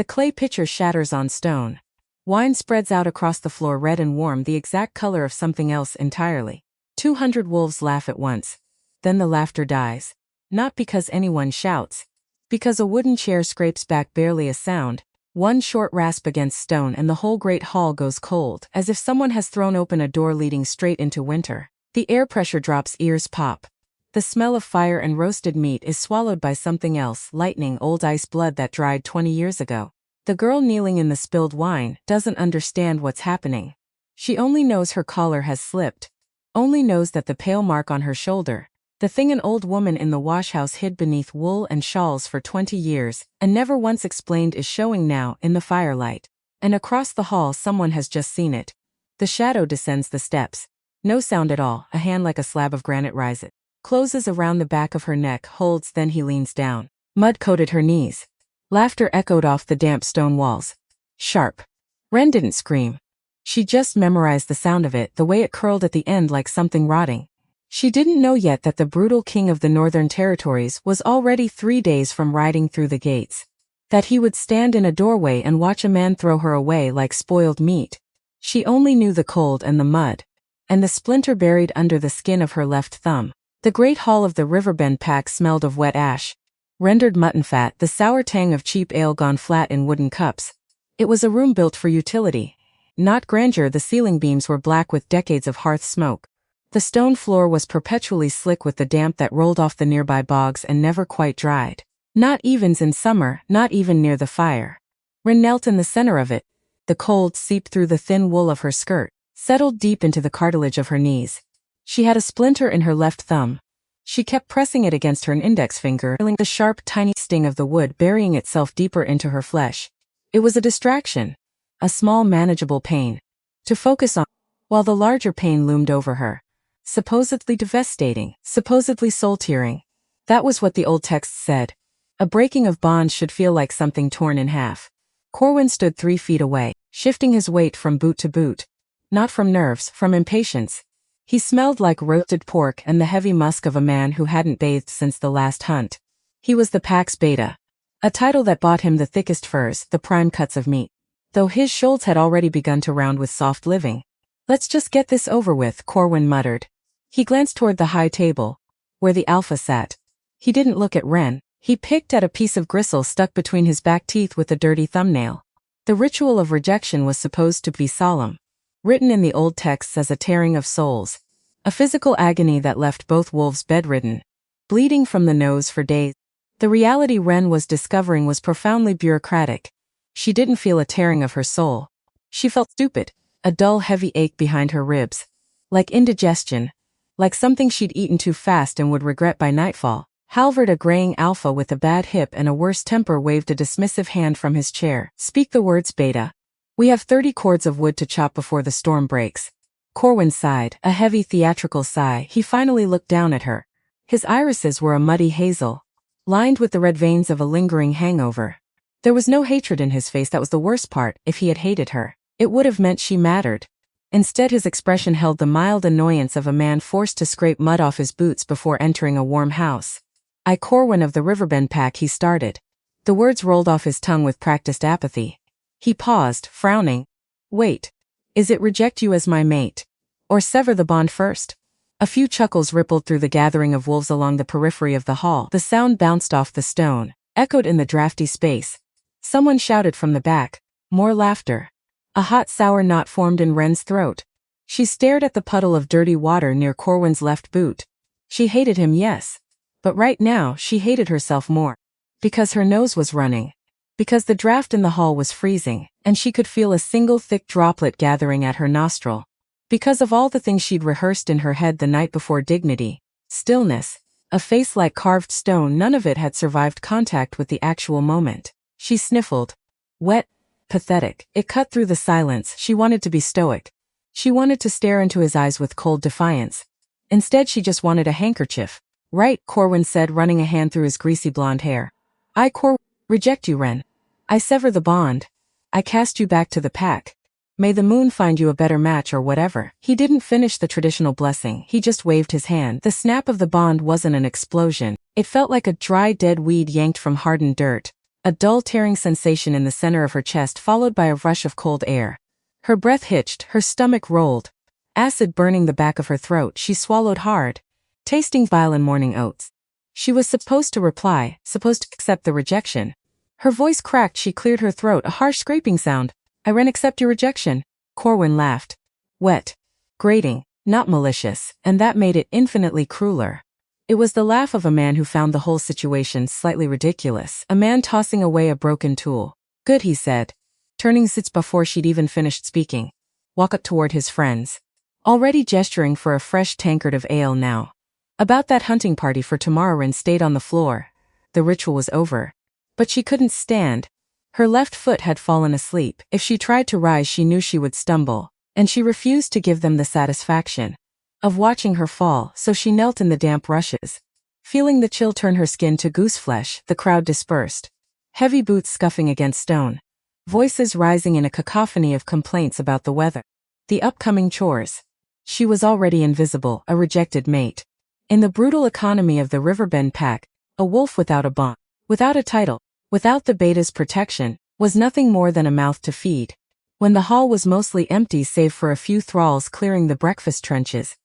The clay pitcher shatters on stone. Wine spreads out across the floor, red and warm, the exact color of something else entirely. 200 wolves laugh at once. Then the laughter dies. Not because anyone shouts. Because a wooden chair scrapes back barely a sound. One short rasp against stone and the whole great hall goes cold, as if someone has thrown open a door leading straight into winter. The air pressure drops, ears pop. The smell of fire and roasted meat is swallowed by something else, lightning, old ice, blood that dried 20 years ago. The girl kneeling in the spilled wine doesn't understand what's happening. She only knows her collar has slipped. Only knows that the pale mark on her shoulder, the thing an old woman in the washhouse hid beneath wool and shawls for 20 years and never once explained, is showing now in the firelight. And across the hall someone has just seen it. The shadow descends the steps. No sound at all, a hand like a slab of granite rises. Closes around the back of her neck, holds, then he leans down. Mud coated her knees. Laughter echoed off the damp stone walls. Sharp. Wren didn't scream. She just memorized the sound of it, the way it curled at the end like something rotting. She didn't know yet that the brutal king of the Northern Territories was already 3 days from riding through the gates. That he would stand in a doorway and watch a man throw her away like spoiled meat. She only knew the cold and the mud. And the splinter buried under the skin of her left thumb. The great hall of the Riverbend pack smelled of wet ash. Rendered mutton fat, the sour tang of cheap ale gone flat in wooden cups. It was a room built for utility. Not grandeur. The ceiling beams were black with decades of hearth smoke. The stone floor was perpetually slick with the damp that rolled off the nearby bogs and never quite dried. Not evens in summer, not even near the fire. Wren knelt in the center of it. The cold seeped through the thin wool of her skirt, settled deep into the cartilage of her knees. She had a splinter in her left thumb. She kept pressing it against her index finger, feeling the sharp, tiny sting of the wood burying itself deeper into her flesh. It was a distraction. A small, manageable pain. To focus on, while the larger pain loomed over her. Supposedly devastating, supposedly soul-tearing. That was what the old texts said. A breaking of bonds should feel like something torn in half. Corwin stood 3 feet away, shifting his weight from boot to boot. Not from nerves, from impatience. He smelled like roasted pork and the heavy musk of a man who hadn't bathed since the last hunt. He was the pack's beta. A title that bought him the thickest furs, the prime cuts of meat. Though his shoulds had already begun to round with soft living. Let's just get this over with, Corwin muttered. He glanced toward the high table, where the alpha sat. He didn't look at Wren. He picked at a piece of gristle stuck between his back teeth with a dirty thumbnail. The ritual of rejection was supposed to be solemn. Written in the old texts as a tearing of souls. A physical agony that left both wolves bedridden, bleeding from the nose for days. The reality Wren was discovering was profoundly bureaucratic. She didn't feel a tearing of her soul. She felt stupid, a dull heavy ache behind her ribs. Like indigestion. Like something she'd eaten too fast and would regret by nightfall. Halvard, a graying alpha with a bad hip and a worse temper, waved a dismissive hand from his chair. Speak the words, Beta. We have 30 cords of wood to chop before the storm breaks. Corwin sighed, a heavy theatrical sigh. He finally looked down at her. His irises were a muddy hazel, lined with the red veins of a lingering hangover. There was no hatred in his face. That was the worst part. If he had hated her, it would have meant she mattered. Instead, his expression held the mild annoyance of a man forced to scrape mud off his boots before entering a warm house. I, Corwin of the Riverbend pack, he started. The words rolled off his tongue with practiced apathy. He paused, frowning. Wait. Is it reject you as my mate? Or sever the bond first? A few chuckles rippled through the gathering of wolves along the periphery of the hall. The sound bounced off the stone, echoed in the drafty space. Someone shouted from the back. More laughter. A hot sour knot formed in Wren's throat. She stared at the puddle of dirty water near Corwin's left boot. She hated him, yes. But right now, she hated herself more. Because her nose was running. Because the draft in the hall was freezing, and she could feel a single thick droplet gathering at her nostril. Because of all the things she'd rehearsed in her head the night before: dignity, stillness, a face like carved stone. None of it had survived contact with the actual moment. She sniffled. Wet. Pathetic. It cut through the silence. She wanted to be stoic. She wanted to stare into his eyes with cold defiance. Instead, she just wanted a handkerchief. Right, Corwin said, running a hand through his greasy blonde hair. I reject you, Wren. I sever the bond. I cast you back to the pack. May the moon find you a better match, or whatever. He didn't finish the traditional blessing. He just waved his hand. The snap of the bond wasn't an explosion. It felt like a dry, dead weed yanked from hardened dirt. a dull tearing sensation in the center of her chest followed by a rush of cold air. Her breath hitched, her stomach rolled. Acid burning the back of her throat, she swallowed hard, tasting bile and morning oats. She was supposed to reply, supposed to accept the rejection. Her voice cracked, she cleared her throat, a harsh scraping sound. I accept your rejection. Corwin laughed. Wet. Grating, not malicious, and that made it infinitely crueler. It was the laugh of a man who found the whole situation slightly ridiculous, a man tossing away a broken tool. Good, he said, turning sits before she'd even finished speaking. Walk up toward his friends. Already gesturing for a fresh tankard of ale now. About that hunting party for tomorrow. Ren stayed on the floor. The ritual was over. But she couldn't stand. Her left foot had fallen asleep. If she tried to rise she knew she would stumble, and she refused to give them the satisfaction of watching her fall, so she knelt in the damp rushes. Feeling the chill turn her skin to gooseflesh, the crowd dispersed. Heavy boots scuffing against stone. Voices rising in a cacophony of complaints about the weather. The upcoming chores. She was already invisible, a rejected mate. In the brutal economy of the Riverbend pack, a wolf without a bond, without a title, without the beta's protection, was nothing more than a mouth to feed. When the hall was mostly empty save for a few thralls clearing the breakfast trenches,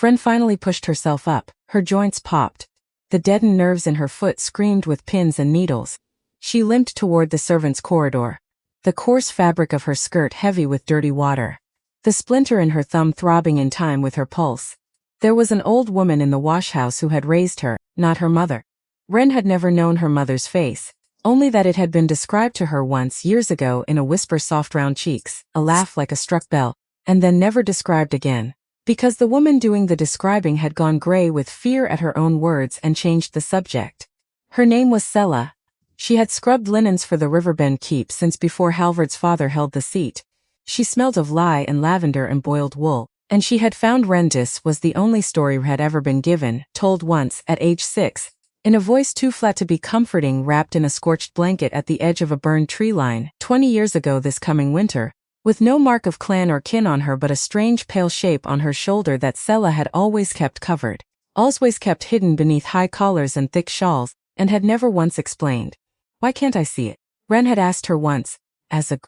Ren finally pushed herself up. Her joints popped. The deadened nerves in her foot screamed with pins and needles. She limped toward the servants' corridor. The coarse fabric of her skirt heavy with dirty water. The splinter in her thumb throbbing in time with her pulse. There was an old woman in the washhouse who had raised her, not her mother. Ren had never known her mother's face, only that it had been described to her once years ago in a whisper, soft round cheeks, a laugh like a struck bell, and then never described again. Because the woman doing the describing had gone gray with fear at her own words and changed the subject. Her name was Sela. She had scrubbed linens for the Riverbend keep since before Halvard's father held the seat. She smelled of lye and lavender and boiled wool, and she had found Rendis was the only story had ever been given, told once, at age 6, in a voice too flat to be comforting, wrapped in a scorched blanket at the edge of a burned tree line, 20 years ago this coming winter. With no mark of clan or kin on her but a strange pale shape on her shoulder that Sela had always kept covered, always kept hidden beneath high collars and thick shawls, and had never once explained. Why can't I see it? Ren had asked her once, as a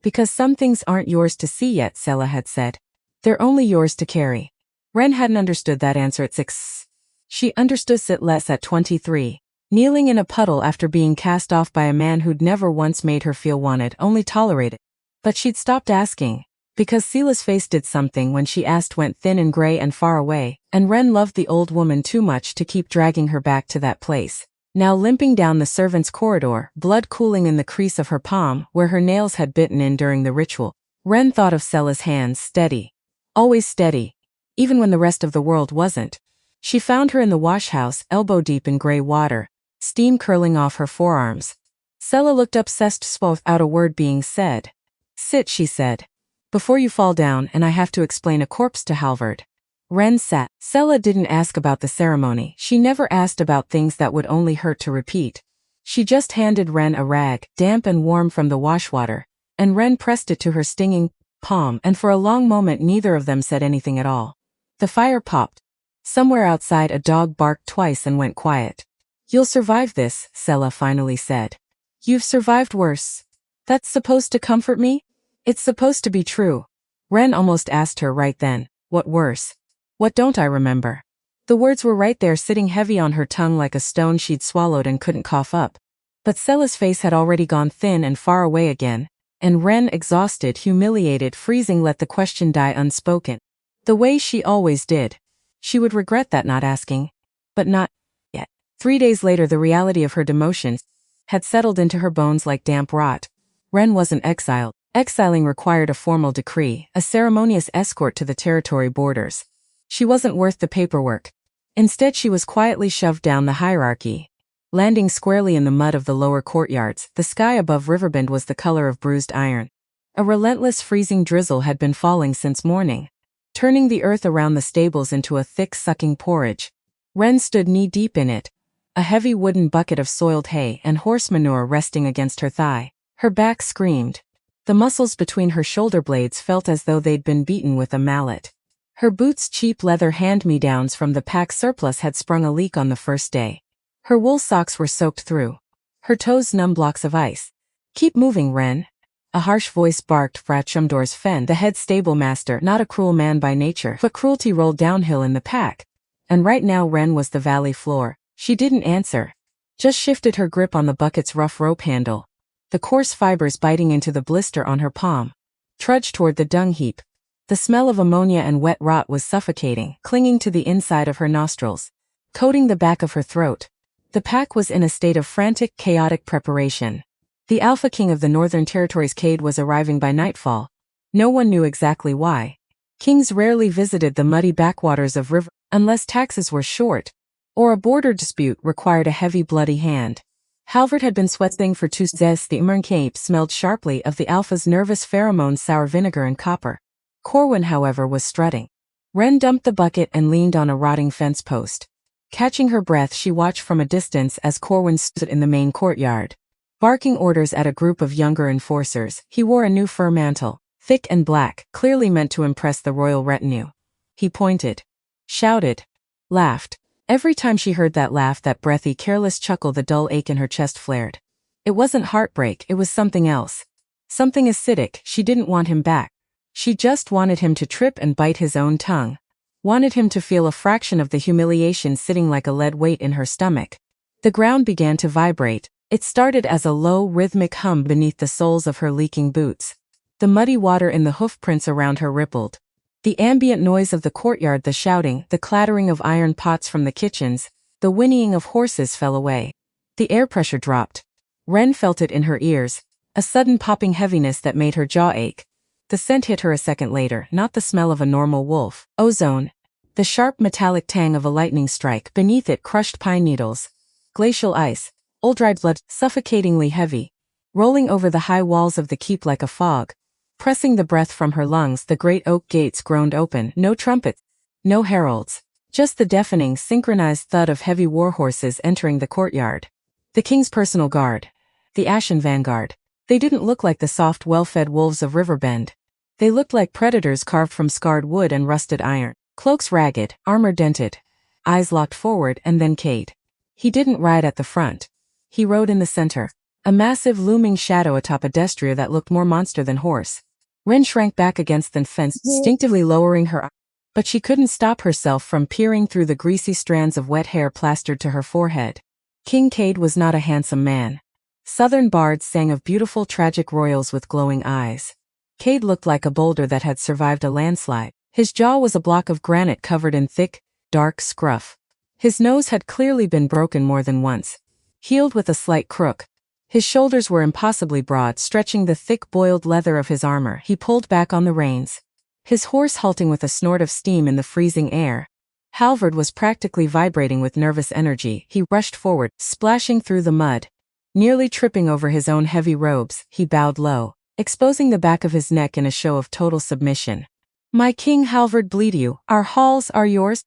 because some things aren't yours to see yet, Sela had said. They're only yours to carry. Ren hadn't understood that answer at 6. She understood it less at 23, kneeling in a puddle after being cast off by a man who'd never once made her feel wanted, only tolerated. But she'd stopped asking, because Sela's face did something when she asked went thin and gray and far away, and Ren loved the old woman too much to keep dragging her back to that place. Now limping down the servants' corridor, blood cooling in the crease of her palm where her nails had bitten in during the ritual, Ren thought of Sela's hands, steady. Always steady. Even when the rest of the world wasn't. She found her in the washhouse, elbow deep in gray water, steam curling off her forearms. Sela looked up, obsessed without a word being said. Sit, she said. Before you fall down and I have to explain a corpse to Halvard. Ren sat. Sela didn't ask about the ceremony. She never asked about things that would only hurt to repeat. She just handed Ren a rag, damp and warm from the washwater, and Ren pressed it to her stinging palm, and for a long moment neither of them said anything at all. The fire popped. Somewhere outside a dog barked twice and went quiet. You'll survive this, Sela finally said. You've survived worse. That's supposed to comfort me? It's supposed to be true. Ren almost asked her right then, what worse? What don't I remember? The words were right there sitting heavy on her tongue like a stone she'd swallowed and couldn't cough up. But Sela's face had already gone thin and far away again, and Ren, exhausted, humiliated, freezing, let the question die unspoken. The way she always did. She would regret that not asking. But not yet. 3 days later the reality of her demotion had settled into her bones like damp rot. Ren wasn't exiled. Exiling required a formal decree, a ceremonious escort to the territory borders. She wasn't worth the paperwork. Instead she was quietly shoved down the hierarchy. Landing squarely in the mud of the lower courtyards, the sky above Riverbend was the color of bruised iron. A relentless freezing drizzle had been falling since morning, turning the earth around the stables into a thick sucking porridge. Ren stood knee-deep in it, a heavy wooden bucket of soiled hay and horse manure resting against her thigh. Her back screamed. The muscles between her shoulder blades felt as though they'd been beaten with a mallet. Her boots, cheap leather hand-me-downs from the pack surplus, had sprung a leak on the first day. Her wool socks were soaked through. her toes numb blocks of ice. Keep moving, Ren. A harsh voice barked fra Chumdor's Fen, the head stable master, not a cruel man by nature, but cruelty rolled downhill in the pack. And right now Ren was the valley floor. She didn't answer. Just shifted her grip on the bucket's rough rope handle. The coarse fibers biting into the blister on her palm. Trudged toward the dung heap. The smell of ammonia and wet rot was suffocating, clinging to the inside of her nostrils, coating the back of her throat. The pack was in a state of frantic, chaotic preparation. The Alpha King of the Northern Territories, Cade, was arriving by nightfall. No one knew exactly why. Kings rarely visited the muddy backwaters of river unless taxes were short, or a border dispute required a heavy bloody hand. Halvard had been sweating for 2 days. The Cape smelled sharply of the Alpha's nervous pheromones, sour vinegar and copper. Corwin, however, was strutting. Ren dumped the bucket and leaned on a rotting fence post. Catching her breath, she watched from a distance as Corwin stood in the main courtyard, barking orders at a group of younger enforcers. He wore a new fur mantle, thick and black, clearly meant to impress the royal retinue. He pointed, shouted, laughed. Every time she heard that laugh, that breathy, careless chuckle, the dull ache in her chest flared. It wasn't heartbreak, it was something else. Something acidic. She didn't want him back. She just wanted him to trip and bite his own tongue. Wanted him to feel a fraction of the humiliation sitting like a lead weight in her stomach. The ground began to vibrate. It started as a low, rhythmic hum beneath the soles of her leaking boots. The muddy water in the hoofprints around her rippled. The ambient noise of the courtyard, the shouting, the clattering of iron pots from the kitchens, the whinnying of horses fell away. The air pressure dropped. Ren felt it in her ears, a sudden popping heaviness that made her jaw ache. The scent hit her a second later, not the smell of a normal wolf. Ozone. The sharp metallic tang of a lightning strike. Beneath it, crushed pine needles. Glacial ice. Old-dried blood, suffocatingly heavy. Rolling over the high walls of the keep like a fog. Pressing the breath from her lungs, the great oak gates groaned open. No trumpets. No heralds. Just the deafening, synchronized thud of heavy warhorses entering the courtyard. The king's personal guard. The Ashen Vanguard. They didn't look like the soft, well-fed wolves of Riverbend. They looked like predators carved from scarred wood and rusted iron. Cloaks ragged, armor dented. Eyes locked forward, and then Cade. He didn't ride at the front. He rode in the center. A massive looming shadow atop a destrier that looked more monster than horse. Ren shrank back against the fence, instinctively lowering her eyes. But she couldn't stop herself from peering through the greasy strands of wet hair plastered to her forehead. King Cade was not a handsome man. Southern bards sang of beautiful tragic royals with glowing eyes. Cade looked like a boulder that had survived a landslide. His jaw was a block of granite covered in thick, dark scruff. His nose had clearly been broken more than once. Healed with a slight crook. His shoulders were impossibly broad, stretching the thick boiled leather of his armor. He pulled back on the reins, his horse halting with a snort of steam in the freezing air. Halvard was practically vibrating with nervous energy. He rushed forward, splashing through the mud. Nearly tripping over his own heavy robes, he bowed low, exposing the back of his neck in a show of total submission. My king, Halvard, bleed you. Our halls are yours.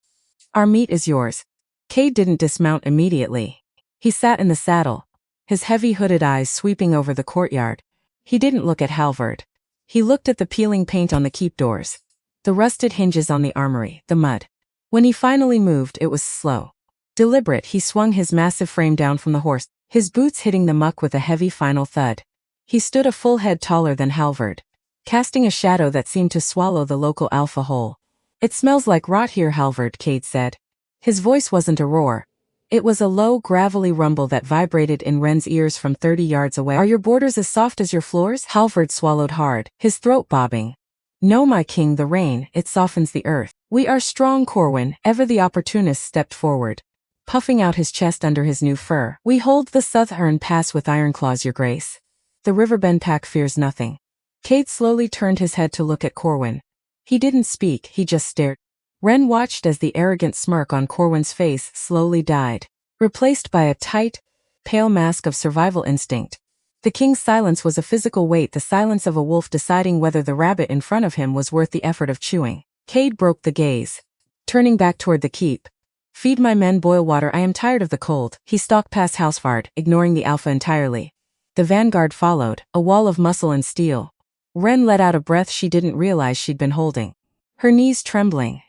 Our meat is yours. Cade didn't dismount immediately. He sat in the saddle, his heavy hooded eyes sweeping over the courtyard. He didn't look at Halvard. He looked at the peeling paint on the keep doors, the rusted hinges on the armory, the mud. When he finally moved, it was slow. Deliberate. He swung his massive frame down from the horse, his boots hitting the muck with a heavy final thud. He stood a full head taller than Halvard, casting a shadow that seemed to swallow the local alpha whole. It smells like rot here, Halvard, Cade said. His voice wasn't a roar. It was a low, gravelly rumble that vibrated in Ren's ears from 30 yards away. Are your borders as soft as your floors? Halvard swallowed hard, his throat bobbing. No, my king, the rain, it softens the earth. We are strong, Corwin. Ever the opportunist stepped forward, puffing out his chest under his new fur. We hold the Southern Pass with iron claws, your grace. The Riverbend pack fears nothing. Cade slowly turned his head to look at Corwin. He didn't speak, he just stared. Ren watched as the arrogant smirk on Corwin's face slowly died, replaced by a tight, pale mask of survival instinct. The king's silence was a physical weight, the silence of a wolf deciding whether the rabbit in front of him was worth the effort of chewing. Cade broke the gaze, turning back toward the keep. Feed my men boil water, I am tired of the cold. He stalked past Halvard, ignoring the alpha entirely. The vanguard followed, a wall of muscle and steel. Ren let out a breath she didn't realize she'd been holding. Her knees trembling,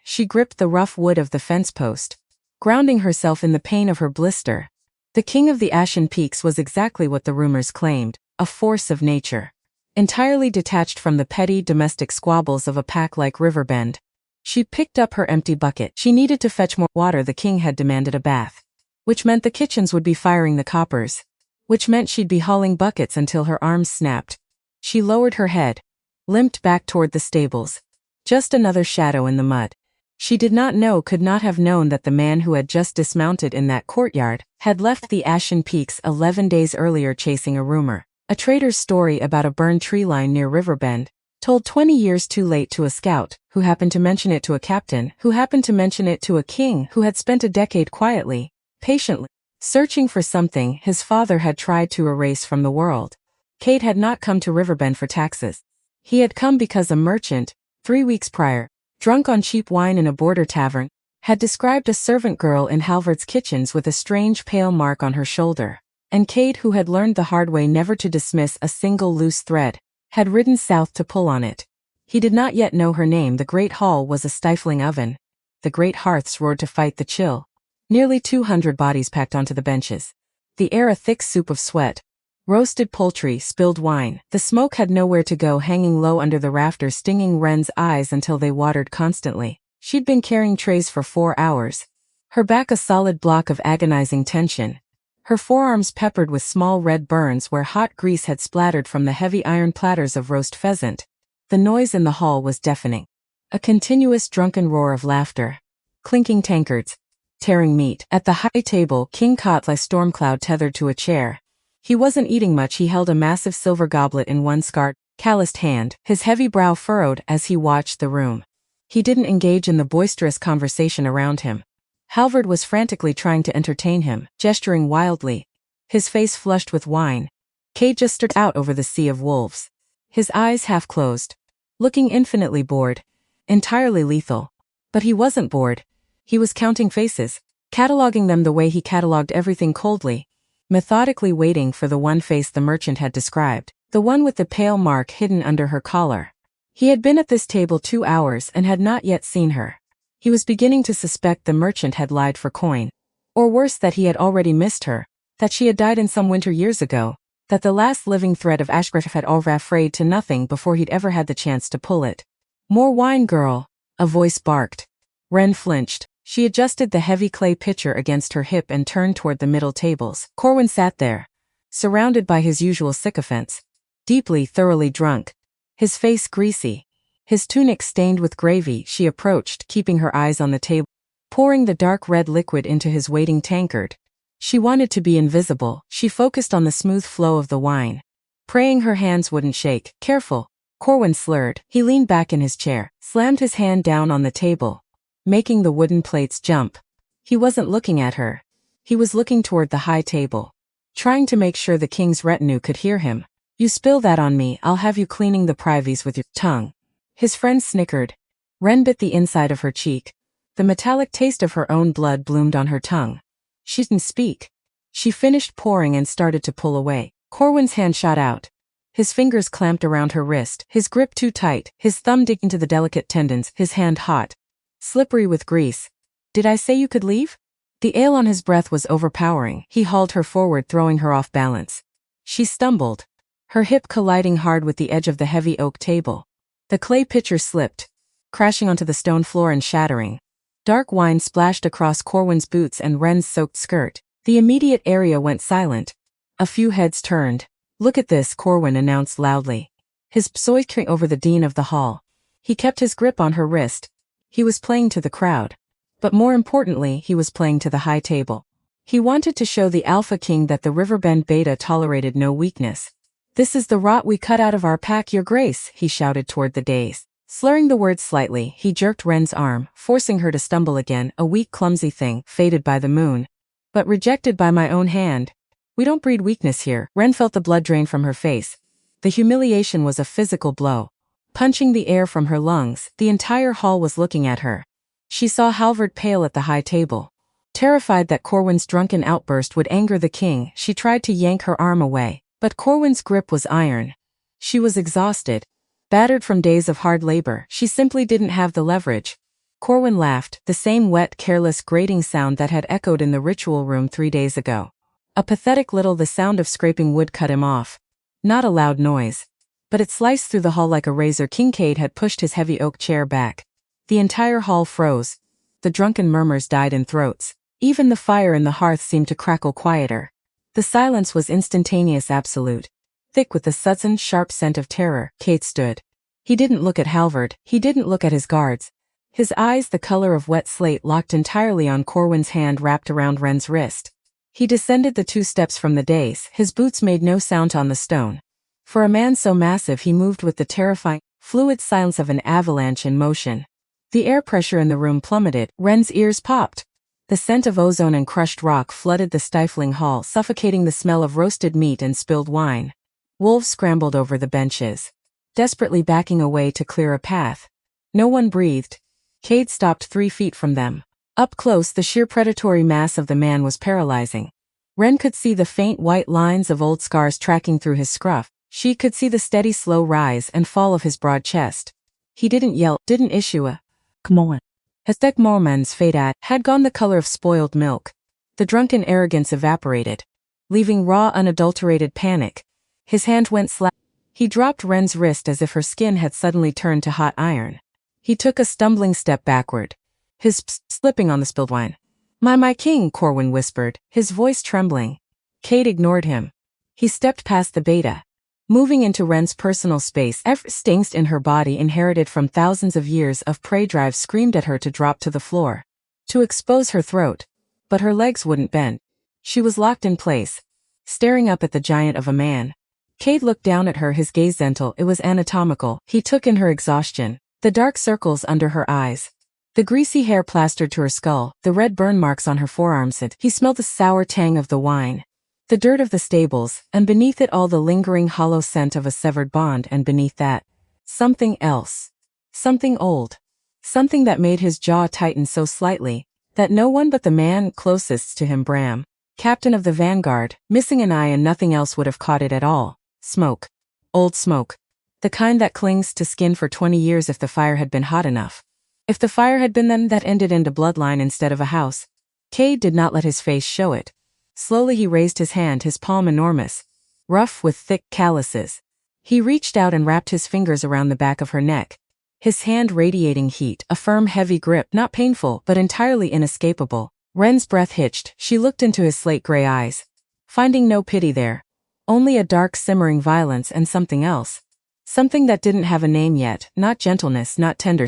she gripped the rough wood of the fence post, grounding herself in the pain of her blister. The king of the Ashen Peaks was exactly what the rumors claimed, a force of nature. Entirely detached from the petty domestic squabbles of a pack like Riverbend. She picked up her empty bucket. She needed to fetch more water. The king had demanded a bath. Which meant the kitchens would be firing the coppers. Which meant she'd be hauling buckets until her arms snapped. She lowered her head, limped back toward the stables. Just another shadow in the mud. She did not know, could not have known that the man who had just dismounted in that courtyard had left the Ashen Peaks 11 days earlier chasing a rumor. A trader's story about a burned tree line near Riverbend, told 20 years too late to a scout, who happened to mention it to a captain, who happened to mention it to a king who had spent a decade quietly, patiently, searching for something his father had tried to erase from the world. Cade had not come to Riverbend for taxes. He had come because a merchant, 3 weeks prior, drunk on cheap wine in a border tavern, had described a servant girl in Halvard's kitchens with a strange pale mark on her shoulder. And Cade, who had learned the hard way never to dismiss a single loose thread, had ridden south to pull on it. He did not yet know her name. The great hall was a stifling oven. The great hearths roared to fight the chill. Nearly 200 bodies packed onto the benches. The air a thick soup of sweat. Roasted poultry, spilled wine. The smoke had nowhere to go, hanging low under the rafters, stinging Wren's eyes until they watered constantly. She'd been carrying trays for 4 hours. Her back a solid block of agonizing tension. Her forearms peppered with small red burns where hot grease had splattered from the heavy iron platters of roast pheasant. The noise in the hall was deafening. A continuous drunken roar of laughter. Clinking tankards. Tearing meat. At the high table, King caught like Stormcloud tethered to a chair. He wasn't eating much. He held a massive silver goblet in one scarred, calloused hand, his heavy brow furrowed as he watched the room. He didn't engage in the boisterous conversation around him. Halvard was frantically trying to entertain him, gesturing wildly, his face flushed with wine. Cade just stared out over the sea of wolves, his eyes half closed, looking infinitely bored, entirely lethal. But he wasn't bored. He was counting faces, cataloging them the way he cataloged everything, coldly, methodically waiting for the one face the merchant had described, the one with the pale mark hidden under her collar. He had been at this table 2 hours and had not yet seen her. He was beginning to suspect the merchant had lied for coin. Or worse, that he had already missed her, that she had died in some winter years ago, that the last living thread of Ashgraf had already frayed to nothing before he'd ever had the chance to pull it. More wine, girl, a voice barked. Wren flinched. She adjusted the heavy clay pitcher against her hip and turned toward the middle tables. Corwin sat there, surrounded by his usual sycophants, deeply, thoroughly drunk, his face greasy, his tunic stained with gravy. She approached, keeping her eyes on the table, pouring the dark red liquid into his waiting tankard. She wanted to be invisible. She focused on the smooth flow of the wine, praying her hands wouldn't shake. Careful. Corwin slurred. He leaned back in his chair, slammed his hand down on the table, making the wooden plates jump. He wasn't looking at her. He was looking toward the high table, trying to make sure the king's retinue could hear him. You spill that on me, I'll have you cleaning the privies with your tongue. His friend snickered. Wren bit the inside of her cheek. The metallic taste of her own blood bloomed on her tongue. She didn't speak. She finished pouring and started to pull away. Corwin's hand shot out. His fingers clamped around her wrist, his grip too tight, his thumb digging into the delicate tendons, his hand hot, slippery with grease. Did I say you could leave? The ale on his breath was overpowering. He hauled her forward, throwing her off balance. She stumbled, her hip colliding hard with the edge of the heavy oak table. The clay pitcher slipped, crashing onto the stone floor and shattering. Dark wine splashed across Corwin's boots and Wren's soaked skirt. The immediate area went silent. A few heads turned. Look at this, Corwin announced loudly, his psoikering over the dean of the hall. He kept his grip on her wrist. He was playing to the crowd. But more importantly, he was playing to the high table. He wanted to show the Alpha King that the Riverbend Beta tolerated no weakness. This is the rot we cut out of our pack, your grace, he shouted toward the dais. Slurring the words slightly, he jerked Wren's arm, forcing her to stumble again, a weak, clumsy thing, fated by the moon. But rejected by my own hand. We don't breed weakness here. Wren felt the blood drain from her face. The humiliation was a physical blow, punching the air from her lungs. The entire hall was looking at her. She saw Halvard pale at the high table. Terrified that Corwin's drunken outburst would anger the king, she tried to yank her arm away. But Corwin's grip was iron. She was exhausted, battered from days of hard labor. She simply didn't have the leverage. Corwin laughed, the same wet, careless, grating sound that had echoed in the ritual room 3 days ago. A pathetic little the sound of scraping wood cut him off. Not a loud noise. But it sliced through the hall like a razor. Kincaid had pushed his heavy oak chair back. The entire hall froze. The drunken murmurs died in throats. Even the fire in the hearth seemed to crackle quieter. The silence was instantaneous, absolute. Thick with the sudden, sharp scent of terror, Kate stood. He didn't look at Halvard, he didn't look at his guards. His eyes, the color of wet slate, locked entirely on Corwin's hand wrapped around Wren's wrist. He descended the 2 steps from the dais, his boots made no sound on the stone. For a man so massive he moved with the terrifying, fluid silence of an avalanche in motion. The air pressure in the room plummeted, Wren's ears popped. The scent of ozone and crushed rock flooded the stifling hall, suffocating the smell of roasted meat and spilled wine. Wolves scrambled over the benches, desperately backing away to clear a path. No one breathed. Cade stopped 3 feet from them. Up close, the sheer predatory mass of the man was paralyzing. Wren could see the faint white lines of old scars tracking through his scruff. She could see the steady slow rise and fall of his broad chest. He didn't yell, didn't issue a "Come on." His thick Mormon's fade had gone the color of spoiled milk. The drunken arrogance evaporated, leaving raw, unadulterated panic. His hand went slack. He dropped Wren's wrist as if her skin had suddenly turned to hot iron. He took a stumbling step backward, his slipping on the spilled wine. My king," Corwin whispered, his voice trembling. Cade ignored him. He stepped past the beta, moving into Wren's personal space. Every instinct in her body, inherited from thousands of years of prey drive, screamed at her to drop to the floor, to expose her throat. But her legs wouldn't bend. She was locked in place, staring up at the giant of a man. Cade looked down at her, his gaze gentle. It was anatomical. He took in her exhaustion, the dark circles under her eyes, the greasy hair plastered to her skull, the red burn marks on her forearms. He smelled the sour tang of the wine, the dirt of the stables, and beneath it all the lingering hollow scent of a severed bond, and beneath that, something else. Something old. Something that made his jaw tighten so slightly that no one but the man closest to him, Bram, captain of the vanguard, missing an eye and nothing else, would have caught it at all. Smoke. Old smoke. The kind that clings to skin for 20 years if the fire had been hot enough. If the fire had been then that ended into bloodline instead of a house. Cade did not let his face show it. Slowly he raised his hand, his palm enormous, rough with thick calluses. He reached out and wrapped his fingers around the back of her neck. His hand radiating heat, a firm heavy grip, not painful but entirely inescapable. Wren's breath hitched. She looked into his slate-gray eyes, finding no pity there. Only a dark simmering violence and something else. Something that didn't have a name yet, not gentleness, not tender,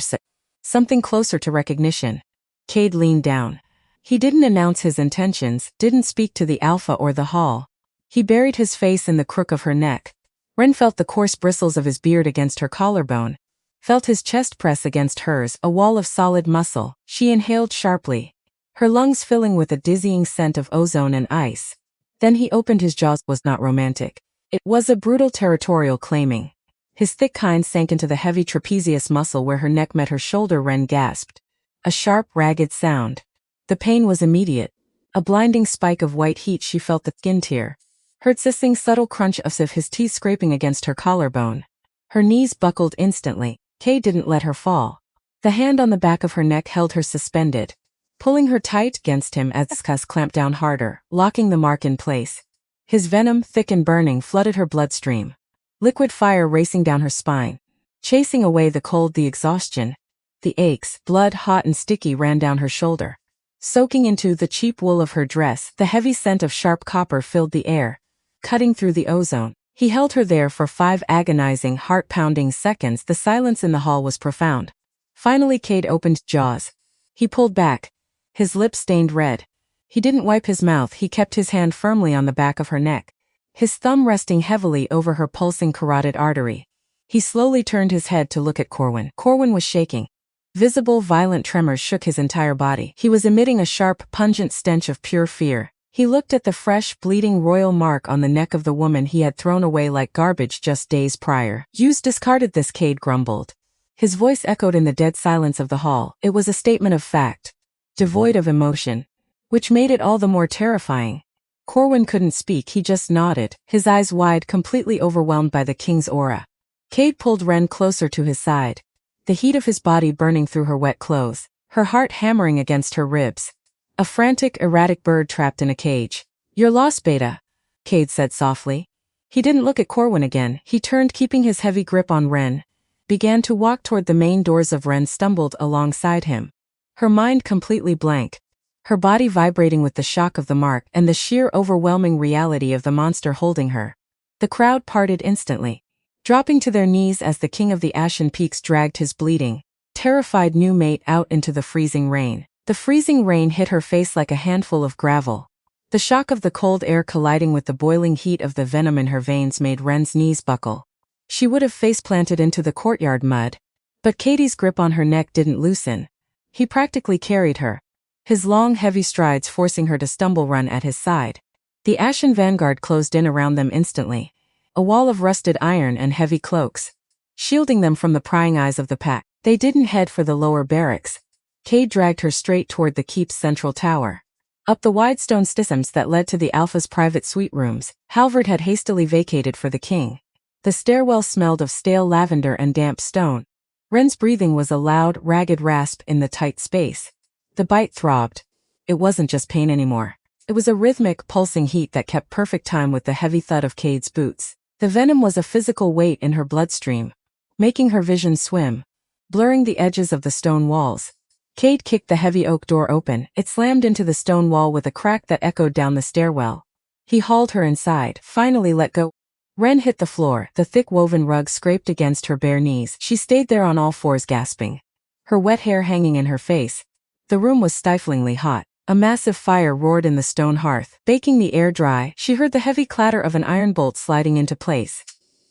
something closer to recognition. Cade leaned down. He didn't announce his intentions, didn't speak to the Alpha or the Hall. He buried his face in the crook of her neck. Wren felt the coarse bristles of his beard against her collarbone, felt his chest press against hers, a wall of solid muscle. She inhaled sharply, her lungs filling with a dizzying scent of ozone and ice. Then he opened his jaws. Was not romantic. It was a brutal territorial claiming. His thick hind sank into the heavy trapezius muscle where her neck met her shoulder. Wren gasped. A sharp, ragged sound. The pain was immediate. A blinding spike of white heat. She felt the skin tear. Heard hissing subtle crunch of his teeth scraping against her collarbone. Her knees buckled instantly. Cade didn't let her fall. The hand on the back of her neck held her suspended, pulling her tight against him as Cus clamped down harder, locking the mark in place. His venom, thick and burning, flooded her bloodstream. Liquid fire racing down her spine, chasing away the cold, the exhaustion. The aches, blood hot and sticky, ran down her shoulder, soaking into the cheap wool of her dress. The heavy scent of sharp copper filled the air, cutting through the ozone. He held her there for 5 agonizing, heart-pounding seconds. The silence in the hall was profound. Finally Cade opened jaws. He pulled back, his lips stained red. He didn't wipe his mouth. He kept his hand firmly on the back of her neck, his thumb resting heavily over her pulsing carotid artery. He slowly turned his head to look at Corwin. Corwin was shaking. Visible, violent tremors shook his entire body. He was emitting a sharp, pungent stench of pure fear. He looked at the fresh, bleeding royal mark on the neck of the woman he had thrown away like garbage just days prior. "You've discarded this," Cade grumbled. His voice echoed in the dead silence of the hall. It was a statement of fact, devoid of emotion, which made it all the more terrifying. Corwin couldn't speak. He just nodded, his eyes wide, completely overwhelmed by the king's aura. Cade pulled Wren closer to his side, the heat of his body burning through her wet clothes, her heart hammering against her ribs. A frantic, erratic bird trapped in a cage. You're lost, Beta, Cade said softly. He didn't look at Corwin again. He turned, keeping his heavy grip on Ren. Began to walk toward the main doors of Ren stumbled alongside him. Her mind completely blank. Her body vibrating with the shock of the mark and the sheer overwhelming reality of the monster holding her. The crowd parted instantly, dropping to their knees as the king of the Ashen Peaks dragged his bleeding, terrified new mate out into the freezing rain. The freezing rain hit her face like a handful of gravel. The shock of the cold air colliding with the boiling heat of the venom in her veins made Ren's knees buckle. She would have face-planted into the courtyard mud, but Katie's grip on her neck didn't loosen. He practically carried her, his long, heavy strides forcing her to stumble run at his side. The Ashen Vanguard closed in around them instantly, a wall of rusted iron and heavy cloaks, shielding them from the prying eyes of the pack. They didn't head for the lower barracks. Cade dragged her straight toward the keep's central tower. Up the wide stone stairs that led to the Alpha's private suite rooms, Halvard had hastily vacated for the king. The stairwell smelled of stale lavender and damp stone. Ren's breathing was a loud, ragged rasp in the tight space. The bite throbbed. It wasn't just pain anymore. It was a rhythmic, pulsing heat that kept perfect time with the heavy thud of Cade's boots. The venom was a physical weight in her bloodstream, making her vision swim, blurring the edges of the stone walls. Cade kicked the heavy oak door open. It slammed into the stone wall with a crack that echoed down the stairwell. He hauled her inside, finally let go. Ren hit the floor, the thick woven rug scraped against her bare knees. She stayed there on all fours gasping, her wet hair hanging in her face. The room was stiflingly hot. A massive fire roared in the stone hearth, baking the air dry. She heard the heavy clatter of an iron bolt sliding into place.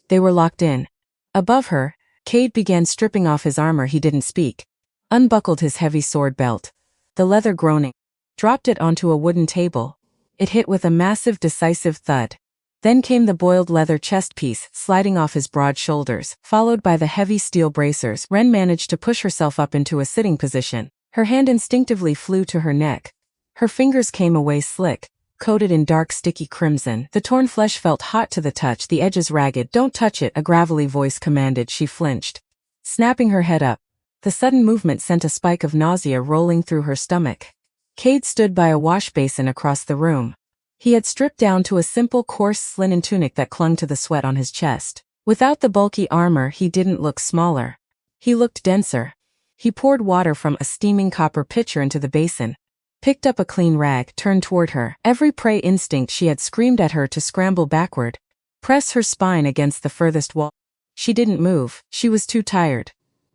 They were locked in. Above her, Cade began stripping off his armor. He didn't speak. Unbuckled his heavy sword belt. The leather groaning. Dropped it onto a wooden table. It hit with a massive, decisive thud. Then came the boiled leather chest piece, sliding off his broad shoulders, followed by the heavy steel bracers. Ren managed to push herself up into a sitting position. Her hand instinctively flew to her neck. Her fingers came away slick, coated in dark sticky crimson. The torn flesh felt hot to the touch, the edges ragged. Don't touch it, a gravelly voice commanded. She flinched, snapping her head up. The sudden movement sent a spike of nausea rolling through her stomach. Cade stood by a wash basin across the room. He had stripped down to a simple coarse linen tunic that clung to the sweat on his chest. Without the bulky armor, he didn't look smaller. He looked denser. He poured water from a steaming copper pitcher into the basin, picked up a clean rag, turned toward her. Every prey instinct she had screamed at her to scramble backward, press her spine against the furthest wall. She didn't move. She was too tired.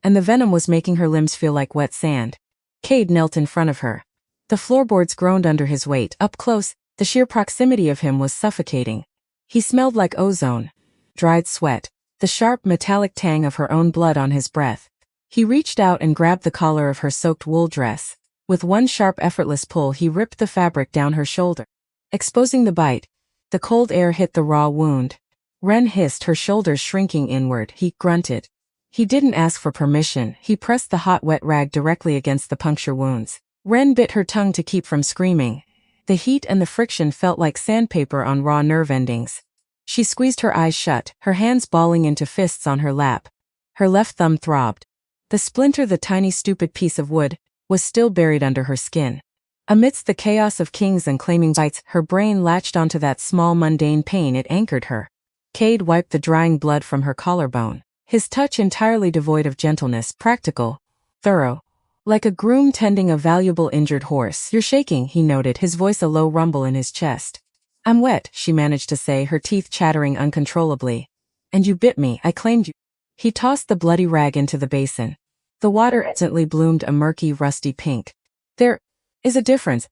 And the venom was making her limbs feel like wet sand. Cade knelt in front of her. The floorboards groaned under his weight. Up close, the sheer proximity of him was suffocating. He smelled like ozone, dried sweat, the sharp metallic tang of her own blood on his breath. He reached out and grabbed the collar of her soaked wool dress. With one sharp, effortless pull, he ripped the fabric down her shoulder, exposing the bite. The cold air hit the raw wound. Ren hissed, her shoulders shrinking inward. He grunted. He didn't ask for permission. He pressed the hot, wet rag directly against the puncture wounds. Ren bit her tongue to keep from screaming. The heat and the friction felt like sandpaper on raw nerve endings. She squeezed her eyes shut, her hands balling into fists on her lap. Her left thumb throbbed. The splinter, the tiny stupid piece of wood, was still buried under her skin. Amidst the chaos of kings and claiming bites, her brain latched onto that small mundane pain. It anchored her. Cade wiped the drying blood from her collarbone, his touch entirely devoid of gentleness, practical, thorough, like a groom tending a valuable injured horse. You're shaking, he noted, his voice a low rumble in his chest. I'm wet, she managed to say, her teeth chattering uncontrollably. And you bit me, I claimed you. He tossed the bloody rag into the basin. The water instantly bloomed a murky, rusty pink. There is a difference.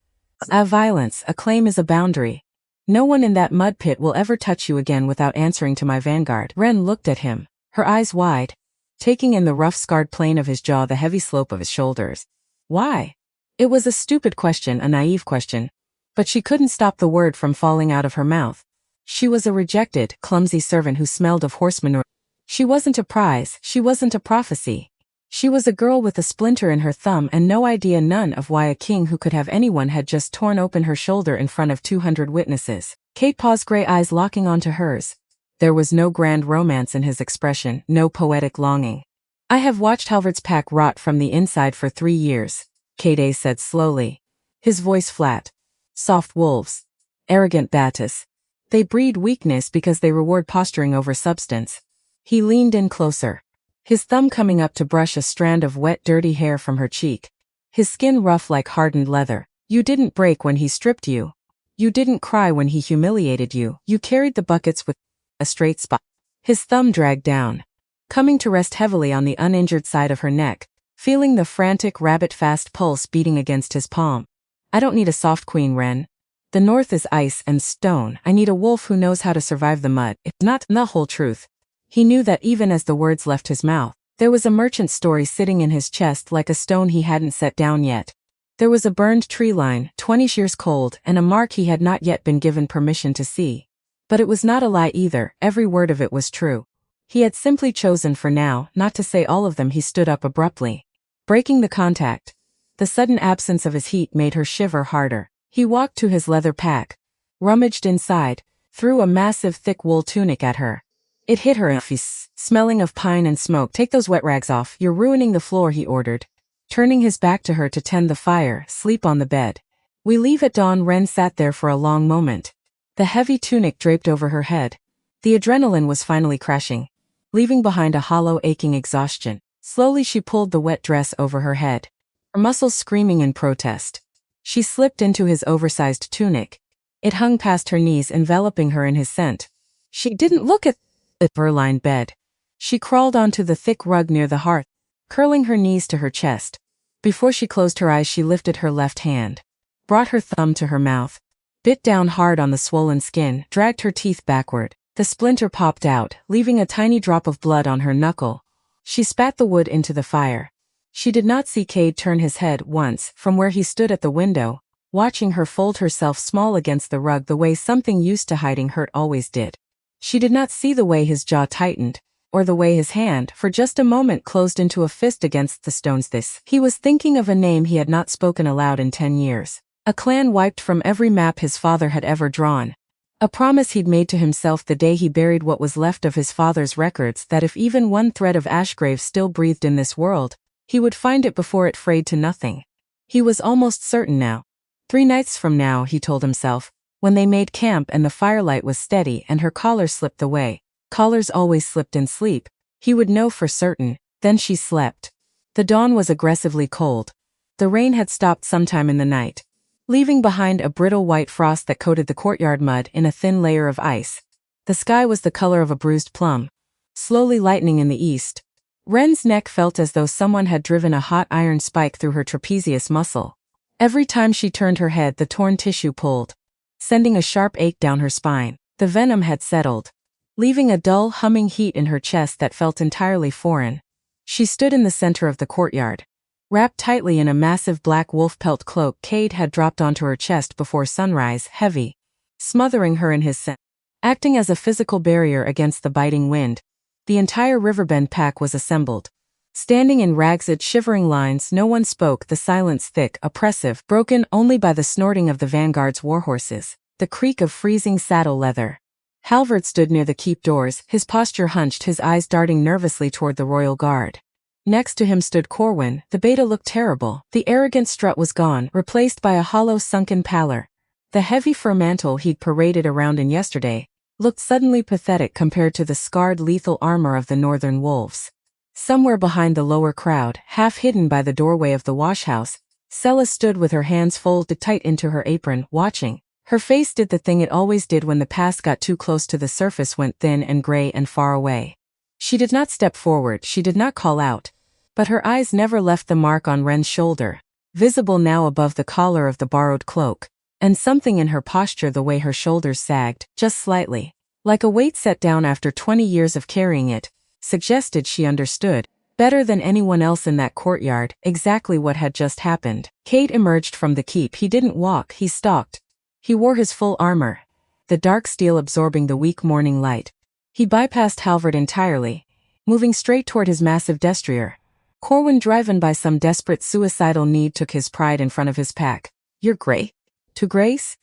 A violence, a claim is a boundary. No one in that mud pit will ever touch you again without answering to my vanguard. Ren looked at him, her eyes wide, taking in the rough, scarred plane of his jaw, the heavy slope of his shoulders. Why? It was a stupid question, a naive question, but she couldn't stop the word from falling out of her mouth. She was a rejected, clumsy servant who smelled of horse manure. She wasn't a prize, she wasn't a prophecy. She was a girl with a splinter in her thumb and no idea, none of why a king who could have anyone had just torn open her shoulder in front of 200 witnesses. Cade paused, gray eyes locking onto hers. There was no grand romance in his expression, no poetic longing. I have watched Halvard's pack rot from the inside for 3 years, Cade said slowly, his voice flat. Soft wolves. Arrogant Battus. They breed weakness because they reward posturing over substance. He leaned in closer, his thumb coming up to brush a strand of wet, dirty hair from her cheek. His skin rough like hardened leather. You didn't break when he stripped you. You didn't cry when he humiliated you. You carried the buckets with a straight spot. His thumb dragged down, coming to rest heavily on the uninjured side of her neck, feeling the frantic, rabbit-fast pulse beating against his palm. I don't need a soft queen, Wren. The north is ice and stone. I need a wolf who knows how to survive the mud. It's not the whole truth. He knew that even as the words left his mouth, there was a merchant story sitting in his chest like a stone he hadn't set down yet. There was a burned tree line, 20 years cold, and a mark he had not yet been given permission to see. But it was not a lie either, every word of it was true. He had simply chosen for now not to say all of them. He stood up abruptly, breaking the contact. The sudden absence of his heat made her shiver harder. He walked to his leather pack, rummaged inside, threw a massive thick wool tunic at her. It hit her in the face, smelling of pine and smoke. Take those wet rags off, you're ruining the floor, he ordered, turning his back to her to tend the fire. Sleep on the bed. We leave at dawn. Wren sat there for a long moment, the heavy tunic draped over her head. The adrenaline was finally crashing, leaving behind a hollow, aching exhaustion. Slowly she pulled the wet dress over her head, her muscles screaming in protest. She slipped into his oversized tunic. It hung past her knees, enveloping her in his scent. She didn't look at the fur-lined bed. She crawled onto the thick rug near the hearth, curling her knees to her chest. Before she closed her eyes, she lifted her left hand, brought her thumb to her mouth, bit down hard on the swollen skin, dragged her teeth backward. The splinter popped out, leaving a tiny drop of blood on her knuckle. She spat the wood into the fire. She did not see Cade turn his head once from where he stood at the window, watching her fold herself small against the rug the way something used to hiding hurt always did. She did not see the way his jaw tightened, or the way his hand, for just a moment, closed into a fist against the stones. He was thinking of a name he had not spoken aloud in 10 years. A clan wiped from every map his father had ever drawn. A promise he'd made to himself the day he buried what was left of his father's records, that if even one thread of Ashgrave still breathed in this world, he would find it before it frayed to nothing. He was almost certain now. 3 nights from now, he told himself, when they made camp and the firelight was steady and her collar slipped away. Collars always slipped in sleep. He would know for certain. Then she slept. The dawn was aggressively cold. The rain had stopped sometime in the night, leaving behind a brittle white frost that coated the courtyard mud in a thin layer of ice. The sky was the color of a bruised plum, slowly lightening in the east. Wren's neck felt as though someone had driven a hot iron spike through her trapezius muscle. Every time she turned her head, the torn tissue pulled, sending a sharp ache down her spine. The venom had settled, leaving a dull, humming heat in her chest that felt entirely foreign. She stood in the center of the courtyard, wrapped tightly in a massive black wolf pelt cloak Cade had dropped onto her chest before sunrise, heavy, smothering her in his scent. Acting as a physical barrier against the biting wind, the entire Riverbend pack was assembled. Standing in ragged, shivering lines, no one spoke, the silence thick, oppressive, broken only by the snorting of the vanguard's warhorses, the creak of freezing saddle leather. Halvard stood near the keep doors, his posture hunched, his eyes darting nervously toward the royal guard. Next to him stood Corwin. The beta looked terrible. The arrogant strut was gone, replaced by a hollow, sunken pallor. The heavy fur mantle he'd paraded around in yesterday looked suddenly pathetic compared to the scarred, lethal armor of the northern wolves. Somewhere behind the lower crowd, half hidden by the doorway of the washhouse, Sella stood with her hands folded tight into her apron, watching. Her face did the thing it always did when the past got too close to the surface, went thin and gray and far away. She did not step forward, she did not call out, but her eyes never left the mark on Wren's shoulder, visible now above the collar of the borrowed cloak, and something in her posture, the way her shoulders sagged, just slightly, like a weight set down after 20 years of carrying it, suggested she understood, better than anyone else in that courtyard, exactly what had just happened. Cade emerged from the keep. He didn't walk, he stalked. He wore his full armor, the dark steel absorbing the weak morning light. He bypassed Halvard entirely, moving straight toward his massive destrier. Corwin, driven by some desperate suicidal need, took his pride in front of his pack. "You're gray? To Grace?"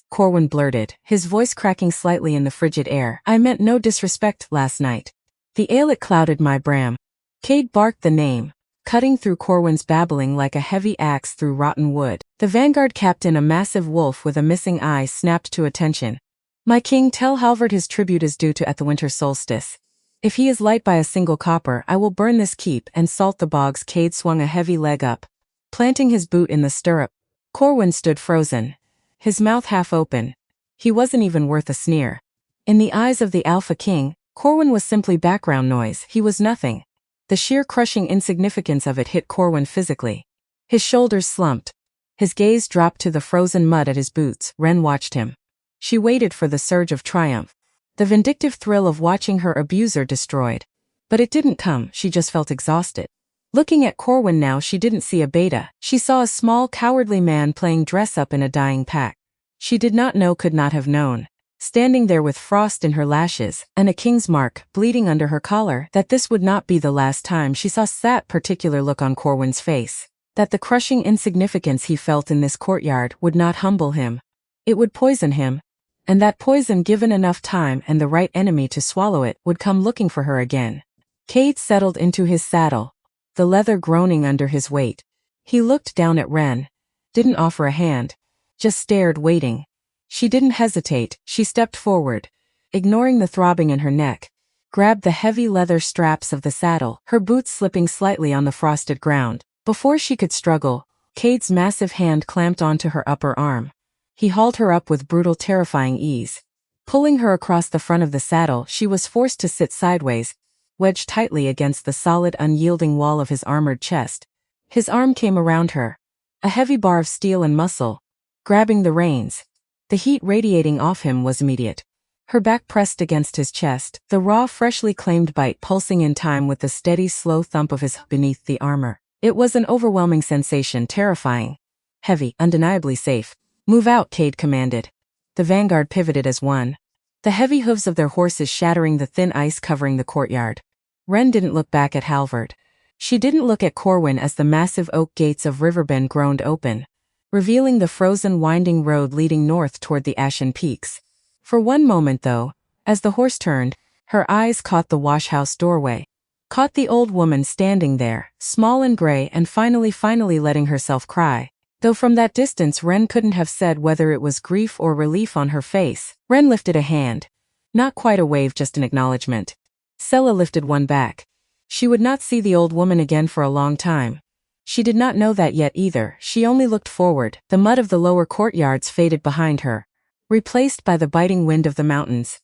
Corwin blurted, his voice cracking slightly in the frigid air. "I meant no disrespect last night. The Aelid clouded my bram." Cade barked the name, cutting through Corwin's babbling like a heavy axe through rotten wood. The vanguard captain, a massive wolf with a missing eye, snapped to attention. "My king, tell Halvard his tribute is due to at the winter solstice. If he is light by a single copper, I will burn this keep and salt the bogs." Cade swung a heavy leg up, planting his boot in the stirrup. Corwin stood frozen, his mouth half open. He wasn't even worth a sneer. In the eyes of the Alpha King, Corwin was simply background noise. He was nothing. The sheer crushing insignificance of it hit Corwin physically. His shoulders slumped. His gaze dropped to the frozen mud at his boots. Ren watched him. She waited for the surge of triumph, the vindictive thrill of watching her abuser destroyed. But it didn't come. She just felt exhausted. Looking at Corwin now, she didn't see a beta. She saw a small, cowardly man playing dress-up in a dying pack. She did not know, could not have known, standing there with frost in her lashes and a king's mark bleeding under her collar, that this would not be the last time she saw that particular look on Corwin's face, that the crushing insignificance he felt in this courtyard would not humble him. It would poison him, and that poison, given enough time and the right enemy to swallow it, would come looking for her again. Cade settled into his saddle, the leather groaning under his weight. He looked down at Ren, didn't offer a hand, just stared, waiting. She didn't hesitate. She stepped forward, ignoring the throbbing in her neck, grabbed the heavy leather straps of the saddle, her boots slipping slightly on the frosted ground. Before she could struggle, Cade's massive hand clamped onto her upper arm. He hauled her up with brutal, terrifying ease. Pulling her across the front of the saddle, she was forced to sit sideways, wedged tightly against the solid, unyielding wall of his armored chest. His arm came around her, a heavy bar of steel and muscle, grabbing the reins. The heat radiating off him was immediate. Her back pressed against his chest, the raw, freshly claimed bite pulsing in time with the steady, slow thump of his beneath the armor. It was an overwhelming sensation, terrifying, heavy, undeniably safe. "Move out," Cade commanded. The vanguard pivoted as one, the heavy hooves of their horses shattering the thin ice covering the courtyard. Ren didn't look back at Halvard. She didn't look at Corwin as the massive oak gates of Riverbend groaned open, revealing the frozen, winding road leading north toward the ashen peaks. For one moment, though, as the horse turned, her eyes caught the washhouse doorway, caught the old woman standing there, small and gray, and finally letting herself cry. Though from that distance Ren couldn't have said whether it was grief or relief on her face. Ren lifted a hand. Not quite a wave, just an acknowledgement. Sella lifted one back. She would not see the old woman again for a long time. She did not know that yet either. She only looked forward. The mud of the lower courtyards faded behind her, replaced by the biting wind of the mountains.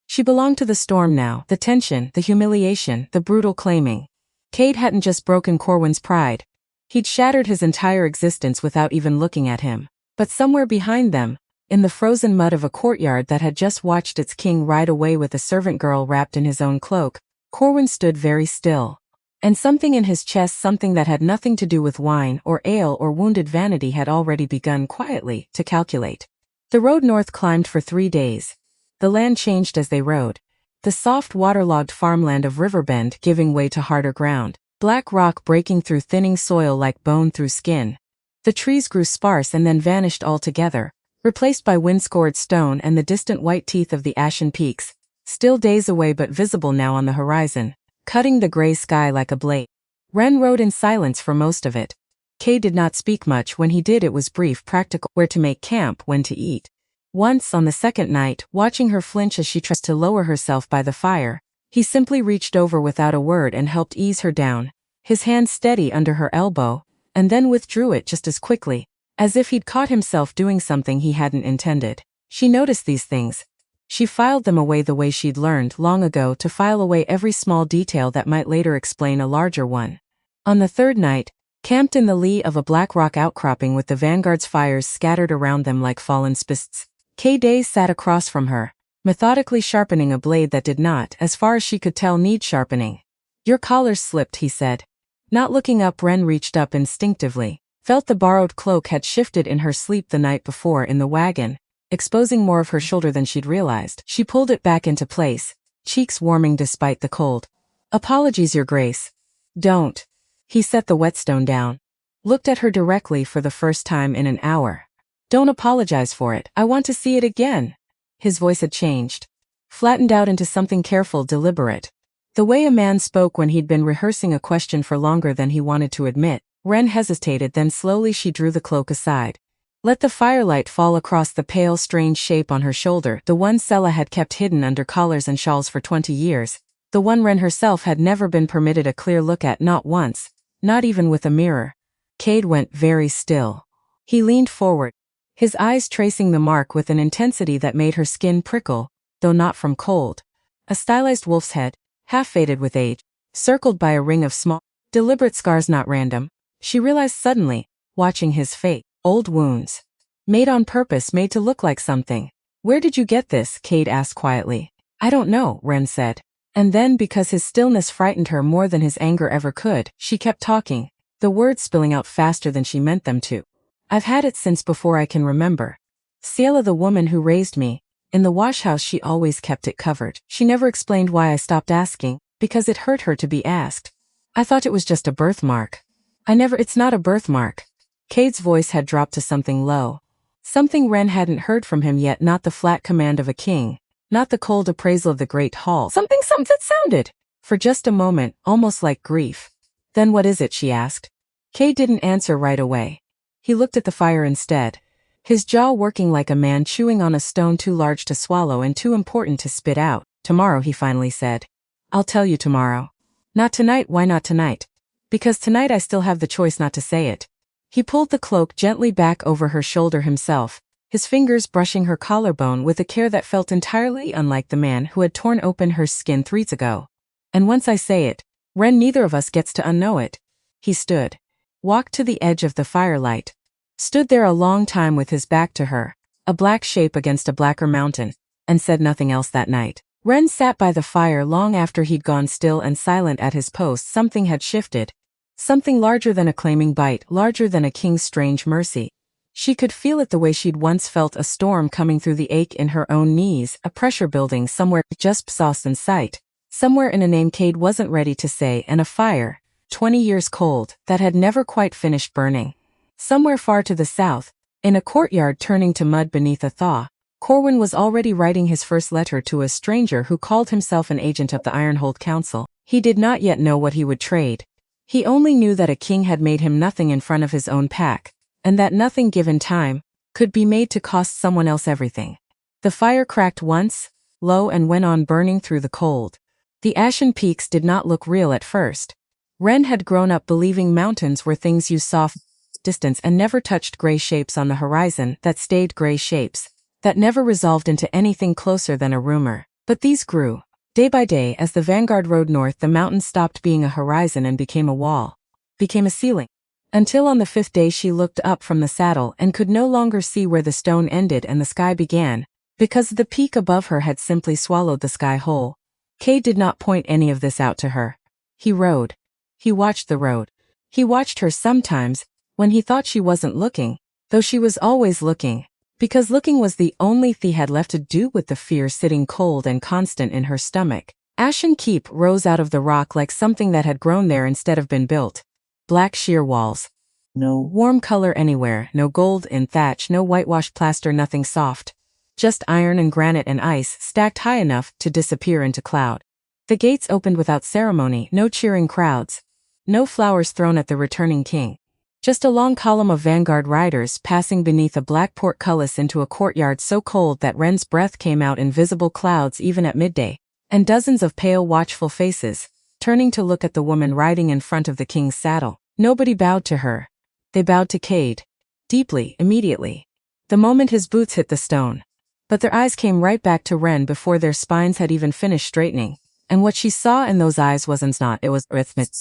She belonged to the storm now, the tension, the humiliation, the brutal claiming. Cade hadn't just broken Corwin's pride. He'd shattered his entire existence without even looking at him. But somewhere behind them, in the frozen mud of a courtyard that had just watched its king ride away with a servant girl wrapped in his own cloak, Corwin stood very still. And something in his chest, something that had nothing to do with wine or ale or wounded vanity, had already begun quietly to calculate. The road north climbed for 3 days. The land changed as they rode. The soft, waterlogged farmland of Riverbend giving way to harder ground, black rock breaking through thinning soil like bone through skin. The trees grew sparse and then vanished altogether, replaced by wind-scored stone and the distant white teeth of the ashen peaks, still days away but visible now on the horizon, cutting the gray sky like a blade. Ren rode in silence for most of it. Kay did not speak much. When he did, it was brief, practical: where to make camp, when to eat. Once, on the second night, watching her flinch as she tried to lower herself by the fire, he simply reached over without a word and helped ease her down, his hand steady under her elbow, and then withdrew it just as quickly, as if he'd caught himself doing something he hadn't intended. She noticed these things. She filed them away the way she'd learned long ago to file away every small detail that might later explain a larger one. On the third night, camped in the lee of a black rock outcropping with the vanguard's fires scattered around them like fallen spists, Kay Days sat across from her, methodically sharpening a blade that did not, as far as she could tell, need sharpening. "Your collar's slipped," he said. Not looking up, Ren reached up instinctively, felt the borrowed cloak had shifted in her sleep the night before in the wagon, exposing more of her shoulder than she'd realized. She pulled it back into place, cheeks warming despite the cold. "Apologies, Your Grace." "Don't." He set the whetstone down, looked at her directly for the first time in an hour. "Don't apologize for it. I want to see it again." His voice had changed, flattened out into something careful, deliberate. The way a man spoke when he'd been rehearsing a question for longer than he wanted to admit. Ren hesitated, then slowly she drew the cloak aside. Let the firelight fall across the pale, strange shape on her shoulder, the one Sela had kept hidden under collars and shawls for 20 years. The one Ren herself had never been permitted a clear look at, not once, not even with a mirror. Cade went very still. He leaned forward, his eyes tracing the mark with an intensity that made her skin prickle, though not from cold. A stylized wolf's head, half faded with age, circled by a ring of small, deliberate scars, not random, she realized suddenly, watching his fate. Old wounds. Made on purpose, made to look like something. Where did you get this? Cade asked quietly. I don't know, Ren said. And then, because his stillness frightened her more than his anger ever could, she kept talking, the words spilling out faster than she meant them to. I've had it since before I can remember. Ciela, the woman who raised me, in the wash house she always kept it covered. She never explained why. I stopped asking, because it hurt her to be asked. I thought it was just a birthmark. It's not a birthmark. Cade's voice had dropped to something low. Something Ren hadn't heard from him yet, not the flat command of a king, not the cold appraisal of the great hall. Something that sounded, for just a moment, almost like grief. Then what is it? She asked. Cade didn't answer right away. He looked at the fire instead, his jaw working like a man chewing on a stone too large to swallow and too important to spit out. Tomorrow, he finally said. I'll tell you tomorrow. Not tonight. Why not tonight? Because tonight I still have the choice not to say it. He pulled the cloak gently back over her shoulder himself, his fingers brushing her collarbone with a care that felt entirely unlike the man who had torn open her skin 3 years ago. And once I say it, Ren, neither of us gets to unknow it. He stood, walked to the edge of the firelight, stood there a long time with his back to her, a black shape against a blacker mountain, and said nothing else that night. Ren sat by the fire long after he'd gone, still and silent at his post. Something had shifted. Something larger than a claiming bite, larger than a king's strange mercy. She could feel it the way she'd once felt a storm coming through the ache in her own knees, a pressure building somewhere just sauce in sight, somewhere in a name Cade wasn't ready to say, and a fire, 20 years cold, that had never quite finished burning. Somewhere far to the south, in a courtyard turning to mud beneath a thaw, Corwin was already writing his first letter to a stranger who called himself an agent of the Ironhold Council. He did not yet know what he would trade. He only knew that a king had made him nothing in front of his own pack, and that nothing given time could be made to cost someone else everything. The fire cracked once, low, and went on burning through the cold. The ashen peaks did not look real at first. Ren had grown up believing mountains were things you saw from distance and never touched gray shapes on the horizon that stayed gray shapes, that never resolved into anything closer than a rumor. But these grew. Day by day, as the vanguard rode north, the mountain stopped being a horizon and became a wall, became a ceiling. Until on the 5th day she looked up from the saddle and could no longer see where the stone ended and the sky began, because the peak above her had simply swallowed the sky whole. Cade did not point any of this out to her. He rode. He watched the road. He watched her sometimes, when he thought she wasn't looking, though she was always looking. Because looking was the only thing had left to do with the fear sitting cold and constant in her stomach. Ashen Keep rose out of the rock like something that had grown there instead of been built. Black sheer walls. No warm color anywhere, no gold in thatch, no whitewashed plaster, nothing soft. Just iron and granite and ice stacked high enough to disappear into cloud. The gates opened without ceremony, no cheering crowds. No flowers thrown at the returning king. Just a long column of vanguard riders passing beneath a black portcullis into a courtyard so cold that Ren's breath came out in visible clouds even at midday, and dozens of pale, watchful faces, turning to look at the woman riding in front of the king's saddle. Nobody bowed to her. They bowed to Cade. Deeply, immediately. The moment his boots hit the stone. But their eyes came right back to Ren before their spines had even finished straightening. And what she saw in those eyes wasn't not, it was arithmetic.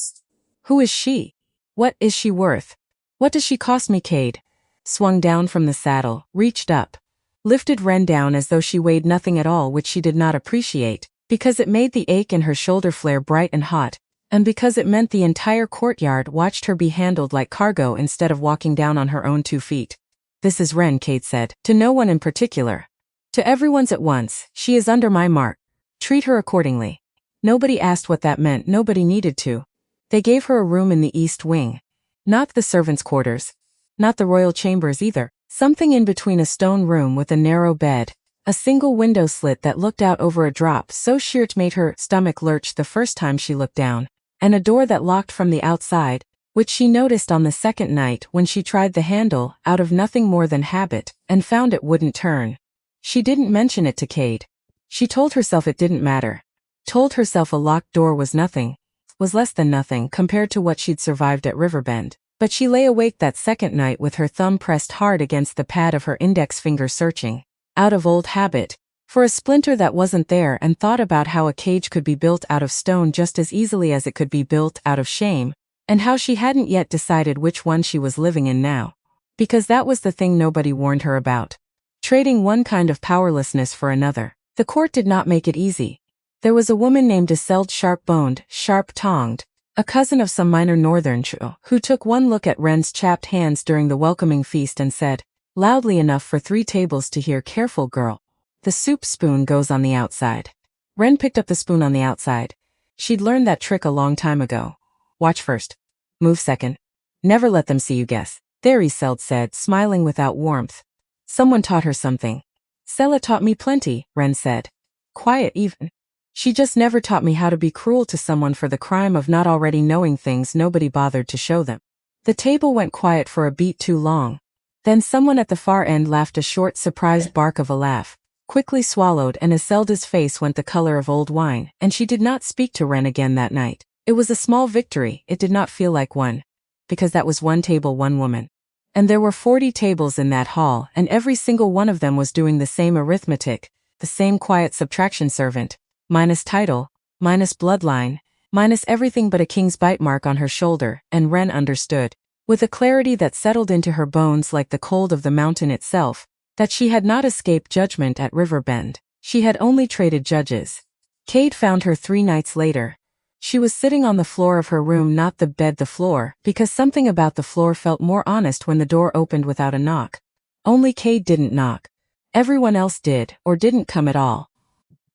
Who is she? What is she worth? What does she cost me? Cade swung down from the saddle, reached up, lifted Ren down as though she weighed nothing at all, which she did not appreciate, because it made the ache in her shoulder flare bright and hot, and because it meant the entire courtyard watched her be handled like cargo instead of walking down on her own 2 feet. This is Ren, Cade said, to no one in particular. To everyone's at once. She is under my mark. Treat her accordingly. Nobody asked what that meant, nobody needed to. They gave her a room in the east wing. Not the servants' quarters. Not the royal chambers either. Something in between, a stone room with a narrow bed, A single window slit that looked out over a drop so sheer it made her stomach lurch the first time she looked down, and a door that locked from the outside, which she noticed on the second night when she tried the handle out of nothing more than habit and found it wouldn't turn. She didn't mention it to Cade. She told herself it didn't matter. Told herself a locked door was nothing, was less than nothing compared to what she'd survived at Riverbend. But she lay awake that second night with her thumb pressed hard against the pad of her index finger searching, out of old habit, for a splinter that wasn't there and thought about how a cage could be built out of stone just as easily as it could be built out of shame, and how she hadn't yet decided which one she was living in now. Because that was the thing nobody warned her about. Trading one kind of powerlessness for another. The court did not make it easy. There was a woman named Isolde Sharp-Boned, Sharp-Tongued, a cousin of some minor northern Chu, who took one look at Ren's chapped hands during the welcoming feast and said, loudly enough for 3 tables to hear, "Careful, girl. The soup spoon goes on the outside." Ren picked up the spoon on the outside. She'd learned that trick a long time ago. Watch first. Move second. Never let them see you guess. There, Isolde said, smiling without warmth. Someone taught her something. Sella taught me plenty, Ren said. Quiet even. She just never taught me how to be cruel to someone for the crime of not already knowing things nobody bothered to show them. The table went quiet for a beat too long. Then someone at the far end laughed a short, surprised bark of a laugh, quickly swallowed, and Isolde's face went the color of old wine, and she did not speak to Ren again that night. It was a small victory, it did not feel like one. Because that was 1 table, 1 woman. And there were 40 tables in that hall, and every single one of them was doing the same arithmetic, the same quiet subtraction servant, minus title, minus bloodline, minus everything but a king's bite mark on her shoulder, and Ren understood, with a clarity that settled into her bones like the cold of the mountain itself, that she had not escaped judgment at Riverbend. She had only traded judges. Cade found her 3 nights later. She was sitting on the floor of her room, not the bed, the floor, because something about the floor felt more honest when the door opened without a knock. Only Cade didn't knock. Everyone else did, or didn't come at all.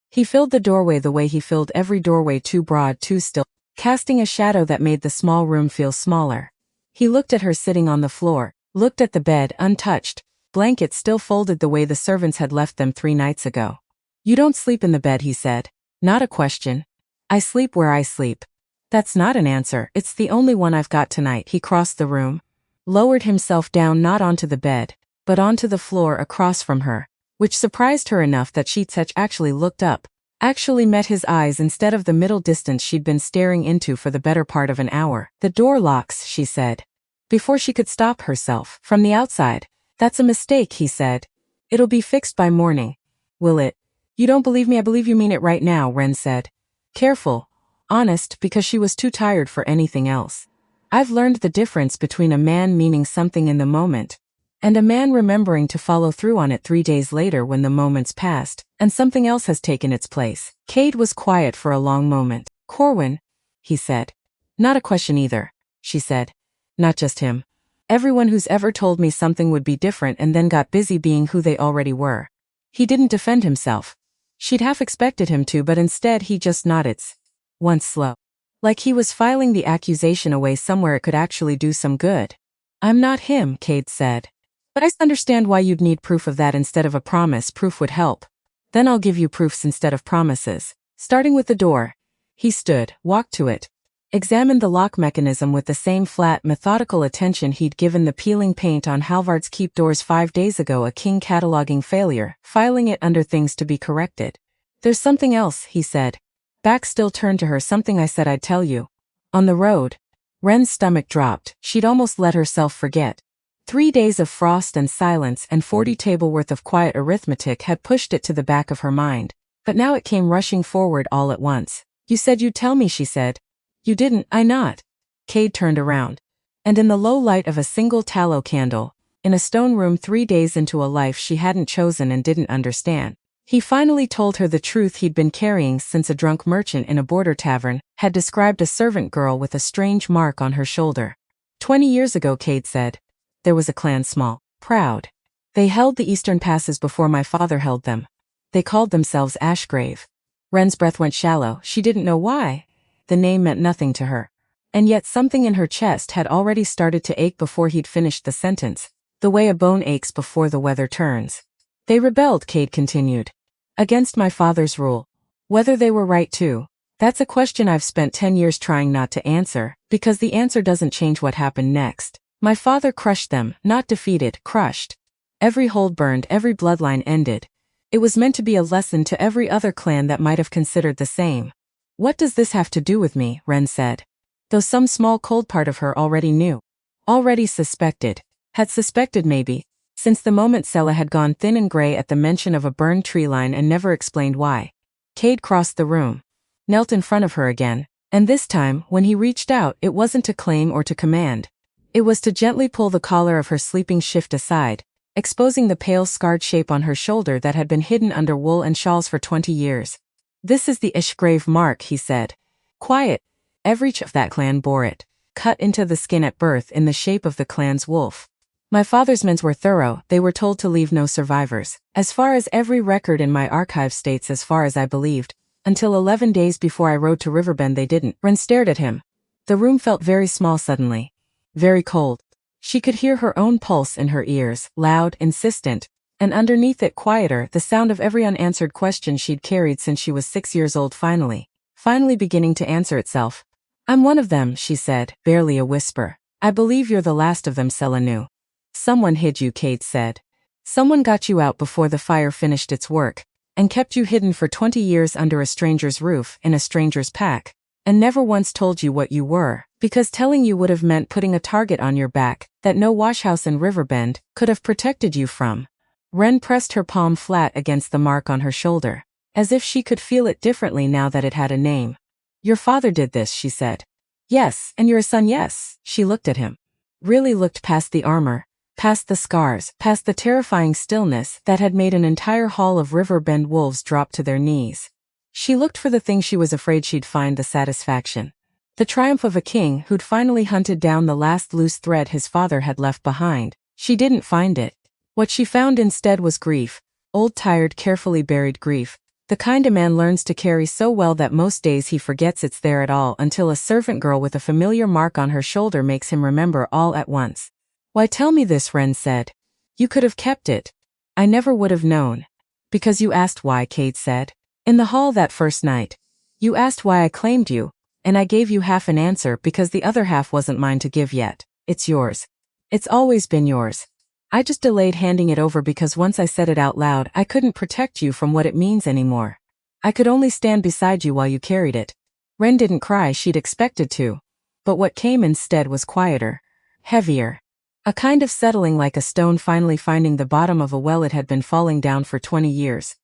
He filled the doorway the way he filled every doorway, too broad, too still, casting a shadow that made the small room feel smaller. He looked at her sitting on the floor, looked at the bed, untouched, blankets still folded the way the servants had left them 3 nights ago. You don't sleep in the bed, he said. Not a question. I sleep where I sleep. That's not an answer, it's the only one I've got tonight. He crossed the room, lowered himself down not onto the bed, but onto the floor across from her, which surprised her enough that she'd actually looked up, actually met his eyes instead of the middle distance she'd been staring into for the better part of an hour. The door locks, she said, before she could stop herself. From the outside. That's a mistake, he said. It'll be fixed by morning. Will it? You don't believe me? I believe you mean it right now, Ren said. Careful. Honest, because she was too tired for anything else. I've learned the difference between a man meaning something in the moment, and a man remembering to follow through on it 3 days later when the moment's passed, and something else has taken its place. Cade was quiet for a long moment. Corwin, he said. Not a question either, she said. Not just him. Everyone who's ever told me something would be different and then got busy being who they already were. He didn't defend himself. She'd half expected him to, but instead he just nodded. Once slow. Like he was filing the accusation away somewhere it could actually do some good. I'm not him, Cade said. But I understand why you'd need proof of that instead of a promise. Proof would help. Then I'll give you proofs instead of promises. Starting with the door. He stood, walked to it, examined the lock mechanism with the same flat, methodical attention he'd given the peeling paint on Halvard's Keep doors 5 days ago, a king cataloging failure, filing it under things to be corrected. There's something else, he said. Back still turned to her. Something I said I'd tell you. On the road. Ren's stomach dropped. She'd almost let herself forget. 3 days of frost and silence and 40 table worth of quiet arithmetic had pushed it to the back of her mind. But now it came rushing forward all at once. You said you'd tell me, she said. You didn't, I not. Cade turned around. And in the low light of a single tallow candle, in a stone room 3 days into a life she hadn't chosen and didn't understand, he finally told her the truth he'd been carrying since a drunk merchant in a border tavern had described a servant girl with a strange mark on her shoulder. 20 years ago, Cade said, there was a clan small, proud. They held the eastern passes before my father held them. They called themselves Ashgrave. Ren's breath went shallow. She didn't know why. The name meant nothing to her. And yet something in her chest had already started to ache before he'd finished the sentence, the way a bone aches before the weather turns. They rebelled, Cade continued. Against my father's rule. Whether they were right too. That's a question I've spent 10 years trying not to answer, because the answer doesn't change what happened next. My father crushed them, not defeated, crushed. Every hold burned, every bloodline ended. It was meant to be a lesson to every other clan that might have considered the same. What does this have to do with me? Ren said. Though some small cold part of her already knew. Already suspected. Had suspected maybe, since the moment Sela had gone thin and gray at the mention of a burned tree line and never explained why. Cade crossed the room. Knelt in front of her again, and this time, when he reached out, it wasn't to claim or to command. It was to gently pull the collar of her sleeping shift aside, exposing the pale scarred shape on her shoulder that had been hidden under wool and shawls for 20 years. This is the Ishgrave mark, he said. Quiet. Every chief of that clan bore it, cut into the skin at birth in the shape of the clan's wolf. My father's men were thorough, they were told to leave no survivors, as far as every record in my archive states, as far as I believed. Until 11 days before I rode to Riverbend they didn't. Ren stared at him. The room felt very small suddenly. Very cold. She could hear her own pulse in her ears, loud, insistent, and underneath it quieter, the sound of every unanswered question she'd carried since she was 6 years old finally beginning to answer itself. I'm one of them, she said, barely a whisper. I believe you're the last of them, Sela knew. Someone hid you, Cade said. Someone got you out before the fire finished its work, and kept you hidden for 20 years under a stranger's roof, in a stranger's pack, and never once told you what you were, because telling you would have meant putting a target on your back that no washhouse in Riverbend could have protected you from. Ren pressed her palm flat against the mark on her shoulder, as if she could feel it differently now that it had a name. Your father did this, she said. Yes, and you're a son, yes. She looked at him. Really looked past the armor, past the scars, past the terrifying stillness that had made an entire hall of Riverbend wolves drop to their knees. She looked for the thing she was afraid she'd find, the satisfaction. The triumph of a king who'd finally hunted down the last loose thread his father had left behind. She didn't find it. What she found instead was grief. Old, tired, carefully buried grief. The kind a man learns to carry so well that most days he forgets it's there at all, until a servant girl with a familiar mark on her shoulder makes him remember all at once. Why tell me this, Ren said. You could have kept it. I never would have known. Because you asked why, Cade said. In the hall that first night. You asked why I claimed you, and I gave you half an answer because the other half wasn't mine to give yet. It's yours. It's always been yours. I just delayed handing it over because once I said it out loud, I couldn't protect you from what it means anymore. I could only stand beside you while you carried it. Ren didn't cry, she'd expected to. But what came instead was quieter. Heavier. A kind of settling, like a stone finally finding the bottom of a well it had been falling down for 20 years.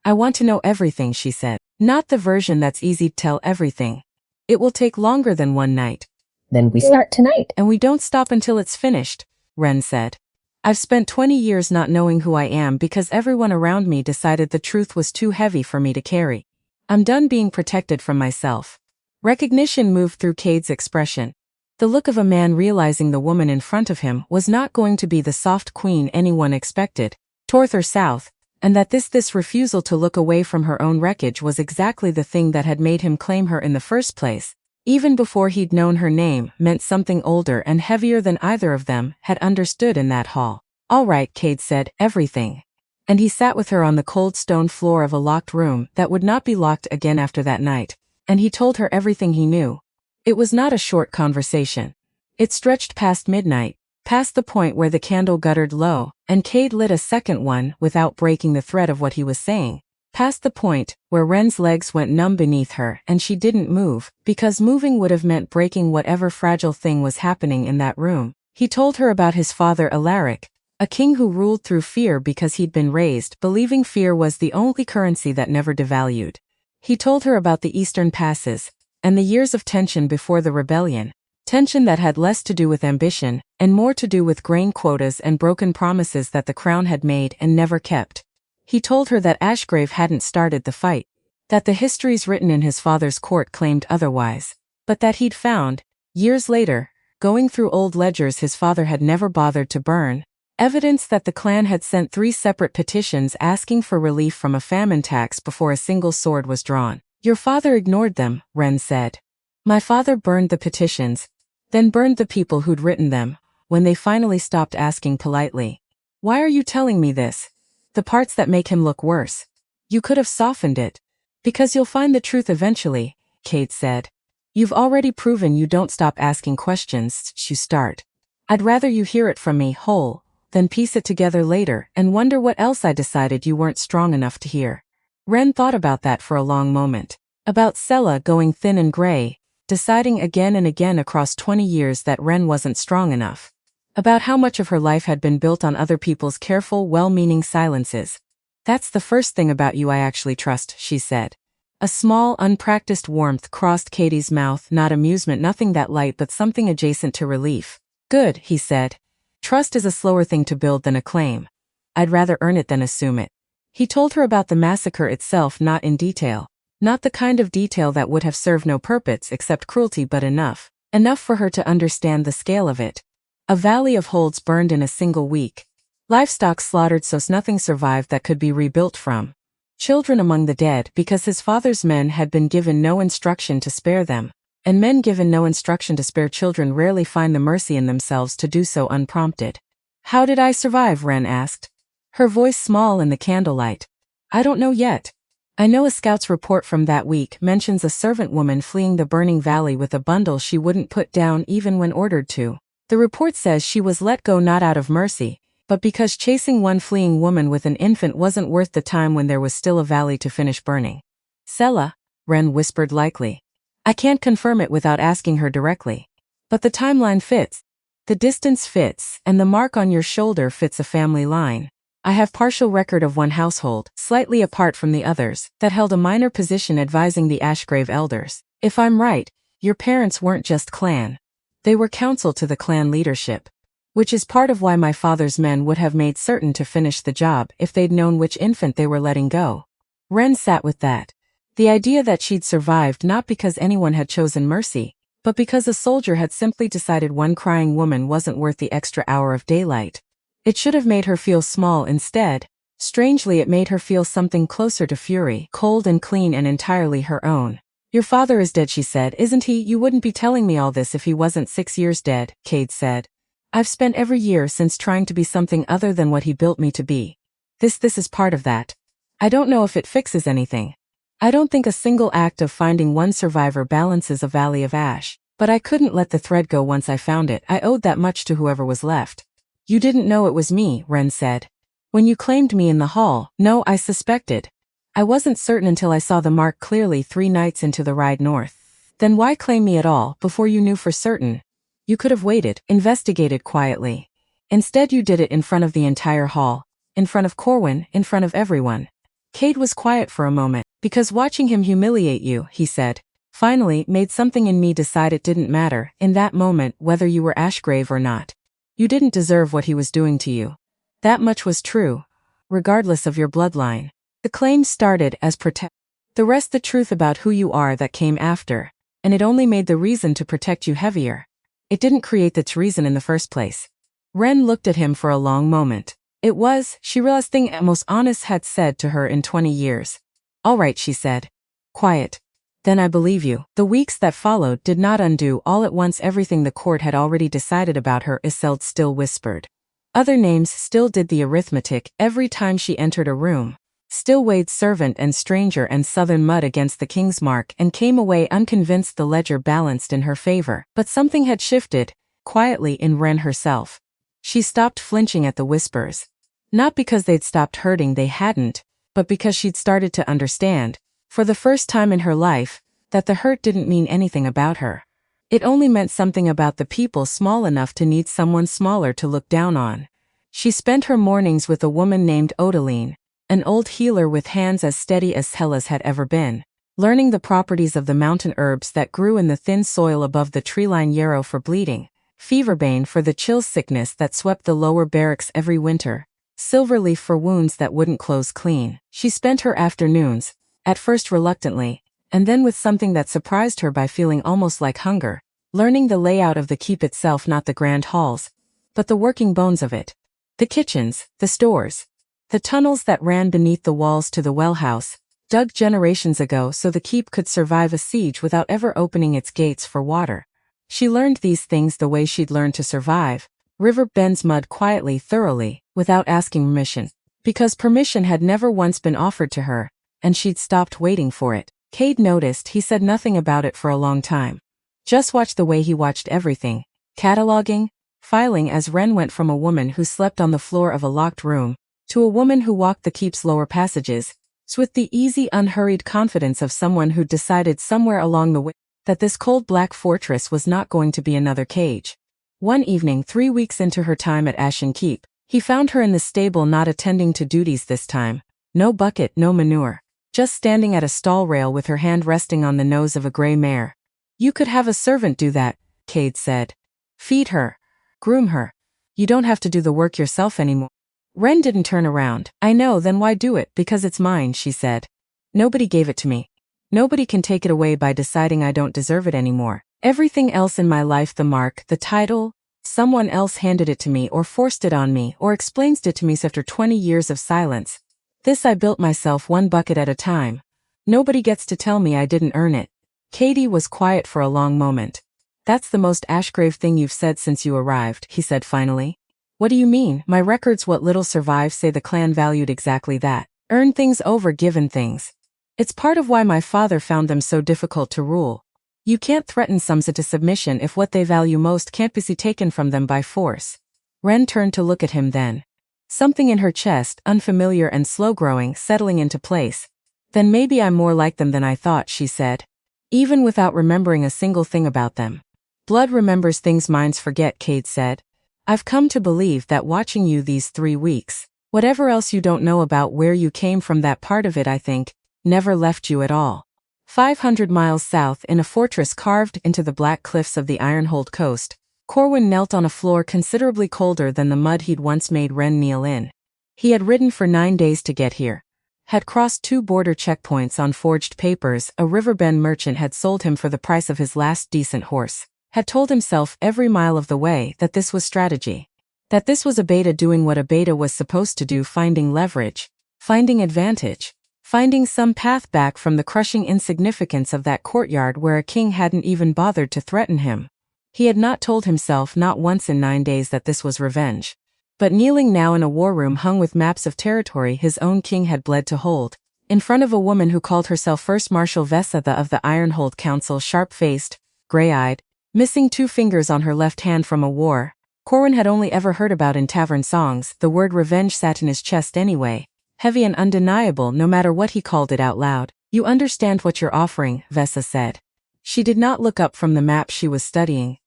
I want to know everything, she said. Not the version that's easy to tell everything. It will take longer than one night. Then we start tonight. And we don't stop until it's finished, Ren said. I've spent 20 years not knowing who I am because everyone around me decided the truth was too heavy for me to carry. I'm done being protected from myself. Recognition moved through Cade's expression. The look of a man realizing the woman in front of him was not going to be the soft queen anyone expected, north or south, and that this refusal to look away from her own wreckage was exactly the thing that had made him claim her in the first place. Even before he'd known her name, meant something older and heavier than either of them had understood in that hall. All right, Cade said, everything. And he sat with her on the cold stone floor of a locked room that would not be locked again after that night, and he told her everything he knew. It was not a short conversation. It stretched past midnight, past the point where the candle guttered low, and Cade lit a second one without breaking the thread of what he was saying. Past the point where Ren's legs went numb beneath her and she didn't move, because moving would have meant breaking whatever fragile thing was happening in that room. He told her about his father Alaric, a king who ruled through fear because he'd been raised believing fear was the only currency that never devalued. He told her about the Eastern Passes, and the years of tension before the rebellion, tension that had less to do with ambition, and more to do with grain quotas and broken promises that the crown had made and never kept. He told her that Ashgrave hadn't started the fight, that the histories written in his father's court claimed otherwise, but that he'd found, years later, going through old ledgers his father had never bothered to burn, evidence that the clan had sent 3 separate petitions asking for relief from a famine tax before a single sword was drawn. Your father ignored them, Ren said. My father burned the petitions, then burned the people who'd written them, when they finally stopped asking politely. Why are you telling me this? The parts that make him look worse. You could have softened it. Because you'll find the truth eventually, Kate said. You've already proven you don't stop asking questions, you start. I'd rather you hear it from me whole, than piece it together later and wonder what else I decided you weren't strong enough to hear. Ren thought about that for a long moment. About Sella going thin and gray, deciding again and again across 20 years that Ren wasn't strong enough. About how much of her life had been built on other people's careful, well-meaning silences. That's the first thing about you I actually trust, she said. A small, unpracticed warmth crossed Katie's mouth, not amusement, nothing that light but something adjacent to relief. Good, he said. Trust is a slower thing to build than a claim. I'd rather earn it than assume it. He told her about the massacre itself, not in detail. Not the kind of detail that would have served no purpose except cruelty, but enough. Enough for her to understand the scale of it. A valley of holds burned in a single week. Livestock slaughtered so nothing survived that could be rebuilt from. Children among the dead because his father's men had been given no instruction to spare them. And men given no instruction to spare children rarely find the mercy in themselves to do so unprompted. How did I survive? Ren asked. Her voice small in the candlelight. I don't know yet. I know a scout's report from that week mentions a servant woman fleeing the burning valley with a bundle she wouldn't put down even when ordered to. The report says she was let go not out of mercy, but because chasing one fleeing woman with an infant wasn't worth the time when there was still a valley to finish burning. Sella, Ren whispered lightly. I can't confirm it without asking her directly. But the timeline fits. The distance fits, and the mark on your shoulder fits a family line. I have partial record of one household, slightly apart from the others, that held a minor position advising the Ashgrave elders. If I'm right, your parents weren't just clan. They were counsel to the clan leadership. Which is part of why my father's men would have made certain to finish the job if they'd known which infant they were letting go. Ren sat with that. The idea that she'd survived not because anyone had chosen mercy, but because a soldier had simply decided one crying woman wasn't worth the extra hour of daylight. It should have made her feel small instead. Strangely, it made her feel something closer to fury, cold and clean and entirely her own. Your father is dead, she said. Isn't he? You wouldn't be telling me all this if he wasn't 6 years dead, Cade said. I've spent every year since trying to be something other than what he built me to be. This is part of that. I don't know if it fixes anything. I don't think a single act of finding one survivor balances a valley of ash, but I couldn't let the thread go once I found it. I owed that much to whoever was left. You didn't know it was me, Ren said. When you claimed me in the hall, no, I suspected. I wasn't certain until I saw the mark clearly 3 nights into the ride north. Then why claim me at all before you knew for certain? You could have waited, investigated quietly. Instead you did it in front of the entire hall, in front of Corwin, in front of everyone. Cade was quiet for a moment, because watching him humiliate you, he said, finally made something in me decide it didn't matter, in that moment, whether you were Ashgrave or not. You didn't deserve what he was doing to you. That much was true, regardless of your bloodline. The claim started as protect. The rest the truth about who you are that came after, and it only made the reason to protect you heavier. It didn't create the reason in the first place. Ren looked at him for a long moment. It was, she realized, thing most honest had said to her in 20 years. All right, she said. Quiet. Then I believe you. The weeks that followed did not undo all at once everything the court had already decided about her, Isolde still whispered. Other names still did the arithmetic every time she entered a room. Still weighed servant and stranger and southern mud against the king's mark and came away unconvinced the ledger balanced in her favor. But something had shifted, quietly in Ren herself. She stopped flinching at the whispers. Not because they'd stopped hurting, they hadn't, but because she'd started to understand, for the first time in her life, that the hurt didn't mean anything about her. It only meant something about the people small enough to need someone smaller to look down on. She spent her mornings with a woman named Odeline, an old healer with hands as steady as Hella's had ever been, learning the properties of the mountain herbs that grew in the thin soil above the tree-line yarrow for bleeding, feverbane for the chill sickness that swept the lower barracks every winter, silverleaf for wounds that wouldn't close clean. She spent her afternoons, at first reluctantly, and then with something that surprised her by feeling almost like hunger, learning the layout of the keep itself, not the grand halls, but the working bones of it. The kitchens, the stores, the tunnels that ran beneath the walls to the well house, dug generations ago so the keep could survive a siege without ever opening its gates for water. She learned these things the way she'd learned to survive. River bends mud quietly, thoroughly, without asking permission. Because permission had never once been offered to her, and she'd stopped waiting for it. Cade noticed he said nothing about it for a long time. Just watched the way he watched everything, cataloging, filing as Ren went from a woman who slept on the floor of a locked room, to a woman who walked the keep's lower passages, with the easy, unhurried confidence of someone who'd decided somewhere along the way that this cold black fortress was not going to be another cage. One evening 3 weeks into her time at Ashen Keep, he found her in the stable not attending to duties this time. No bucket, no manure. Just standing at a stall rail with her hand resting on the nose of a gray mare. You could have a servant do that, Cade said. Feed her. Groom her. You don't have to do the work yourself anymore. Ren didn't turn around. I know, then why do it? Because it's mine, she said. Nobody gave it to me. Nobody can take it away by deciding I don't deserve it anymore. Everything else in my life, the mark, the title, someone else handed it to me or forced it on me or explains it to me after 20 years of silence. This I built myself one bucket at a time. Nobody gets to tell me I didn't earn it. Katie was quiet for a long moment. That's the most Ashgrave thing you've said since you arrived, he said finally. What do you mean? My records, what little survive, say the clan valued exactly that. Earn things over given things. It's part of why my father found them so difficult to rule. You can't threaten some to submission if what they value most can't be taken from them by force. Ren turned to look at him then. Something in her chest, unfamiliar and slow-growing, settling into place. Then maybe I'm more like them than I thought, she said. Even without remembering a single thing about them. Blood remembers things minds forget, Cade said. I've come to believe that watching you these 3 weeks, whatever else you don't know about where you came from, that part of it, I think, never left you at all. 500 miles south, in a fortress carved into the black cliffs of the Ironhold coast, Corwin knelt on a floor considerably colder than the mud he'd once made Ren kneel in. He had ridden for 9 days to get here. Had crossed 2 border checkpoints on forged papers a Riverbend merchant had sold him for the price of his last decent horse. Had told himself every mile of the way that this was strategy. That this was a beta doing what a beta was supposed to do, finding leverage, finding advantage, finding some path back from the crushing insignificance of that courtyard where a king hadn't even bothered to threaten him. He had not told himself not once in 9 days that this was revenge. But kneeling now in a war room hung with maps of territory his own king had bled to hold, in front of a woman who called herself First Marshal Vesatha of the Ironhold Council, sharp-faced, gray-eyed, missing 2 fingers on her left hand from a war Corwin had only ever heard about in tavern songs. The word revenge sat in his chest anyway, heavy and undeniable no matter what he called it out loud. You understand what you're offering, Vesa said. She did not look up from the map she was studying.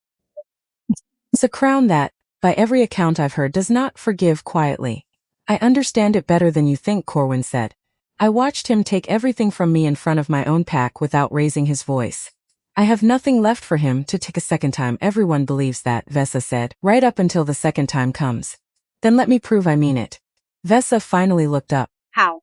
It's a crown that, by every account I've heard, does not forgive quietly. I understand it better than you think, Corwin said. I watched him take everything from me in front of my own pack without raising his voice. I have nothing left for him to take a second time. Everyone believes that, Vesa said, right up until the second time comes. Then let me prove I mean it. Vesa finally looked up. How?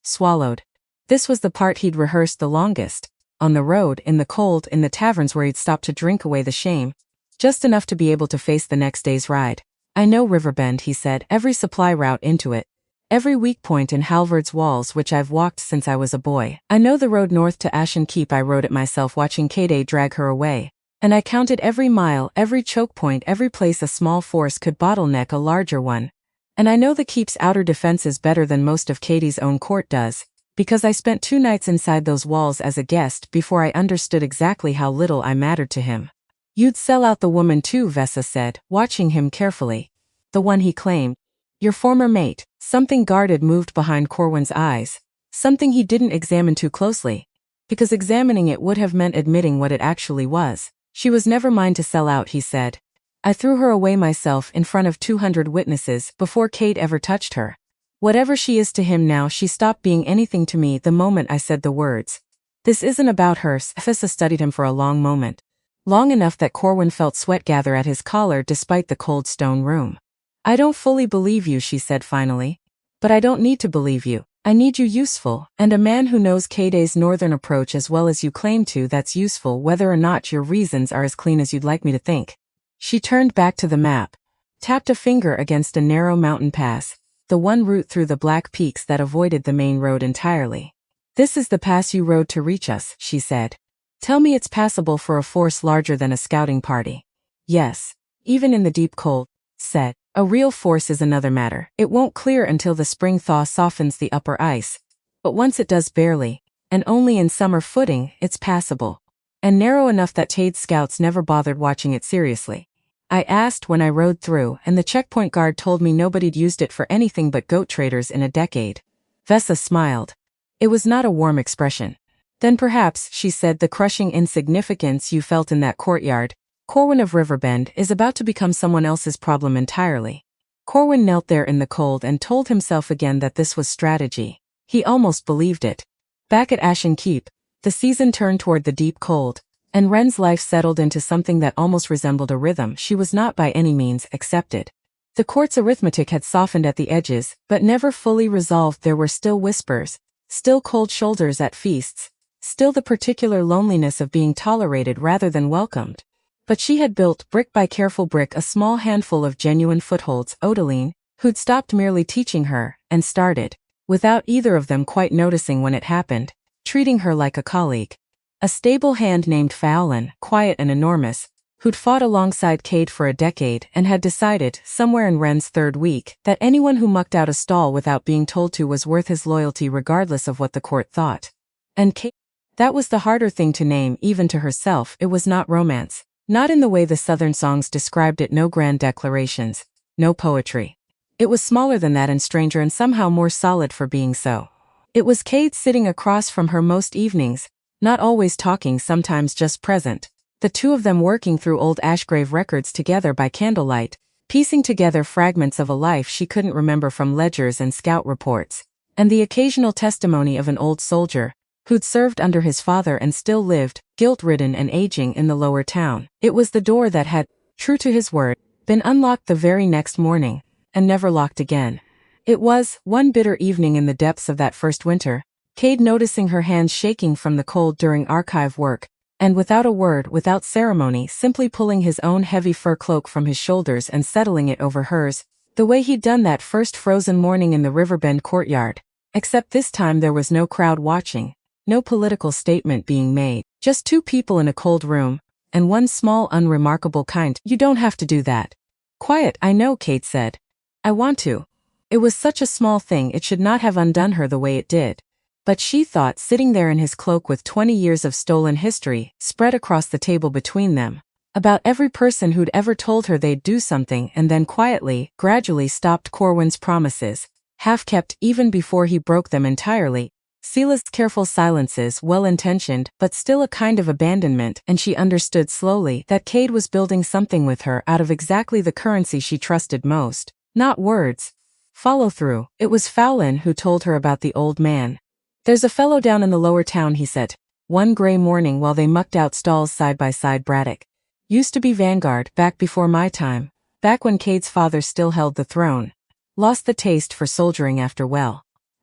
Swallowed. This was the part he'd rehearsed the longest. On the road, in the cold, in the taverns where he'd stopped to drink away the shame. Just enough to be able to face the next day's ride. I know Riverbend, he said, every supply route into it. Every weak point in Halvard's walls which I've walked since I was a boy. I know the road north to Ashen Keep. I rode it myself watching Kade drag her away. And I counted every mile, every choke point, every place a small force could bottleneck a larger one. And I know the Keep's outer defenses better than most of Katie's own court does, because I spent 2 nights inside those walls as a guest before I understood exactly how little I mattered to him. You'd sell out the woman too, Vesa said, watching him carefully. The one he claimed. Your former mate. Something guarded moved behind Corwin's eyes. Something he didn't examine too closely. Because examining it would have meant admitting what it actually was. She was never mine to sell out, he said. I threw her away myself in front of 200 witnesses before Kate ever touched her. Whatever she is to him now, she stopped being anything to me the moment I said the words. This isn't about her. Vesa studied him for a long moment. Long enough that Corwin felt sweat gather at his collar despite the cold stone room. I don't fully believe you, she said finally. But I don't need to believe you. I need you useful, and a man who knows Kade's northern approach as well as you claim to. That's useful whether or not your reasons are as clean as you'd like me to think. She turned back to the map. Tapped a finger against a narrow mountain pass, the one route through the black peaks that avoided the main road entirely. This is the pass you rode to reach us, she said. Tell me it's passable for a force larger than a scouting party. Yes, even in the deep cold, said. A real force is another matter. It won't clear until the spring thaw softens the upper ice. But once it does barely, and only in summer footing, it's passable. And narrow enough that Tade's scouts never bothered watching it seriously. I asked when I rode through, and the checkpoint guard told me nobody'd used it for anything but goat traders in a decade. Vesa smiled. It was not a warm expression. Then perhaps, she said, the crushing insignificance you felt in that courtyard, Corwin of Riverbend, is about to become someone else's problem entirely. Corwin knelt there in the cold and told himself again that this was strategy. He almost believed it. Back at Ashen Keep, the season turned toward the deep cold, and Wren's life settled into something that almost resembled a rhythm she was not by any means accepted. The court's arithmetic had softened at the edges, but never fully resolved. There were still whispers, still cold shoulders at feasts, still the particular loneliness of being tolerated rather than welcomed. But she had built, brick by careful brick, a small handful of genuine footholds. Odeline, who'd stopped merely teaching her, and started, without either of them quite noticing when it happened, treating her like a colleague. A stable hand named Fallon, quiet and enormous, who'd fought alongside Cade for a decade and had decided, somewhere in Wren's third week, that anyone who mucked out a stall without being told to was worth his loyalty regardless of what the court thought. And Cade? That was the harder thing to name even to herself. It was not romance. Not in the way the Southern songs described it. No grand declarations. No poetry. It was smaller than that and stranger and somehow more solid for being so. It was Cade sitting across from her most evenings, not always talking, sometimes just present. The two of them working through old Ashgrave records together by candlelight, piecing together fragments of a life she couldn't remember from ledgers and scout reports, and the occasional testimony of an old soldier who'd served under his father and still lived, guilt-ridden and aging, in the lower town. It was the door that had, true to his word, been unlocked the very next morning, and never locked again. It was, one bitter evening in the depths of that first winter, Cade noticing her hands shaking from the cold during archive work, and without a word, without ceremony, simply pulling his own heavy fur cloak from his shoulders and settling it over hers, the way he'd done that first frozen morning in the Riverbend courtyard. Except this time there was no crowd watching, no political statement being made, just two people in a cold room, and one small unremarkable kind. You don't have to do that. Quiet, I know, Cade said. I want to. It was such a small thing, it should not have undone her the way it did. But she thought, sitting there in his cloak with 20 years of stolen history spread across the table between them, about every person who'd ever told her they'd do something and then quietly, gradually stopped Corwin's promises, half-kept even before he broke them entirely, Sela's careful silences, well-intentioned but still a kind of abandonment, and she understood slowly that Cade was building something with her out of exactly the currency she trusted most. Not words. Follow-through. It was Fallon who told her about the old man. There's a fellow down in the lower town, he said, one gray morning while they mucked out stalls side by side. Braddock. Used to be Vanguard, back before my time. Back when Cade's father still held the throne. Lost the taste for soldiering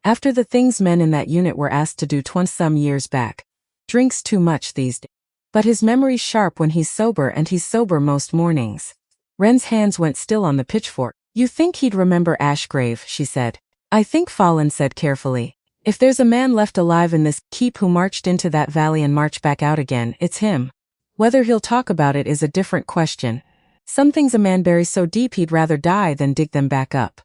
after the things men in that unit were asked to do 20-some years back. Drinks too much these days. But his memory's sharp when he's sober, and he's sober most mornings. Wren's hands went still on the pitchfork. You think he'd remember Ashgrave, she said. I think, Fallon said carefully. If there's a man left alive in this keep who marched into that valley and marched back out again, it's him. Whether he'll talk about it is a different question. Some things a man buries so deep he'd rather die than dig them back up.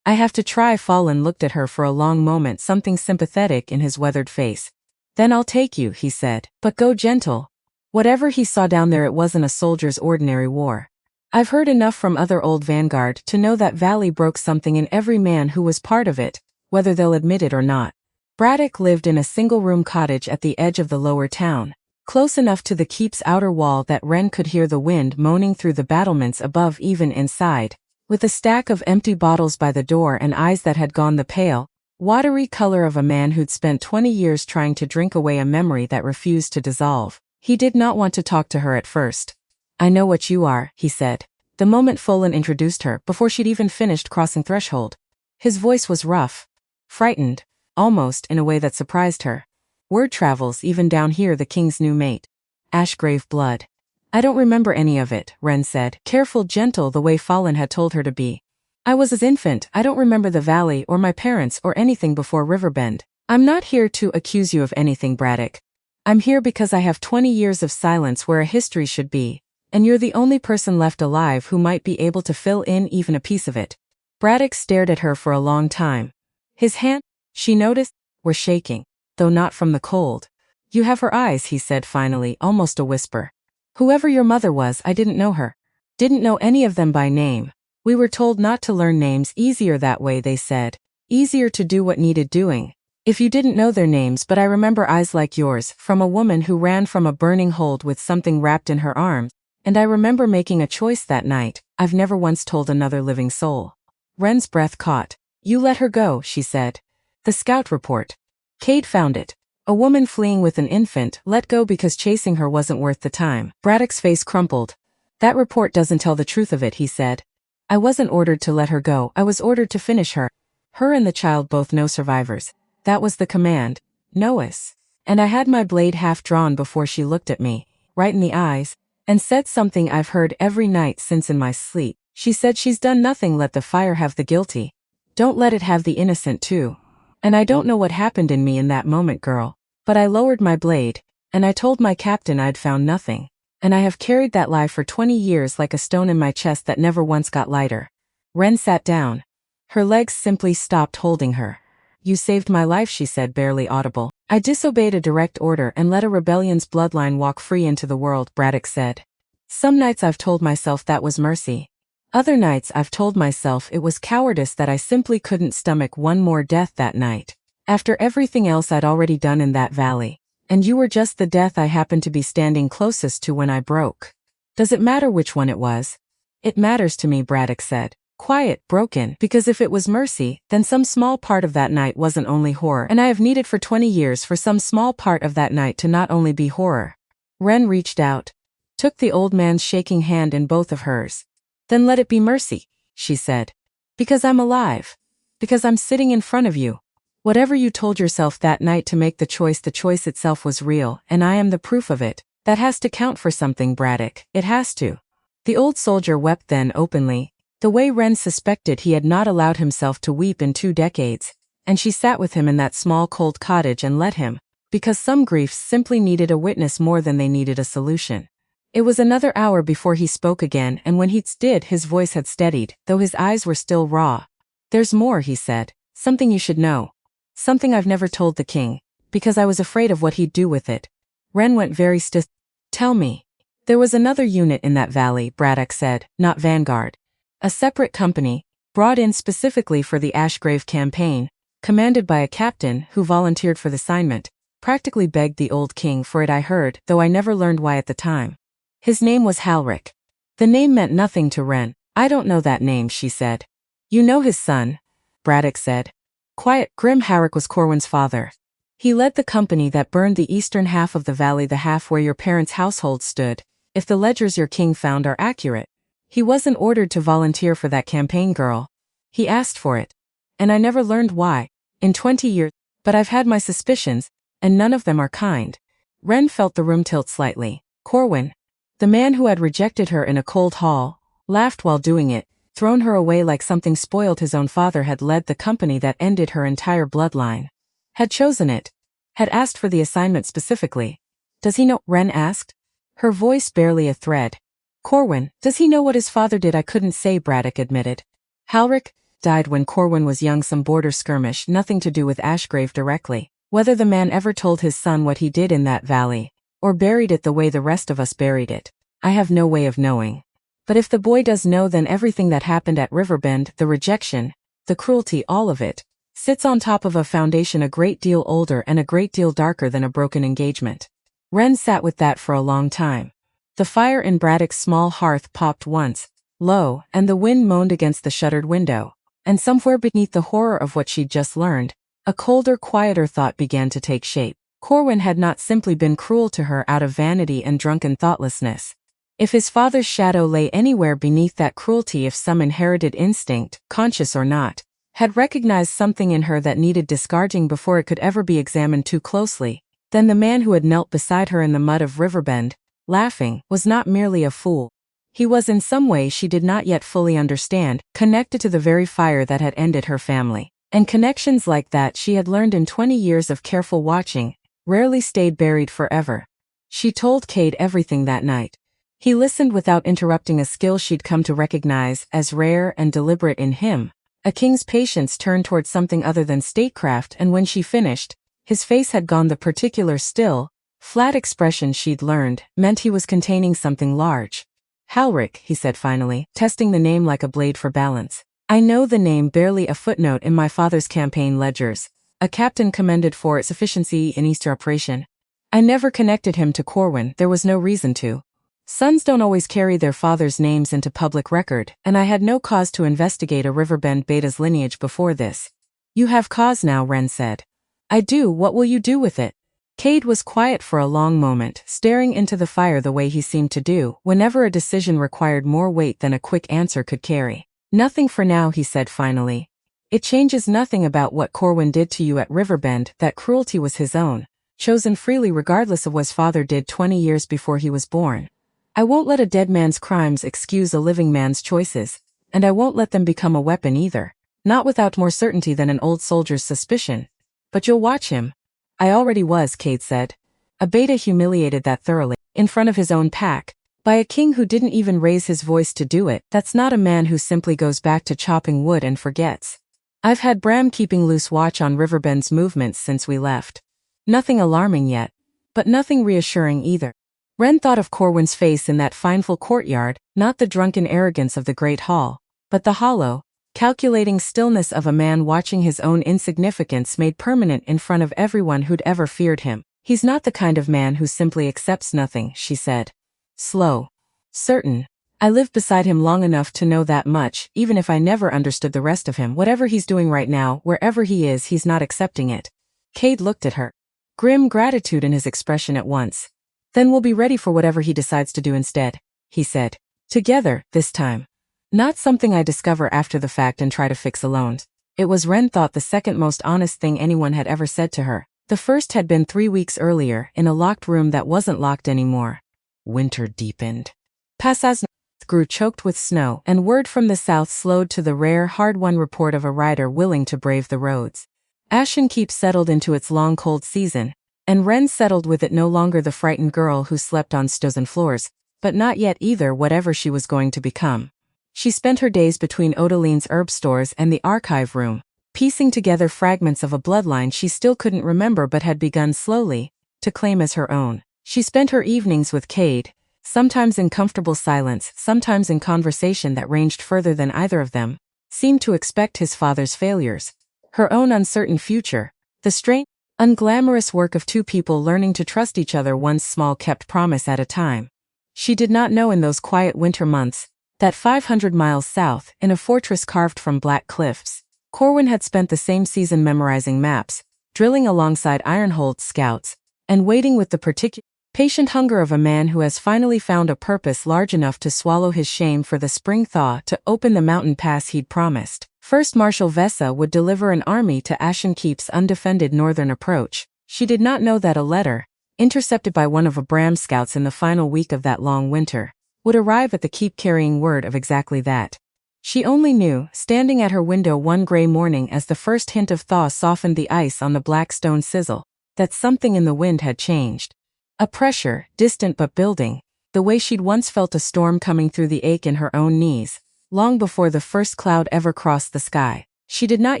I have to try. Fallon looked at her for a long moment, something sympathetic in his weathered face. Then I'll take you, he said, but go gentle. Whatever he saw down there, it wasn't a soldier's ordinary war. I've heard enough from other old Vanguard to know that valley broke something in every man who was part of it, whether they'll admit it or not. Braddock lived in a single-room cottage at the edge of the lower town, close enough to the keep's outer wall that Wren could hear the wind moaning through the battlements above even inside, with a stack of empty bottles by the door and eyes that had gone the pale, watery color of a man who'd spent 20 years trying to drink away a memory that refused to dissolve. He did not want to talk to her at first. I know what you are, he said, the moment Fallon introduced her, before she'd even finished crossing threshold. His voice was rough, frightened, almost in a way that surprised her. Word travels even down here, the king's new mate. Ashgrave blood. I don't remember any of it, Wren said, careful, gentle, the way Fallon had told her to be. I was an infant. I don't remember the valley or my parents or anything before Riverbend. I'm not here to accuse you of anything, Braddock. I'm here because I have 20 years of silence where a history should be, And you're the only person left alive who might be able to fill in even a piece of it. Braddock stared at her for a long time. His hands, she noticed, were shaking, though not from the cold. You have her eyes, he said finally, almost a whisper. Whoever your mother was, I didn't know her. Didn't know any of them by name. We were told not to learn names, easier that way, they said. Easier to do what needed doing. If you didn't know their names, but I remember eyes like yours, from a woman who ran from a burning hold with something wrapped in her arms, and I remember making a choice that night. I've never once told another living soul. Wren's breath caught. You let her go, she said. The scout report. Cade found it. A woman fleeing with an infant, let go because chasing her wasn't worth the time. Braddock's face crumpled. That report doesn't tell the truth of it, he said. I wasn't ordered to let her go, I was ordered to finish her. Her and the child both no survivors. That was the command. No us. And I had my blade half drawn before she looked at me, right in the eyes, and said something I've heard every night since in my sleep. She said she's done nothing, let the fire have the guilty. Don't let it have the innocent too. And I don't know what happened in me in that moment, girl. But I lowered my blade, and I told my captain I'd found nothing. And I have carried that lie for 20 years like a stone in my chest that never once got lighter. Wren sat down. Her legs simply stopped holding her. You saved my life, she said, barely audible. I disobeyed a direct order and let a rebellion's bloodline walk free into the world, Braddock said. Some nights I've told myself that was mercy. Other nights I've told myself it was cowardice, that I simply couldn't stomach one more death that night. After everything else I'd already done in that valley. And you were just the death I happened to be standing closest to when I broke. Does it matter which one it was? It matters to me, Braddock said. Quiet, broken, because if it was mercy, then some small part of that night wasn't only horror, and I have needed for 20 years for some small part of that night to not only be horror. Wren reached out, took the old man's shaking hand in both of hers. Then let it be mercy, she said. Because I'm alive. Because I'm sitting in front of you. Whatever you told yourself that night to make the choice itself was real, and I am the proof of it. That has to count for something, Braddock. It has to. The old soldier wept then openly, the way Wren suspected he had not allowed himself to weep in 2 decades, and she sat with him in that small cold cottage and let him, because some griefs simply needed a witness more than they needed a solution. It was another hour before he spoke again, and when he did, his voice had steadied, though his eyes were still raw. There's more, he said. Something you should know. Something I've never told the king, because I was afraid of what he'd do with it. Wren went very stiff. Tell me. There was another unit in that valley, Braddock said, not Vanguard. A separate company, brought in specifically for the Ashgrave campaign, commanded by a captain who volunteered for the assignment, practically begged the old king for it, I heard, though I never learned why at the time. His name was Halric. The name meant nothing to Wren. I don't know that name, she said. You know his son, Braddock said. Quiet, grim. Halric was Corwin's father. He led the company that burned the eastern half of the valley, the half where your parents' household stood, if the ledgers your king found are accurate. He wasn't ordered to volunteer for that campaign, girl. He asked for it. And I never learned why, in 20 years, but I've had my suspicions, and none of them are kind. Wren felt the room tilt slightly. Corwin, the man who had rejected her in a cold hall, laughed while doing it, thrown her away like something spoiled. His own father had led the company that ended her entire bloodline. Had chosen it. Had asked for the assignment specifically. Does he know? Wren asked. Her voice barely a thread. Corwin, does he know what his father did? I couldn't say, Braddock admitted. Halric died when Corwin was young, some border skirmish, nothing to do with Ashgrave directly. Whether the man ever told his son what he did in that valley, or buried it the way the rest of us buried it, I have no way of knowing. But if the boy does know, then everything that happened at Riverbend, the rejection, the cruelty, all of it, sits on top of a foundation a great deal older and a great deal darker than a broken engagement. Wren sat with that for a long time. The fire in Braddock's small hearth popped once, low, and the wind moaned against the shuttered window. And somewhere beneath the horror of what she'd just learned, a colder, quieter thought began to take shape. Corwin had not simply been cruel to her out of vanity and drunken thoughtlessness. If his father's shadow lay anywhere beneath that cruelty, if some inherited instinct, conscious or not, had recognized something in her that needed discarding before it could ever be examined too closely, then the man who had knelt beside her in the mud of Riverbend, laughing, was not merely a fool. He was in some way she did not yet fully understand, connected to the very fire that had ended her family. And connections like that, she had learned in 20 years of careful watching, rarely stayed buried forever. She told Cade everything that night. He listened without interrupting, a skill she'd come to recognize as rare and deliberate in him. A king's patience turned towards something other than statecraft, and when she finished, his face had gone the particular still, flat expression she'd learned meant he was containing something large. Halric, he said finally, testing the name like a blade for balance. I know the name, barely a footnote in my father's campaign ledgers. A captain commended for its efficiency in Easter operation. I never connected him to Corwin, there was no reason to. Sons don't always carry their father's names into public record, and I had no cause to investigate a Riverbend Beta's lineage before this. You have cause now, Ren said. I do. What will you do with it? Cade was quiet for a long moment, staring into the fire the way he seemed to do whenever a decision required more weight than a quick answer could carry. Nothing for now, he said finally. It changes nothing about what Corwin did to you at Riverbend. That cruelty was his own, chosen freely regardless of what his father did 20 years before he was born. I won't let a dead man's crimes excuse a living man's choices, and I won't let them become a weapon either. Not without more certainty than an old soldier's suspicion. But you'll watch him. I already was, Cade said. A Beta humiliated that thoroughly, in front of his own pack, by a king who didn't even raise his voice to do it. That's not a man who simply goes back to chopping wood and forgets. I've had Bram keeping loose watch on Riverbend's movements since we left. Nothing alarming yet, but nothing reassuring either. Ren thought of Corwin's face in that fineful courtyard, not the drunken arrogance of the Great Hall, but the hollow, calculating stillness of a man watching his own insignificance made permanent in front of everyone who'd ever feared him. He's not the kind of man who simply accepts nothing, she said. Slow. Certain. I lived beside him long enough to know that much, even if I never understood the rest of him. Whatever he's doing right now, wherever he is, he's not accepting it. Cade looked at her. Grim gratitude in his expression at once. Then we'll be ready for whatever he decides to do instead, he said. Together, this time. Not something I discover after the fact and try to fix alone. It was, Ren thought, the second most honest thing anyone had ever said to her. The first had been 3 weeks earlier, in a locked room that wasn't locked anymore. Winter deepened. Passage grew choked with snow, and word from the south slowed to the rare, hard-won report of a rider willing to brave the roads. Ashen Keep settled into its long cold season, and Ren settled with it, no longer the frightened girl who slept on stoves and floors, but not yet either whatever she was going to become. She spent her days between Odaline's herb stores and the archive room, piecing together fragments of a bloodline she still couldn't remember but had begun slowly to claim as her own. She spent her evenings with Cade, sometimes in comfortable silence, sometimes in conversation that ranged further than either of them seemed to expect his father's failures, her own uncertain future, the strange, unglamorous work of two people learning to trust each other, one small kept promise at a time. She did not know in those quiet winter months that 500 miles south, in a fortress carved from black cliffs, Corwin had spent the same season memorizing maps, drilling alongside Ironhold's scouts, and waiting with the particular patient hunger of a man who has finally found a purpose large enough to swallow his shame for the spring thaw to open the mountain pass he'd promised. First Marshal Vessa would deliver an army to Ashen Keep's undefended northern approach. She did not know that a letter, intercepted by one of Bram's scouts in the final week of that long winter, would arrive at the keep carrying word of exactly that. She only knew, standing at her window one gray morning as the first hint of thaw softened the ice on the black stone sizzle, that something in the wind had changed. A pressure, distant but building, the way she'd once felt a storm coming through the ache in her own knees, long before the first cloud ever crossed the sky. She did not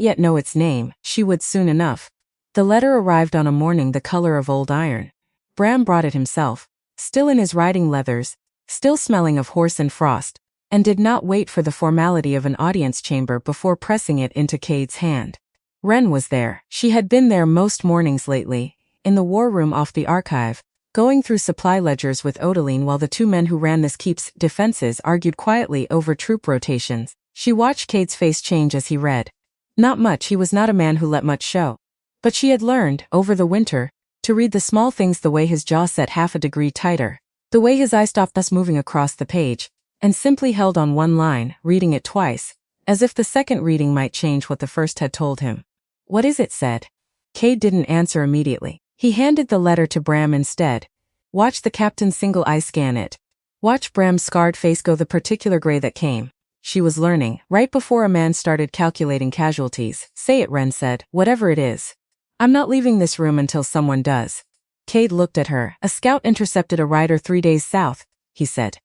yet know its name, she would soon enough. The letter arrived on a morning the color of old iron. Bram brought it himself, still in his riding leathers, still smelling of horse and frost, and did not wait for the formality of an audience chamber before pressing it into Cade's hand. Ren was there. She had been there most mornings lately, in the war room off the archive, going through supply ledgers with Odaline while the two men who ran this keep's defenses argued quietly over troop rotations. She watched Cade's face change as he read. Not much, he was not a man who let much show. But she had learned, over the winter, to read the small things, the way his jaw set half a degree tighter, the way his eye stopped thus moving across the page, and simply held on one line, reading it twice, as if the second reading might change what the first had told him. What is it? Said. Cade didn't answer immediately. He handed the letter to Bram instead. Watch the captain's single eye scan it. Watch Bram's scarred face go the particular gray that came. She was learning, right before a man started calculating casualties. Say it, Ren said, whatever it is. I'm not leaving this room until someone does. Cade looked at her. A scout intercepted a rider 3 days south, he said.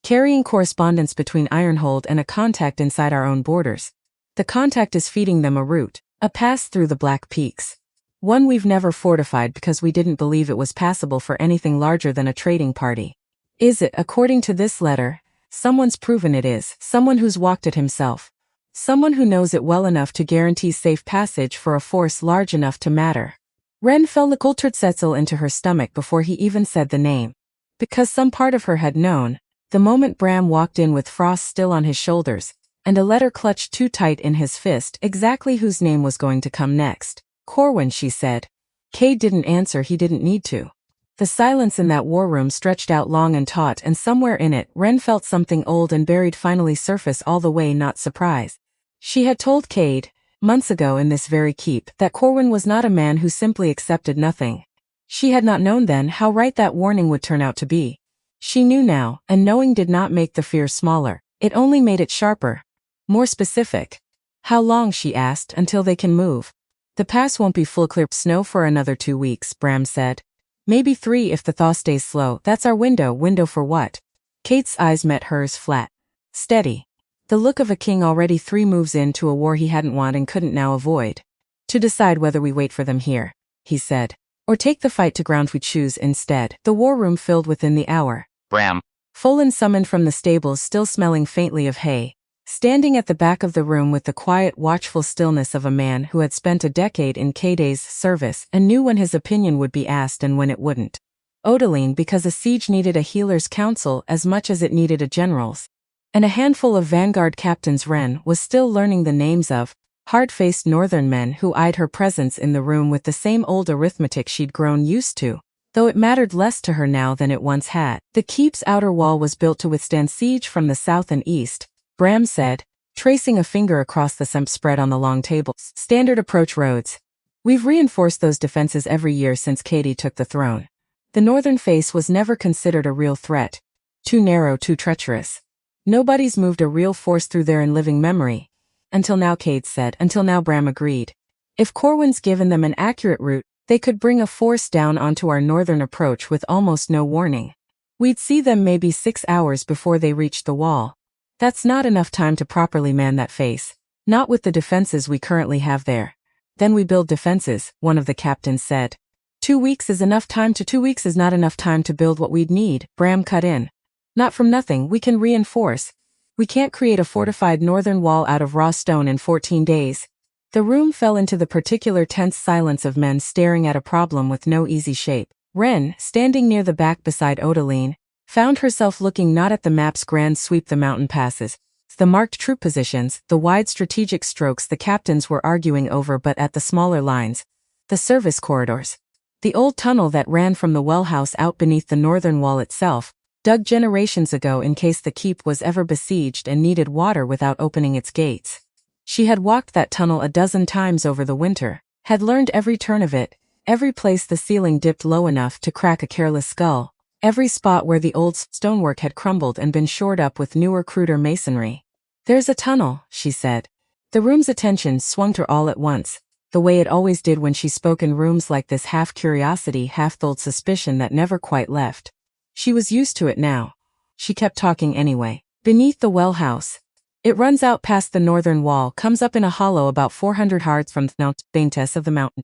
carrying correspondence between Ironhold and a contact inside our own borders. The contact is feeding them a route, a pass through the Black Peaks. One we've never fortified because we didn't believe it was passable for anything larger than a trading party. Is it, according to this letter? Someone's proven it is, someone who's walked it himself. Someone who knows it well enough to guarantee safe passage for a force large enough to matter. Ren felt the Kulturtsetzel into her stomach before he even said the name. Because some part of her had known, the moment Bram walked in with Frost still on his shoulders, and a letter clutched too tight in his fist, exactly whose name was going to come next. Corwin, she said. Cade didn't answer, he didn't need to. The silence in that war room stretched out long and taut, and somewhere in it, Ren felt something old and buried finally surface all the way, not surprise. She had told Cade, months ago in this very keep, that Corwin was not a man who simply accepted nothing. She had not known then how right that warning would turn out to be. She knew now, and knowing did not make the fear smaller, it only made it sharper. More specific. How long, she asked, until they can move? The pass won't be full clear snow for another 2 weeks, Bram said. Maybe 3 if the thaw stays slow. That's our window. Window for what? Kate's eyes met hers flat. Steady. The look of a king already 3 moves into a war he hadn't won and couldn't now avoid. To decide whether we wait for them here, he said, or take the fight to ground we choose instead. The war room filled within the hour. Bram. Folan summoned from the stables, still smelling faintly of hay, standing at the back of the room with the quiet, watchful stillness of a man who had spent a decade in Cade's service and knew when his opinion would be asked and when it wouldn't. Odaline, because a siege needed a healer's counsel as much as it needed a general's. And a handful of vanguard captains. Ren was still learning the names of hard-faced northern men who eyed her presence in the room with the same old arithmetic she'd grown used to, though it mattered less to her now than it once had. The keep's outer wall was built to withstand siege from the south and east, Bram said, tracing a finger across the sump spread on the long table. Standard approach roads. We've reinforced those defenses every year since Katie took the throne. The northern face was never considered a real threat. Too narrow, too treacherous. Nobody's moved a real force through there in living memory. Until now, Cade said. Until now, Bram agreed. If Corwin's given them an accurate route, they could bring a force down onto our northern approach with almost no warning. We'd see them maybe 6 hours before they reached the wall. That's not enough time to properly man that face. Not with the defenses we currently have there. Then we build defenses, one of the captains said. 2 weeks is enough time to 2 weeks is not enough time to build what we'd need, Bram cut in. Not from nothing, we can reinforce. We can't create a fortified northern wall out of raw stone in 14 days. The room fell into the particular tense silence of men staring at a problem with no easy shape. Ren, standing near the back beside Odaline, found herself looking not at the map's grand sweep, the mountain passes, the marked troop positions, the wide strategic strokes the captains were arguing over, but at the smaller lines, the service corridors. The old tunnel that ran from the well house out beneath the northern wall itself, dug generations ago in case the keep was ever besieged and needed water without opening its gates. She had walked that tunnel a dozen times over the winter, had learned every turn of it, every place the ceiling dipped low enough to crack a careless skull, every spot where the old stonework had crumbled and been shored up with newer, cruder masonry. There's a tunnel, she said. The room's attention swung to her all at once, the way it always did when she spoke in rooms like this, half curiosity, half dulled suspicion that never quite left. She was used to it now. She kept talking anyway. Beneath the well house. It runs out past the northern wall, comes up in a hollow about 400 yards from the bases of the mountain.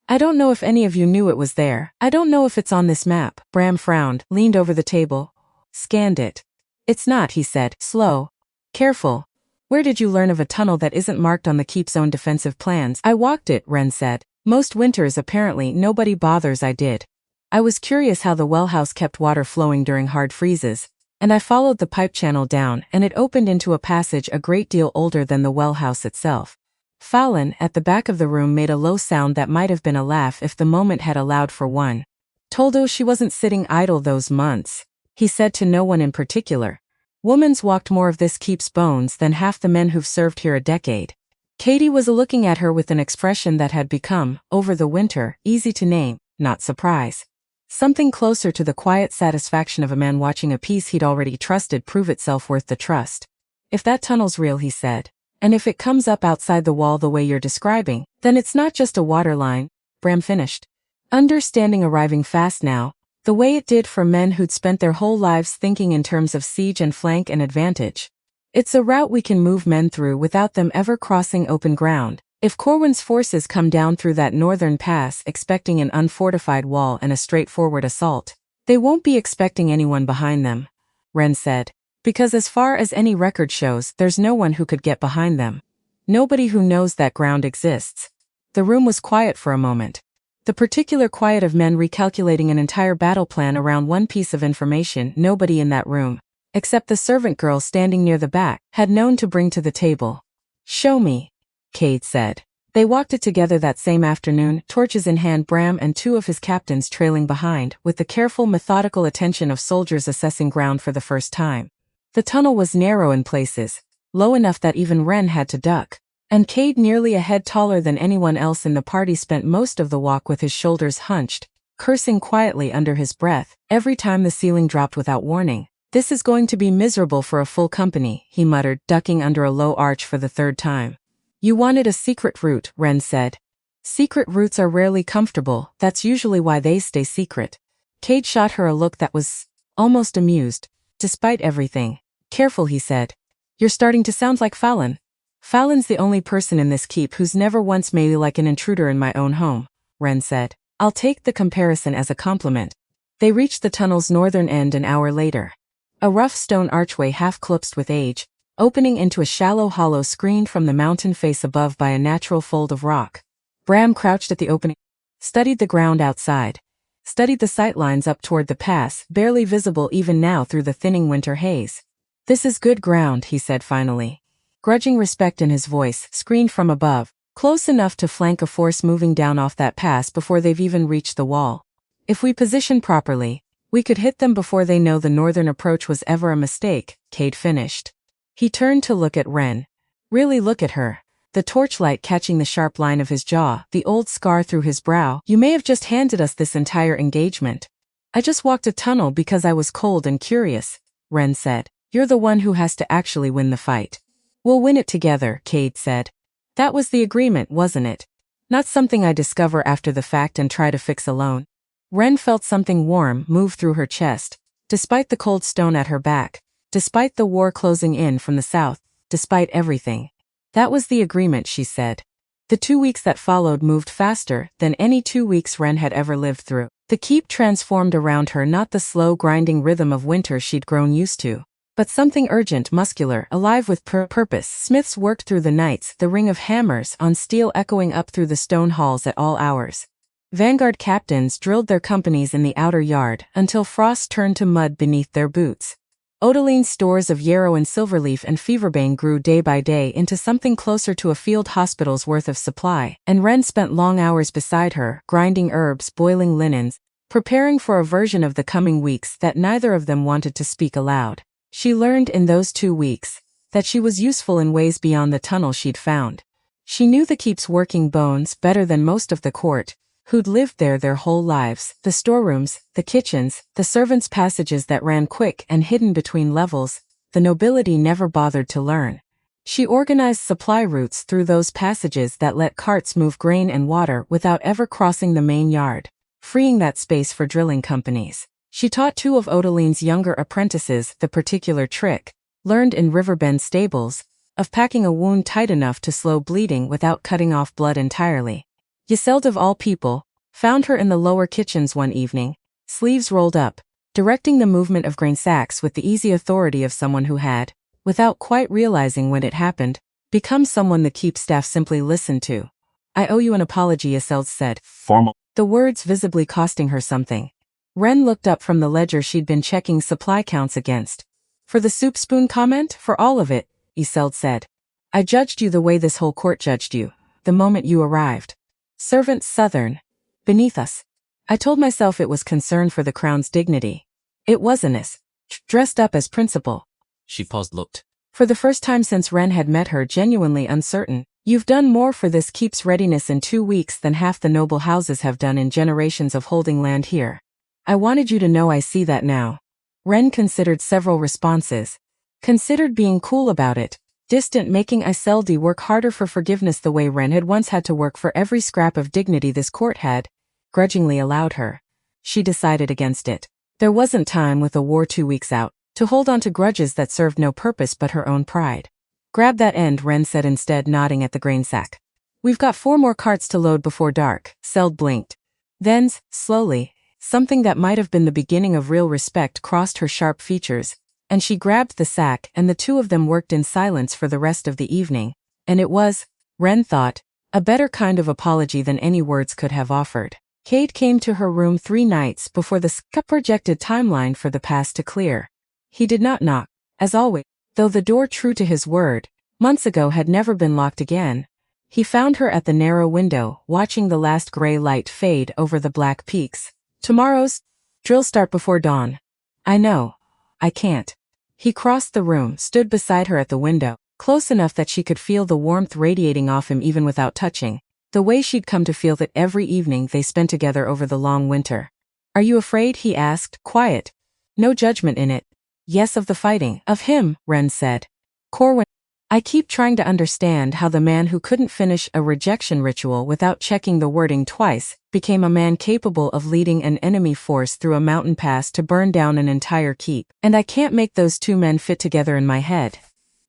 I don't know if any of you knew it was there. I don't know if it's on this map. Bram frowned, leaned over the table, scanned it. It's not, he said, slow. Careful. Where did you learn of a tunnel that isn't marked on the keep's own defensive plans? I walked it, Ren said. Most winters apparently nobody bothers. I did. I was curious how the well house kept water flowing during hard freezes, and I followed the pipe channel down, and it opened into a passage a great deal older than the well house itself. Fallon, at the back of the room, made a low sound that might have been a laugh if the moment had allowed for one. Toldo, she wasn't sitting idle those months, he said to no one in particular. Woman's walked more of this keep's bones than half the men who've served here a decade. Katie was looking at her with an expression that had become, over the winter, easy to name, not surprise. Something closer to the quiet satisfaction of a man watching a piece he'd already trusted prove itself worth the trust. If that tunnel's real, he said, and if it comes up outside the wall the way you're describing, then it's not just a water line, Bram finished. Understanding arriving fast now, The way it did for men who'd spent their whole lives thinking in terms of siege and flank and advantage. It's a route we can move men through without them ever crossing open ground. If Corwin's forces come down through that northern pass expecting an unfortified wall and a straightforward assault, they won't be expecting anyone behind them, Ren said. Because as far as any record shows, there's no one who could get behind them. Nobody who knows that ground exists. The room was quiet for a moment. The particular quiet of men recalculating an entire battle plan around one piece of information nobody in that room, except the servant girl standing near the back, had known to bring to the table. "Show me," Cade said. They walked it together that same afternoon, torches in hand, Bram and two of his captains trailing behind, with the careful, methodical attention of soldiers assessing ground for the first time. The tunnel was narrow in places, low enough that even Ren had to duck. And Cade, nearly a head taller than anyone else in the party, spent most of the walk with his shoulders hunched, cursing quietly under his breath every time the ceiling dropped without warning. "This is going to be miserable for a full company," he muttered, ducking under a low arch for the third time. "You wanted a secret route," Ren said. "Secret routes are rarely comfortable, that's usually why they stay secret." Cade shot her a look that was almost amused. "Despite everything." "Careful," he said. "You're starting to sound like Fallon." "Fallon's the only person in this keep who's never once made me like an intruder in my own home," Ren said. "I'll take the comparison as a compliment." They reached the tunnel's northern end an hour later. A rough stone archway half collapsed with age, opening into a shallow hollow screened from the mountain face above by a natural fold of rock. Bram crouched at the opening, studied the ground outside, studied the sightlines up toward the pass, barely visible even now through the thinning winter haze. "This is good ground," he said finally. Grudging respect in his voice, screened from above, close enough to flank a force moving down off that pass before they've even reached the wall. "If we position properly, we could hit them before they know the northern approach was ever a mistake," Cade finished. He turned to look at Ren. Really look at her. The torchlight catching the sharp line of his jaw, the old scar through his brow. "You may have just handed us this entire engagement." "I just walked a tunnel because I was cold and curious," Ren said. "You're the one who has to actually win the fight." "We'll win it together," Cade said. "That was the agreement, wasn't it? Not something I discover after the fact and try to fix alone." Ren felt something warm move through her chest, despite the cold stone at her back, despite the war closing in from the south, despite everything. "That was the agreement," she said. The 2 weeks that followed moved faster than any 2 weeks Ren had ever lived through. The keep transformed around her, not the slow grinding rhythm of winter she'd grown used to, but something urgent, muscular, alive with purpose. Smiths worked through the nights, the ring of hammers on steel echoing up through the stone halls at all hours. Vanguard captains drilled their companies in the outer yard until frost turned to mud beneath their boots. Odaline's stores of yarrow and silverleaf and feverbane grew day by day into something closer to a field hospital's worth of supply, and Ren spent long hours beside her, grinding herbs, boiling linens, preparing for a version of the coming weeks that neither of them wanted to speak aloud. She learned in those 2 weeks that she was useful in ways beyond the tunnel she'd found. She knew the keep's working bones better than most of the court, who'd lived there their whole lives, the storerooms, the kitchens, the servants' passages that ran quick and hidden between levels. The nobility never bothered to learn. She organized supply routes through those passages that let carts move grain and water without ever crossing the main yard, freeing that space for drilling companies. She taught 2 of Odaline's younger apprentices the particular trick, learned in Riverbend stables, of packing a wound tight enough to slow bleeding without cutting off blood entirely. Yseld, of all people, found her in the lower kitchens one evening, sleeves rolled up, directing the movement of grain sacks with the easy authority of someone who had, without quite realizing when it happened, become someone the keep staff simply listened to. "I owe you an apology," Yseld said, formal, the words visibly costing her something. Ren looked up from the ledger she'd been checking supply counts against. "For the soup spoon comment? For all of it," Yseld said. "I judged you the way this whole court judged you, the moment you arrived. Servant Southern. Beneath us. I told myself it was concern for the crown's dignity. It wasn't as dressed up as principal." She paused, looked, for the first time since Ren had met her, genuinely uncertain. "You've done more for this keep's readiness in 2 weeks than half the noble houses have done in generations of holding land here. I wanted you to know I see that now." Ren considered several responses. Considered being cool about it, distant, making Iseldi work harder for forgiveness the way Ren had once had to work for every scrap of dignity this court had grudgingly allowed her. she decided against it. There wasn't time, with a war 2 weeks out, to hold on to grudges that served no purpose but her own pride. Grab that end, Ren said instead, nodding at the grain sack. We've got 4 more carts to load before dark. Seld blinked. Then, slowly, something that might have been the beginning of real respect crossed her sharp features, and she grabbed the sack, and the two of them worked in silence for the rest of the evening. And it was, Ren thought, a better kind of apology than any words could have offered. Kate came to her room 3 nights before the projected timeline for the past to clear. He did not knock, as always, though the door, true to his word, months ago had never been locked again. He found her at the narrow window, watching the last gray light fade over the black peaks. Tomorrow's drill start before dawn. I know. I can't. He crossed the room, stood beside her at the window, close enough that she could feel the warmth radiating off him even without touching, the way she'd come to feel that every evening they spent together over the long winter. Are you afraid? He asked, quiet. No judgment in it. Yes, of the fighting. Of him, Ren said. Corwin. I keep trying to understand how the man who couldn't finish a rejection ritual without checking the wording twice became a man capable of leading an enemy force through a mountain pass to burn down an entire keep. And I can't make those 2 men fit together in my head.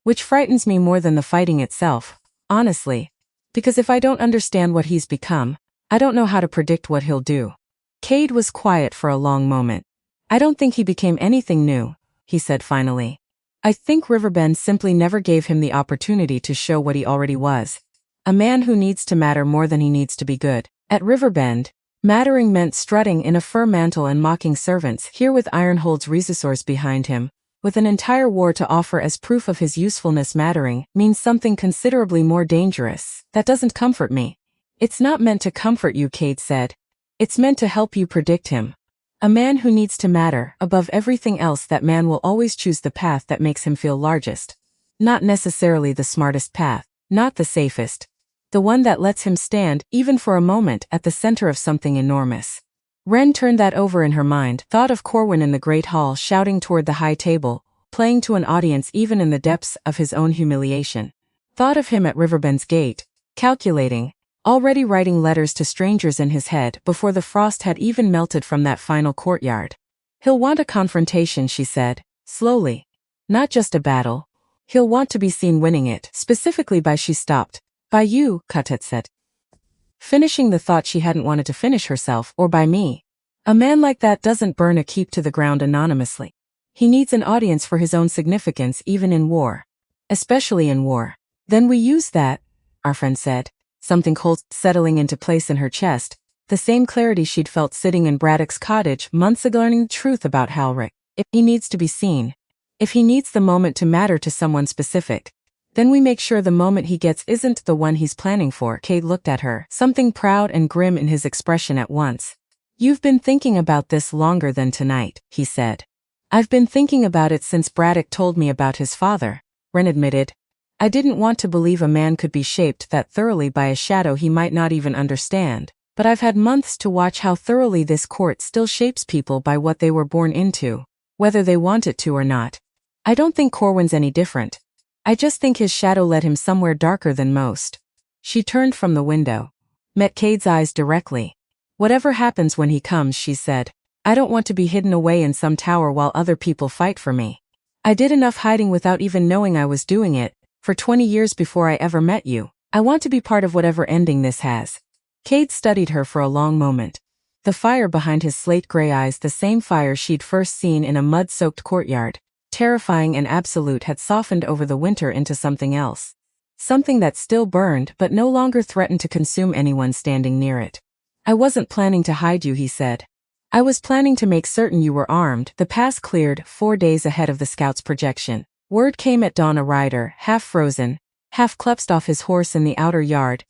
Which frightens me more than the fighting itself, honestly. Because if I don't understand what he's become, I don't know how to predict what he'll do. Cade was quiet for a long moment. I don't think he became anything new, he said finally. I think Riverbend simply never gave him the opportunity to show what he already was. A man who needs to matter more than he needs to be good. At Riverbend, mattering meant strutting in a fur mantle and mocking servants. Here, with Ironhold's resource behind him, with an entire war to offer as proof of his usefulness, mattering means something considerably more dangerous. That doesn't comfort me. It's not meant to comfort you, Cade said. It's meant to help you predict him. A man who needs to matter above everything else, that man will always choose the path that makes him feel largest. Not necessarily the smartest path, not the safest. The one that lets him stand, even for a moment, at the center of something enormous. Ren turned that over in her mind, thought of Corwin in the great hall shouting toward the high table, playing to an audience even in the depths of his own humiliation. Thought of him at Riverbend's gate, calculating, already writing letters to strangers in his head before the frost had even melted from that final courtyard. He'll want a confrontation, she said, slowly. Not just a battle. He'll want to be seen winning it, specifically by, she stopped. By you, Katet said. Finishing the thought she hadn't wanted to finish herself, or by me. A man like that doesn't burn a keep to the ground anonymously. He needs an audience for his own significance, even in war. Especially in war. Then we use that, our friend said. Something cold settling into place in her chest, the same clarity she'd felt sitting in Braddock's cottage months ago, learning the truth about Halric. If he needs to be seen, if he needs the moment to matter to someone specific, then we make sure the moment he gets isn't the one he's planning for. Cade looked at her, something proud and grim in his expression at once. You've been thinking about this longer than tonight, he said. I've been thinking about it since Braddock told me about his father, Ren admitted. I didn't want to believe a man could be shaped that thoroughly by a shadow he might not even understand, but I've had months to watch how thoroughly this court still shapes people by what they were born into, whether they want it to or not. I don't think Corwin's any different. I just think his shadow led him somewhere darker than most. She turned from the window, met Cade's eyes directly. Whatever happens when he comes, she said, I don't want to be hidden away in some tower while other people fight for me. I did enough hiding without even knowing I was doing it. For 20 years before I ever met you. I want to be part of whatever ending this has. Cade studied her for a long moment. The fire behind his slate-gray eyes, the same fire she'd first seen in a mud-soaked courtyard, terrifying and absolute, had softened over the winter into something else. Something that still burned but no longer threatened to consume anyone standing near it. I wasn't planning to hide you, he said. I was planning to make certain you were armed. The pass cleared 4 days ahead of the scout's projection. Word came at dawn. A rider, half frozen, half clutched off his horse in the outer yard,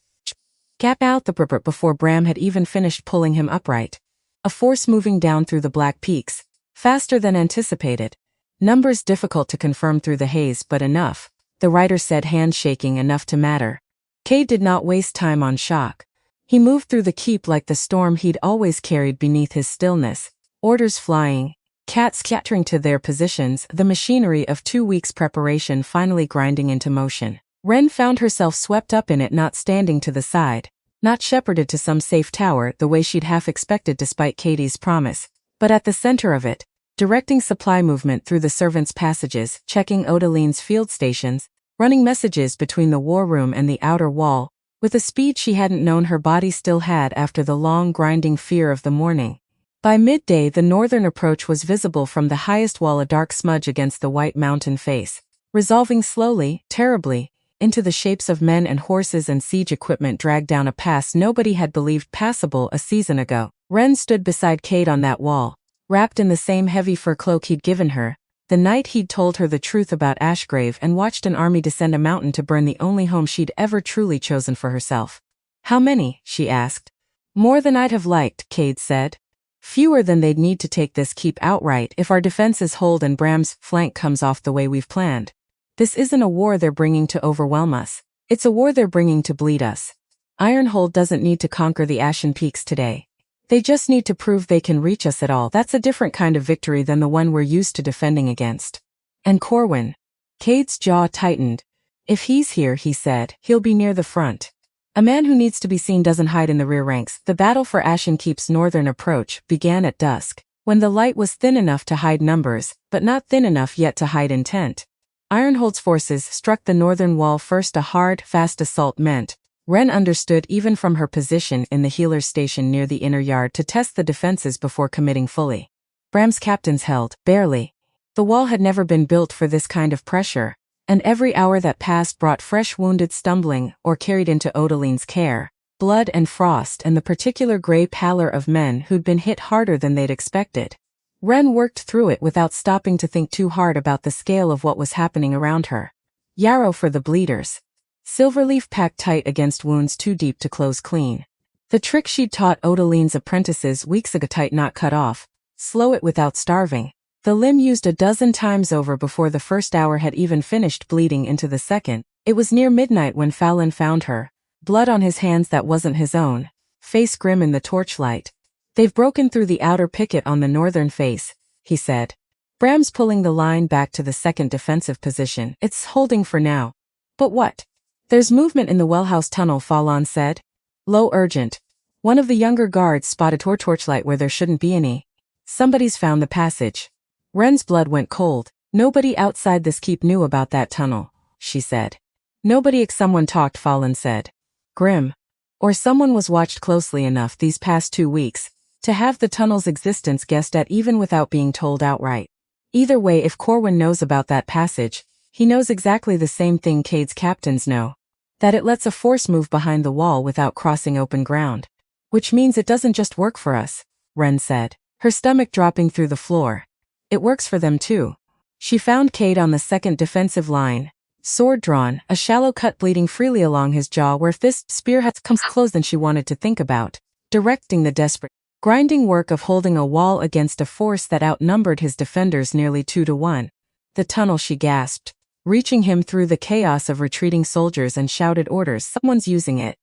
gap out the brr before Bram had even finished pulling him upright. A force moving down through the black peaks, faster than anticipated. Numbers difficult to confirm through the haze, but enough, the rider said, hand shaking, enough to matter. Cade did not waste time on shock. He moved through the keep like the storm he'd always carried beneath his stillness, orders flying, cats scattering to their positions, the machinery of 2 weeks' preparation finally grinding into motion. Ren found herself swept up in it, not standing to the side, Not shepherded to some safe tower the way she'd half expected despite Katie's promise, but at the center of it, directing supply movement through the servants' passages, checking Odaline's field stations, running messages between the war room and the outer wall, with a speed she hadn't known her body still had after the long grinding fear of the morning. By midday the northern approach was visible from the highest wall, a dark smudge against the white mountain face, resolving slowly, terribly, into the shapes of men and horses and siege equipment dragged down a pass nobody had believed passable a season ago. Ren stood beside Kate on that wall, wrapped in the same heavy fur cloak he'd given her, the night he'd told her the truth about Ashgrave, and watched an army descend a mountain to burn the only home she'd ever truly chosen for herself. How many? She asked. More than I'd have liked, Cade said. Fewer than they'd need to take this keep outright if our defenses hold and Bram's flank comes off the way we've planned. This isn't a war they're bringing to overwhelm us. It's a war they're bringing to bleed us. Ironhold doesn't need to conquer the Ashen Peaks today. They just need to prove they can reach us at all. That's a different kind of victory than the one we're used to defending against. And Corwin. Cade's jaw tightened. If he's here, he said, he'll be near the front. A man who needs to be seen doesn't hide in the rear ranks. The battle for Ashen Keep's northern approach began at dusk, when the light was thin enough to hide numbers, but not thin enough yet to hide intent. Ironhold's forces struck the northern wall first. A hard, fast assault meant, Ren understood even from her position in the healer's station near the inner yard, to test the defenses before committing fully. Bram's captains held, barely. The wall had never been built for this kind of pressure, and every hour that passed brought fresh wounded stumbling or carried into Odaline's care, blood and frost and the particular gray pallor of men who'd been hit harder than they'd expected. Ren worked through it without stopping to think too hard about the scale of what was happening around her. Yarrow for the bleeders. Silverleaf packed tight against wounds too deep to close clean. The trick she'd taught Odaline's apprentices weeks ago: tight knot cut off, slow it without starving. The limb used a dozen times over before the first hour had even finished bleeding into the second. It was near midnight when Fallon found her, blood on his hands that wasn't his own, face grim in the torchlight. They've broken through the outer picket on the northern face, he said. Bram's pulling the line back to the second defensive position. It's holding for now. But what? There's movement in the wellhouse tunnel, Fallon said. Low, urgent. One of the younger guards spotted torchlight where there shouldn't be any. Somebody's found the passage. Ren's blood went cold. Nobody outside this keep knew about that tunnel, she said. Nobody. Someone talked, Fallon said. Grim. Or someone was watched closely enough these past 2 weeks to have the tunnel's existence guessed at even without being told outright. Either way, if Corwin knows about that passage, he knows exactly the same thing Cade's captains know. That it lets a force move behind the wall without crossing open ground. Which means it doesn't just work for us, Ren said, her stomach dropping through the floor. It works for them too. She found Cade on the second defensive line, sword drawn, a shallow cut bleeding freely along his jaw where fist spear had come close than she wanted to think about, directing the desperate, grinding work of holding a wall against a force that outnumbered his defenders nearly 2 to 1. The tunnel, she gasped, reaching him through the chaos of retreating soldiers and shouted orders. Someone's using it.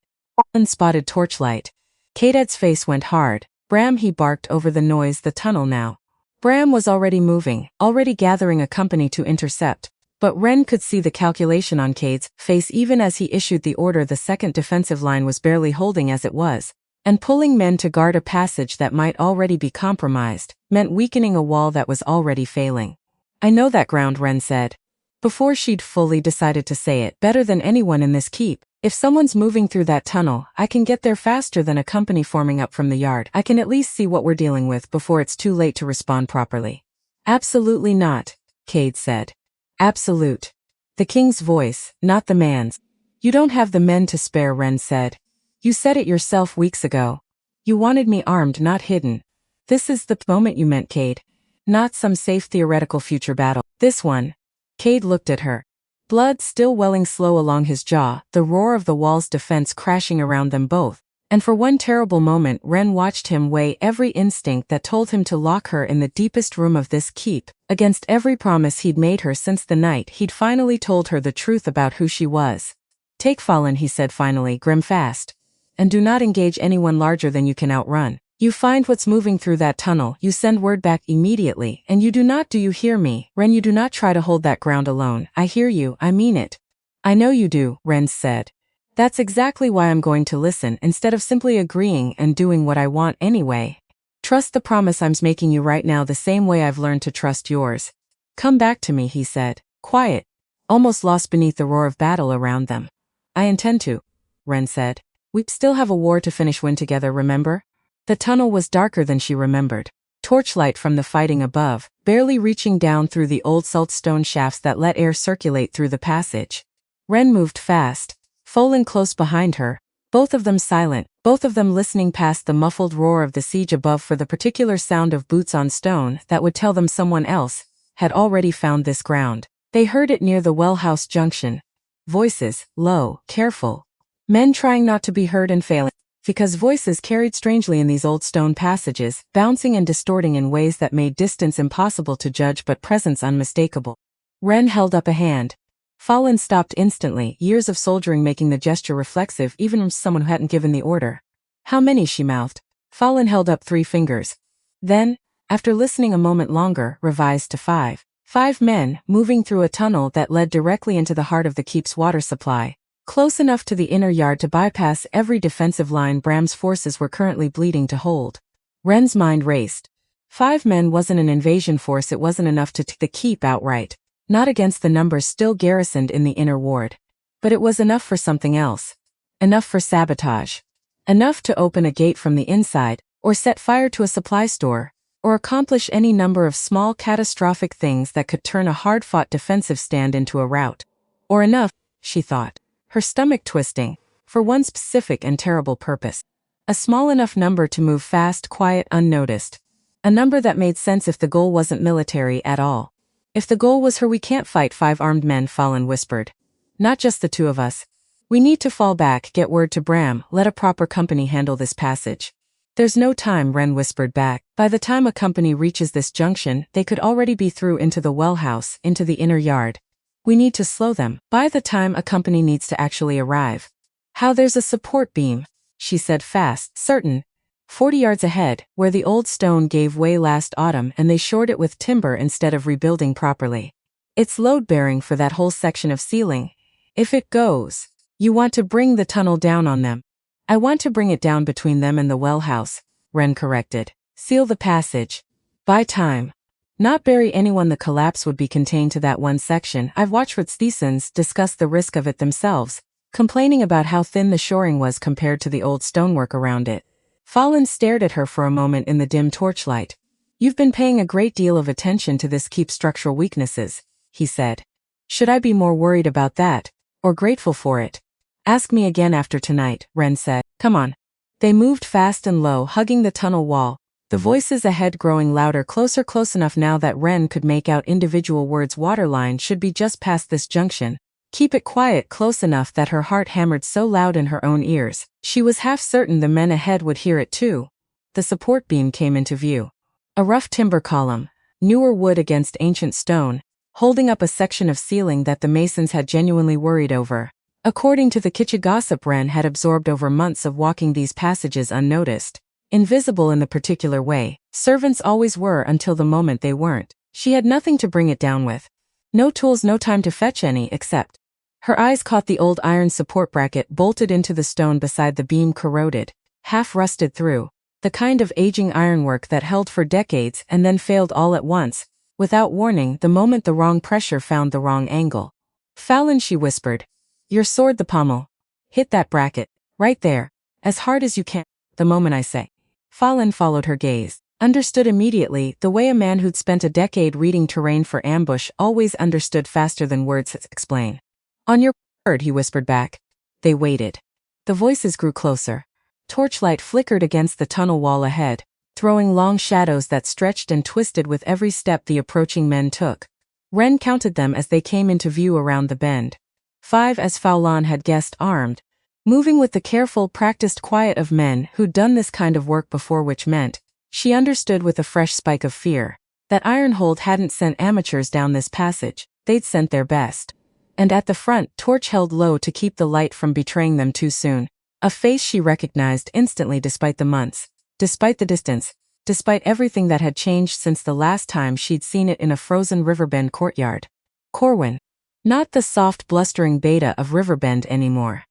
Unspotted torchlight. Cade's face went hard. Bram, he barked over the noise. The tunnel now. Bram was already moving, already gathering a company to intercept, but Ren could see the calculation on Cade's face even as he issued the order. The second defensive line was barely holding as it was, and pulling men to guard a passage that might already be compromised meant weakening a wall that was already failing. I know that ground, Ren said. Before she'd fully decided to say it, better than anyone in this keep. If someone's moving through that tunnel, I can get there faster than a company forming up from the yard. I can at least see what we're dealing with before it's too late to respond properly. Absolutely not, Cade said. Absolute. The king's voice, not the man's. You don't have the men to spare, Ren said. You said it yourself weeks ago. You wanted me armed, not hidden. This is the moment you meant, Cade. Not some safe theoretical future battle. This one. Cade looked at her. Blood still welling slow along his jaw, the roar of the wall's defense crashing around them both, and for one terrible moment Ren watched him weigh every instinct that told him to lock her in the deepest room of this keep, against every promise he'd made her since the night he'd finally told her the truth about who she was. Take Fallon, he said finally, grim fast. And do not engage anyone larger than you can outrun. You find what's moving through that tunnel, you send word back immediately, and you do not, do you hear me, Ren? You do not try to hold that ground alone. I hear you, I mean it. I know you do, Ren said. That's exactly why I'm going to listen instead of simply agreeing and doing what I want anyway. Trust the promise I'm making you right now the same way I've learned to trust yours. Come back to me, he said, quiet, almost lost beneath the roar of battle around them. I intend to, Ren said. We still have a war to win together, remember? The tunnel was darker than she remembered. Torchlight from the fighting above, barely reaching down through the old saltstone shafts that let air circulate through the passage. Ren moved fast, Folan close behind her, both of them silent, both of them listening past the muffled roar of the siege above for the particular sound of boots on stone that would tell them someone else had already found this ground. They heard it near the wellhouse junction. Voices, low, careful. Men trying not to be heard and failing, because voices carried strangely in these old stone passages, bouncing and distorting in ways that made distance impossible to judge but presence unmistakable. Ren held up a hand. Folan stopped instantly, years of soldiering making the gesture reflexive even from someone who hadn't given the order. How many, she mouthed. Folan held up 3 fingers. Then, after listening a moment longer, revised to 5. 5 men, moving through a tunnel that led directly into the heart of the keep's water supply. Close enough to the inner yard to bypass every defensive line Bram's forces were currently bleeding to hold. Ren's mind raced. 5 men wasn't an invasion force, it wasn't enough to take the keep outright. Not against the numbers still garrisoned in the inner ward. But it was enough for something else. Enough for sabotage. Enough to open a gate from the inside, or set fire to a supply store, or accomplish any number of small catastrophic things that could turn a hard-fought defensive stand into a rout. Or enough, she thought, her stomach twisting, for one specific and terrible purpose. A small enough number to move fast, quiet, unnoticed. A number that made sense if the goal wasn't military at all. If the goal was her, we can't fight 5 armed men, Folan whispered. Not just the 2 of us. We need to fall back, get word to Bram, let a proper company handle this passage. There's no time, Ren whispered back. By the time a company reaches this junction, they could already be through into the wellhouse, into the inner yard. We need to slow them. By the time a company needs to actually arrive. How there's a support beam, she said fast, certain. 40 yards ahead, where the old stone gave way last autumn and they shored it with timber instead of rebuilding properly. It's load-bearing for that whole section of ceiling. If it goes, you want to bring the tunnel down on them. I want to bring it down between them and the wellhouse, Ren corrected. Seal the passage. Buy time. Not bury anyone. The collapse would be contained to that one section. I've watched Rutsthesons discuss the risk of it themselves, complaining about how thin the shoring was compared to the old stonework around it. Folan stared at her for a moment in the dim torchlight. You've been paying a great deal of attention to this keep's structural weaknesses, he said. Should I be more worried about that, or grateful for it? Ask me again after tonight, Ren said. Come on. They moved fast and low, hugging the tunnel wall, the voices ahead growing louder, closer, close enough now that Ren could make out individual words. Waterline should be just past this junction. Keep it quiet, close enough that her heart hammered so loud in her own ears. She was half certain the men ahead would hear it too. The support beam came into view. A rough timber column, newer wood against ancient stone, holding up a section of ceiling that the masons had genuinely worried over. According to the kitchen gossip Ren had absorbed over months of walking these passages unnoticed. Invisible in the particular way, servants always were until the moment they weren't. She had nothing to bring it down with. No tools, no time to fetch any, except. Her eyes caught the old iron support bracket bolted into the stone beside the beam, corroded, half rusted through, the kind of aging ironwork that held for decades and then failed all at once, without warning, the moment the wrong pressure found the wrong angle. Folan, she whispered. Your sword, the pommel. Hit that bracket, right there, as hard as you can, the moment I say. Folan followed her gaze, understood immediately, the way a man who'd spent a decade reading terrain for ambush always understood faster than words explain. On your word, he whispered back. They waited. The voices grew closer. Torchlight flickered against the tunnel wall ahead, throwing long shadows that stretched and twisted with every step the approaching men took. Ren counted them as they came into view around the bend. 5, as Folan had guessed, armed, moving with the careful, practiced quiet of men who'd done this kind of work before, which meant, she understood with a fresh spike of fear, that Ironhold hadn't sent amateurs down this passage, they'd sent their best. And at the front, torch held low to keep the light from betraying them too soon. A face she recognized instantly despite the months, despite the distance, despite everything that had changed since the last time she'd seen it in a frozen Riverbend courtyard. Corwin. Not the soft, blustering beta of Riverbend anymore.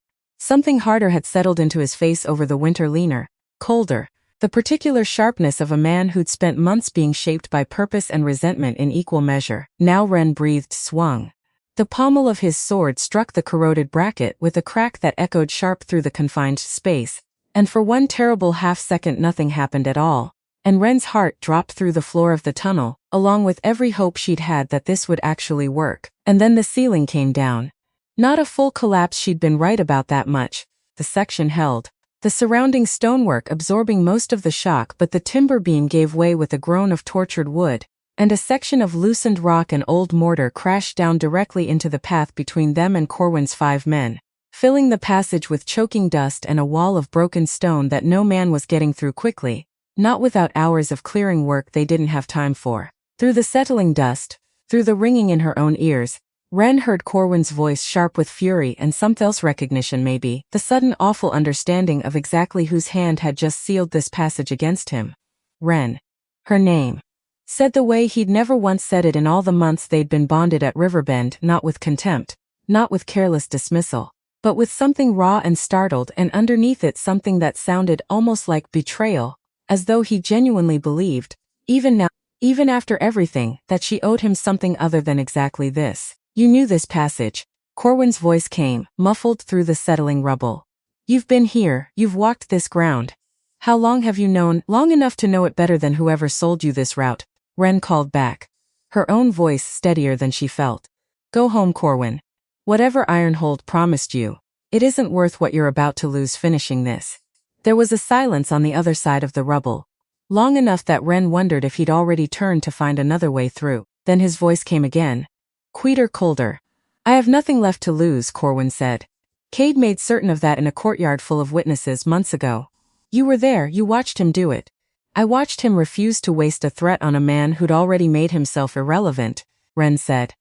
Something harder had settled into his face over the winter, leaner, colder. The particular sharpness of a man who'd spent months being shaped by purpose and resentment in equal measure. Now Ren breathed, swung. The pommel of his sword struck the corroded bracket with a crack that echoed sharp through the confined space, and for one terrible half-second nothing happened at all, and Ren's heart dropped through the floor of the tunnel, along with every hope she'd had that this would actually work. And then the ceiling came down. Not a full collapse, she'd been right about that much. The section held, the surrounding stonework absorbing most of the shock, but the timber beam gave way with a groan of tortured wood, and a section of loosened rock and old mortar crashed down directly into the path between them and Corwin's 5 men, filling the passage with choking dust and a wall of broken stone that no man was getting through quickly, not without hours of clearing work they didn't have time for. Through the settling dust, through the ringing in her own ears, Ren heard Corwin's voice, sharp with fury and something else, recognition maybe, the sudden awful understanding of exactly whose hand had just sealed this passage against him. Ren. Her name. Said the way he'd never once said it in all the months they'd been bonded at Riverbend, not with contempt, not with careless dismissal, but with something raw and startled, and underneath it something that sounded almost like betrayal, as though he genuinely believed, even now, even after everything, that she owed him something other than exactly this. You knew this passage. Corwin's voice came, muffled through the settling rubble. You've been here, you've walked this ground. How long have you known? Long enough to know it better than whoever sold you this route, Ren called back, her own voice steadier than she felt. Go home, Corwin. Whatever Ironhold promised you, it isn't worth what you're about to lose finishing this. There was a silence on the other side of the rubble, long enough that Ren wondered if he'd already turned to find another way through. Then his voice came again. Quieter, colder. I have nothing left to lose, Corwin said. Cade made certain of that in a courtyard full of witnesses months ago. You were there, you watched him do it. I watched him refuse to waste a threat on a man who'd already made himself irrelevant, Ren said.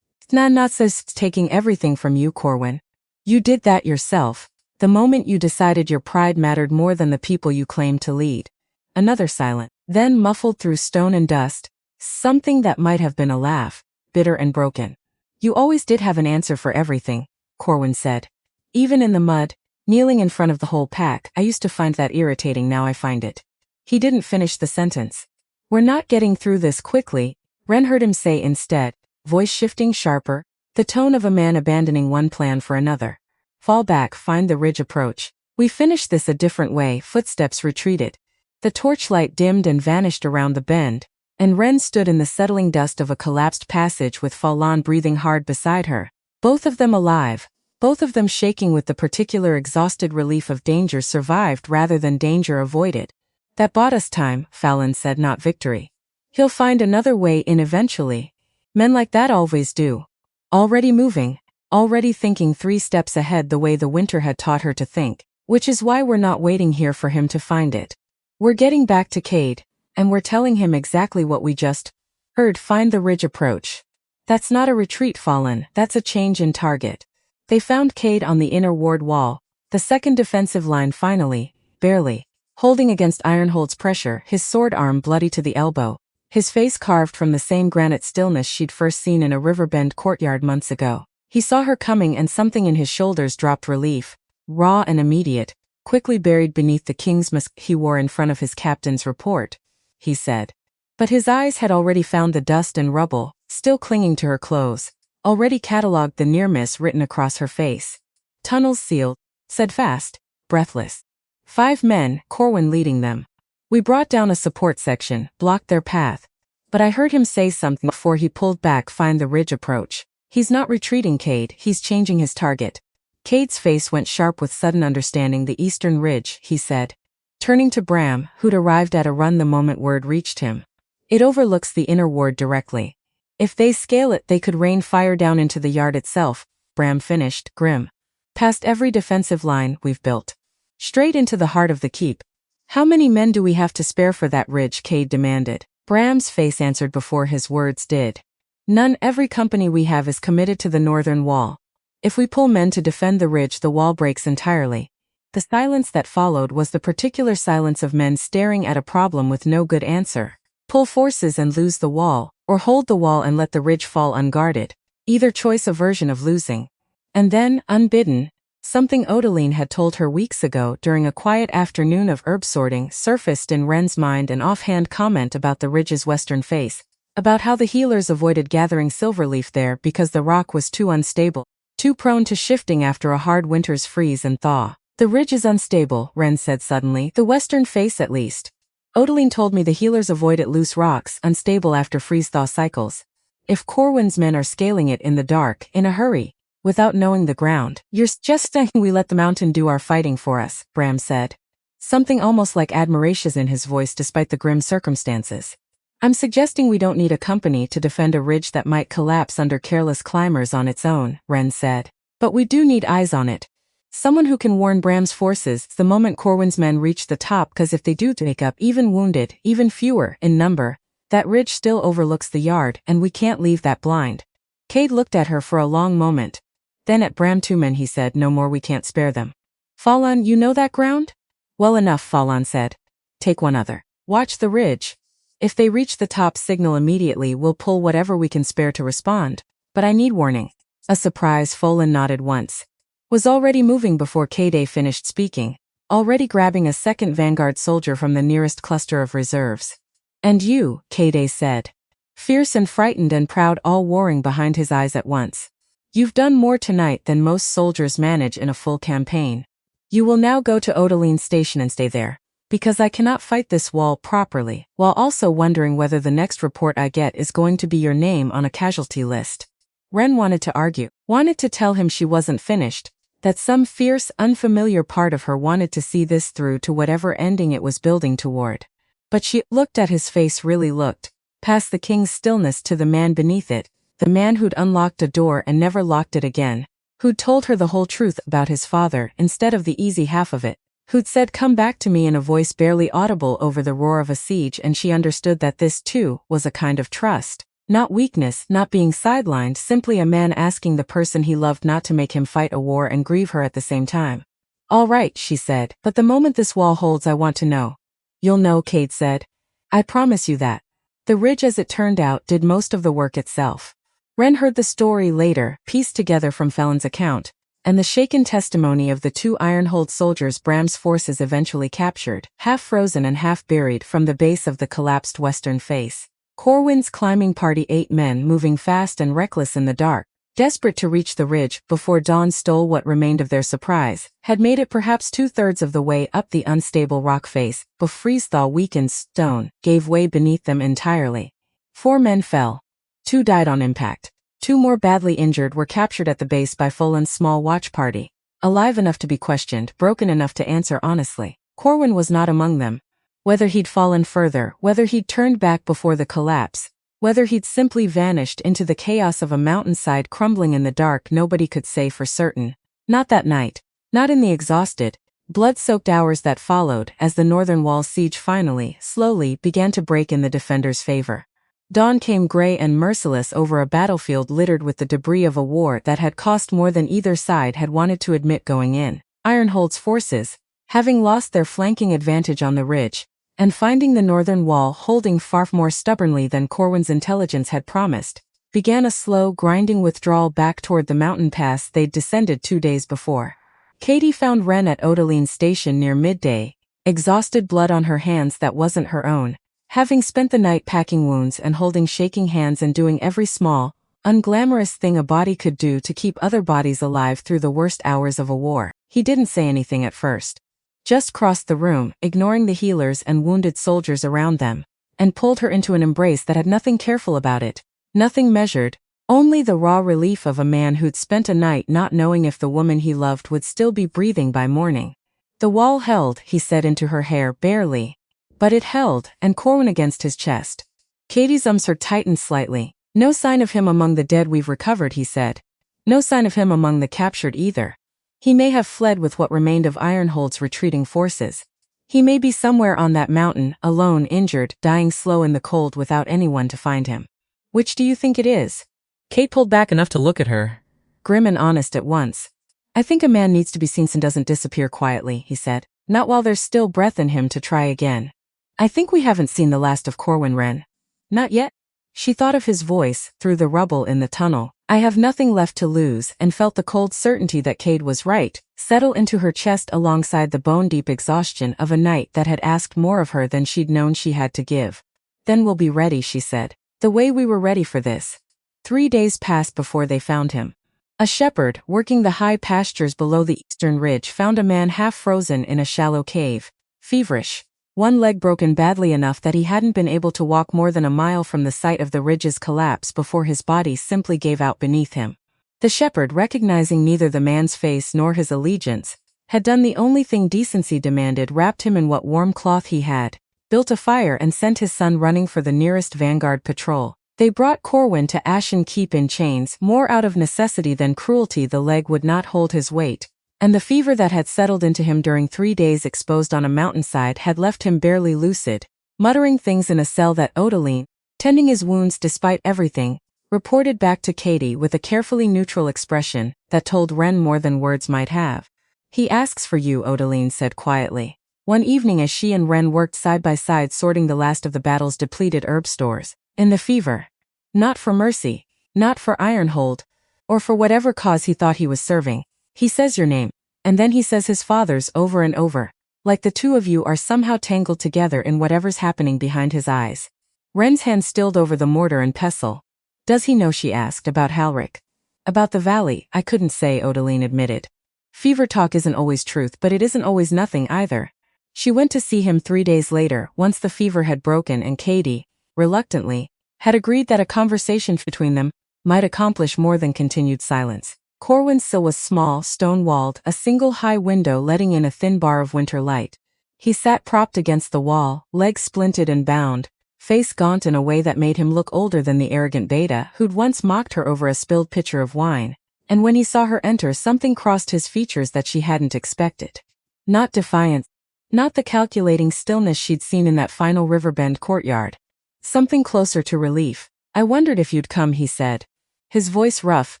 Not just taking everything from you, Corwin. You did that yourself, the moment you decided your pride mattered more than the people you claimed to lead. Another silence, then muffled through stone and dust, something that might have been a laugh, bitter and broken. You always did have an answer for everything, Corwin said. Even in the mud, kneeling in front of the whole pack, I used to find that irritating, now I find it. He didn't finish the sentence. We're not getting through this quickly, Ren heard him say instead, voice shifting sharper, the tone of a man abandoning one plan for another. Fall back, find the ridge, approach. We finish this a different way. Footsteps retreated. The torchlight dimmed and vanished around the bend, and Ren stood in the settling dust of a collapsed passage with Falon breathing hard beside her, both of them alive, both of them shaking with the particular exhausted relief of danger survived rather than danger avoided. That bought us time, Fallon said, not victory. He'll find another way in eventually. Men like that always do. Already moving, already thinking 3 steps ahead the way the winter had taught her to think, which is why we're not waiting here for him to find it. We're getting back to Cade, and we're telling him exactly what we just heard. Find the ridge, approach. That's not a retreat, Fallen, that's a change in target. They found Cade on the inner ward wall, the second defensive line finally, barely, holding against Ironhold's pressure, his sword arm bloody to the elbow, his face carved from the same granite stillness she'd first seen in a Riverbend courtyard months ago. He saw her coming and something in his shoulders dropped, relief, raw and immediate, quickly buried beneath the king's mask he wore in front of his captain's report, he said. But his eyes had already found the dust and rubble, still clinging to her clothes, already catalogued the near miss written across her face. Tunnels sealed, said fast, breathless. 5 men, Corwin leading them. We brought down a support section, blocked their path. But I heard him say something before he pulled back. Find the ridge, approach. He's not retreating, Cade, he's changing his target. Cade's face went sharp with sudden understanding. The eastern ridge, he said, turning to Bram, who'd arrived at a run the moment word reached him. It overlooks the inner ward directly. If they scale it, they could rain fire down into the yard itself, Bram finished, grim. Past every defensive line we've built. Straight into the heart of the keep. How many men do we have to spare for that ridge? Cade demanded. Bram's face answered before his words did. None. Every company we have is committed to the northern wall. If we pull men to defend the ridge, the wall breaks entirely. The silence that followed was the particular silence of men staring at a problem with no good answer. Pull forces and lose the wall, or hold the wall and let the ridge fall unguarded. Either choice a version of losing. And then, unbidden, Something Odeline had told her weeks ago during a quiet afternoon of herb sorting surfaced in Ren's mind, an offhand comment about the ridge's western face, about how the healers avoided gathering silverleaf there because the rock was too unstable, too prone to shifting after a hard winter's freeze and thaw. The ridge is unstable, Ren said suddenly, the western face at least. Odeline told me the healers avoid it loose rocks, unstable after freeze-thaw cycles. If Corwin's men are scaling it in the dark, in a hurry, without knowing the ground, you're suggesting we let the mountain do our fighting for us, Bram said. Something almost like admiration in his voice despite the grim circumstances. I'm suggesting we don't need a company to defend a ridge that might collapse under careless climbers on its own, Ren said. But we do need eyes on it. Someone who can warn Bram's forces the moment Corwin's men reach the top, because if they do take up even wounded, even fewer in number, that ridge still overlooks the yard and we can't leave that blind. Cade looked at her for a long moment. Then at Bram, 2 men, he said, no more, we can't spare them. Falon, you know that ground? Well enough, Falon said. Take one other. Watch the ridge. If they reach the top, signal immediately, we'll pull whatever we can spare to respond. But I need warning. A surprise, Falon nodded once. Was already moving before Cade finished speaking, already grabbing a second vanguard soldier from the nearest cluster of reserves. And you, Cade said. Fierce and frightened and proud, all warring behind his eyes at once. You've done more tonight than most soldiers manage in a full campaign. You will now go to Odeline's station and stay there, because I cannot fight this wall properly, while also wondering whether the next report I get is going to be your name on a casualty list. Ren wanted to argue, wanted to tell him she wasn't finished, that some fierce, unfamiliar part of her wanted to see this through to whatever ending it was building toward. But she looked at his face, really looked, past the king's stillness to the man beneath it, the man who'd unlocked a door and never locked it again, who'd told her the whole truth about his father instead of the easy half of it, who'd said come back to me in a voice barely audible over the roar of a siege, and she understood that this too was a kind of trust. Not weakness, not being sidelined, simply a man asking the person he loved not to make him fight a war and grieve her at the same time. All right, she said, but the moment this wall holds I want to know. You'll know, Cade said. I promise you that. The ridge, as it turned out, did most of the work itself. Ren heard the story later, pieced together from Felon's account, and the shaken testimony of the 2 Ironhold soldiers Bram's forces eventually captured, half frozen and half buried from the base of the collapsed western face. Corwin's climbing party, 8 men moving fast and reckless in the dark, desperate to reach the ridge before dawn stole what remained of their surprise, had made it perhaps 2/3 of the way up the unstable rock face, but freeze-thaw weakened stone gave way beneath them entirely. 4 men fell. 2 died on impact. 2 more badly injured were captured at the base by Folan's small watch party, alive enough to be questioned, broken enough to answer honestly. Corwin was not among them. Whether he'd fallen further, whether he'd turned back before the collapse, whether he'd simply vanished into the chaos of a mountainside crumbling in the dark, nobody could say for certain. Not that night. Not in the exhausted, blood-soaked hours that followed as the northern wall siege finally, slowly, began to break in the defenders' favor. Dawn came gray and merciless over a battlefield littered with the debris of a war that had cost more than either side had wanted to admit going in. Ironhold's forces, having lost their flanking advantage on the ridge, and finding the northern wall holding far more stubbornly than Corwin's intelligence had promised, began a slow, grinding withdrawal back toward the mountain pass they'd descended 2 days before. Katie found Ren at Odeline's station near midday, exhausted, blood on her hands that wasn't her own, having spent the night packing wounds and holding shaking hands and doing every small, unglamorous thing a body could do to keep other bodies alive through the worst hours of a war. He didn't say anything at first. Just crossed the room, ignoring the healers and wounded soldiers around them, and pulled her into an embrace that had nothing careful about it, nothing measured, only the raw relief of a man who'd spent a night not knowing if the woman he loved would still be breathing by morning. The wall held, he said into her hair, barely. But it held, and Corwin against his chest. Katie's arms tightened slightly. No sign of him among the dead we've recovered, he said. No sign of him among the captured either. He may have fled with what remained of Ironhold's retreating forces. He may be somewhere on that mountain, alone, injured, dying slow in the cold without anyone to find him. Which do you think it is? Kate pulled back enough to look at her. Grim and honest at once. I think a man needs to be seen and doesn't disappear quietly, he said. Not while there's still breath in him to try again. I think we haven't seen the last of Corwin, Ren. Not yet? She thought of his voice, through the rubble in the tunnel. I have nothing left to lose, and felt the cold certainty that Cade was right, settle into her chest alongside the bone-deep exhaustion of a night that had asked more of her than she'd known she had to give. Then we'll be ready, she said. The way we were ready for this. 3 days passed before they found him. A shepherd, working the high pastures below the eastern ridge, found a man half frozen in a shallow cave. Feverish. One leg broken badly enough that he hadn't been able to walk more than a mile from the site of the ridge's collapse before his body simply gave out beneath him. The shepherd, recognizing neither the man's face nor his allegiance, had done the only thing decency demanded, wrapped him in what warm cloth he had, built a fire and sent his son running for the nearest vanguard patrol. They brought Corwin to Ashen Keep in chains, more out of necessity than cruelty. The leg would not hold his weight, and the fever that had settled into him during 3 days exposed on a mountainside had left him barely lucid, muttering things in a cell that Odeline, tending his wounds despite everything, reported back to Katie with a carefully neutral expression that told Wren more than words might have. He asks for you, Odeline said quietly. One evening as she and Wren worked side by side sorting the last of the battle's depleted herb stores, in the fever. Not for mercy, not for Ironhold, or for whatever cause he thought he was serving. He says your name, and then he says his father's over and over, like the two of you are somehow tangled together in whatever's happening behind his eyes. Wren's hand stilled over the mortar and pestle. Does he know, she asked, about Halric? About the valley, I couldn't say, Odeline admitted. Fever talk isn't always truth, but it isn't always nothing either. She went to see him 3 days later, once the fever had broken, and Katie, reluctantly, had agreed that a conversation between them might accomplish more than continued silence. Corwin's cell was small, stone-walled, a single high window letting in a thin bar of winter light. He sat propped against the wall, legs splinted and bound, face gaunt in a way that made him look older than the arrogant Beta who'd once mocked her over a spilled pitcher of wine. And when he saw her enter, something crossed his features that she hadn't expected. Not defiance, not the calculating stillness she'd seen in that final Riverbend courtyard. Something closer to relief. I wondered if you'd come, he said. His voice rough,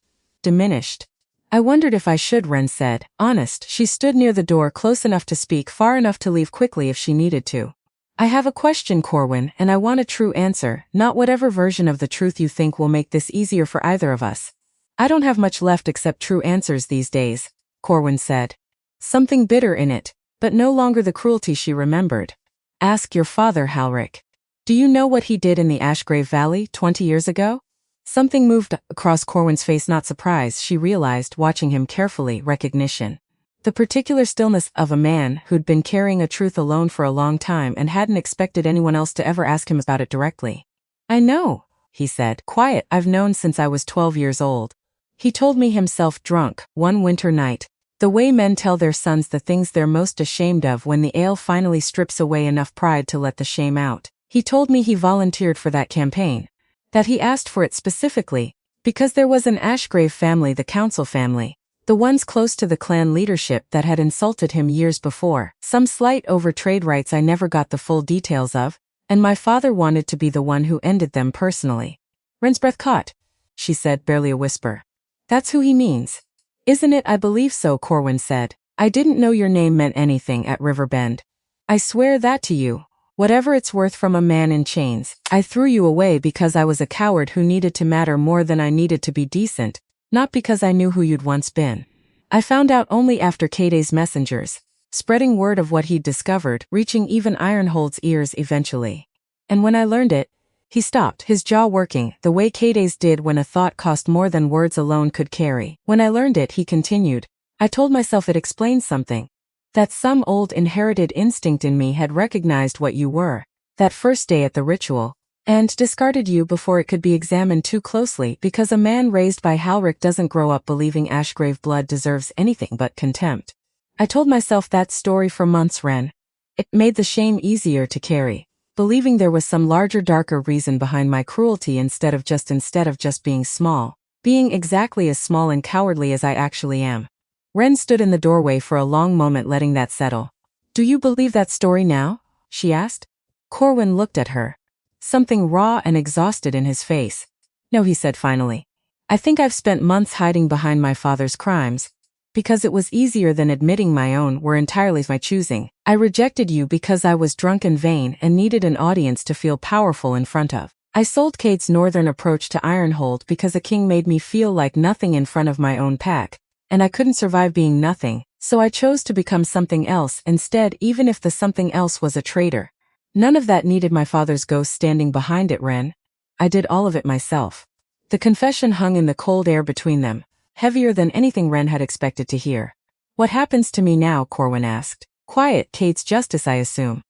diminished. I wondered if I should, Wren said, honest. She stood near the door, close enough to speak, far enough to leave quickly if she needed to. I have a question, Corwin, and I want a true answer, not whatever version of the truth you think will make this easier for either of us. I don't have much left except true answers these days, Corwin said. Something bitter in it, but no longer the cruelty she remembered. Ask your father, Halric. Do you know what he did in the Ashgrave Valley 20 years ago? Something moved across Corwin's face, not surprise, she realized, watching him carefully, recognition. The particular stillness of a man who'd been carrying a truth alone for a long time and hadn't expected anyone else to ever ask him about it directly. I know, he said, quiet. I've known since I was 12 years old. He told me himself drunk, one winter night, the way men tell their sons the things they're most ashamed of when the ale finally strips away enough pride to let the shame out. He told me he volunteered for that campaign, that he asked for it specifically, because there was an Ashgrave family, the council family, the ones close to the clan leadership, that had insulted him years before, some slight over trade rights I never got the full details of, and my father wanted to be the one who ended them personally. Wren's breath caught. She said, barely a whisper. That's who he means. Isn't it? I believe so, Corwin said. I didn't know your name meant anything at Riverbend. I swear that to you. Whatever it's worth, from a man in chains. I threw you away because I was a coward who needed to matter more than I needed to be decent, not because I knew who you'd once been. I found out only after Cade's messengers, spreading word of what he'd discovered, reaching even Ironhold's ears eventually. And when I learned it, he stopped, his jaw working, the way Cade's did when a thought cost more than words alone could carry. When I learned it, he continued, I told myself it explained something. That some old inherited instinct in me had recognized what you were, that first day at the ritual, and discarded you before it could be examined too closely, because a man raised by Halric doesn't grow up believing Ashgrave blood deserves anything but contempt. I told myself that story for months, Wren. It made the shame easier to carry, believing there was some larger, darker reason behind my cruelty instead of just being small, being exactly as small and cowardly as I actually am. Wren stood in the doorway for a long moment, letting that settle. Do you believe that story now? She asked. Corwin looked at her, something raw and exhausted in his face. No, he said finally. I think I've spent months hiding behind my father's crimes, because it was easier than admitting my own were entirely my choosing. I rejected you because I was drunk and vain and needed an audience to feel powerful in front of. I sold Cade's northern approach to Ironhold because a king made me feel like nothing in front of my own pack, and I couldn't survive being nothing, so I chose to become something else instead, even if the something else was a traitor. None of that needed my father's ghost standing behind it, Ren. I did all of it myself. The confession hung in the cold air between them, heavier than anything Ren had expected to hear. What happens to me now? Corwin asked. Quiet, Cade's justice, I assume.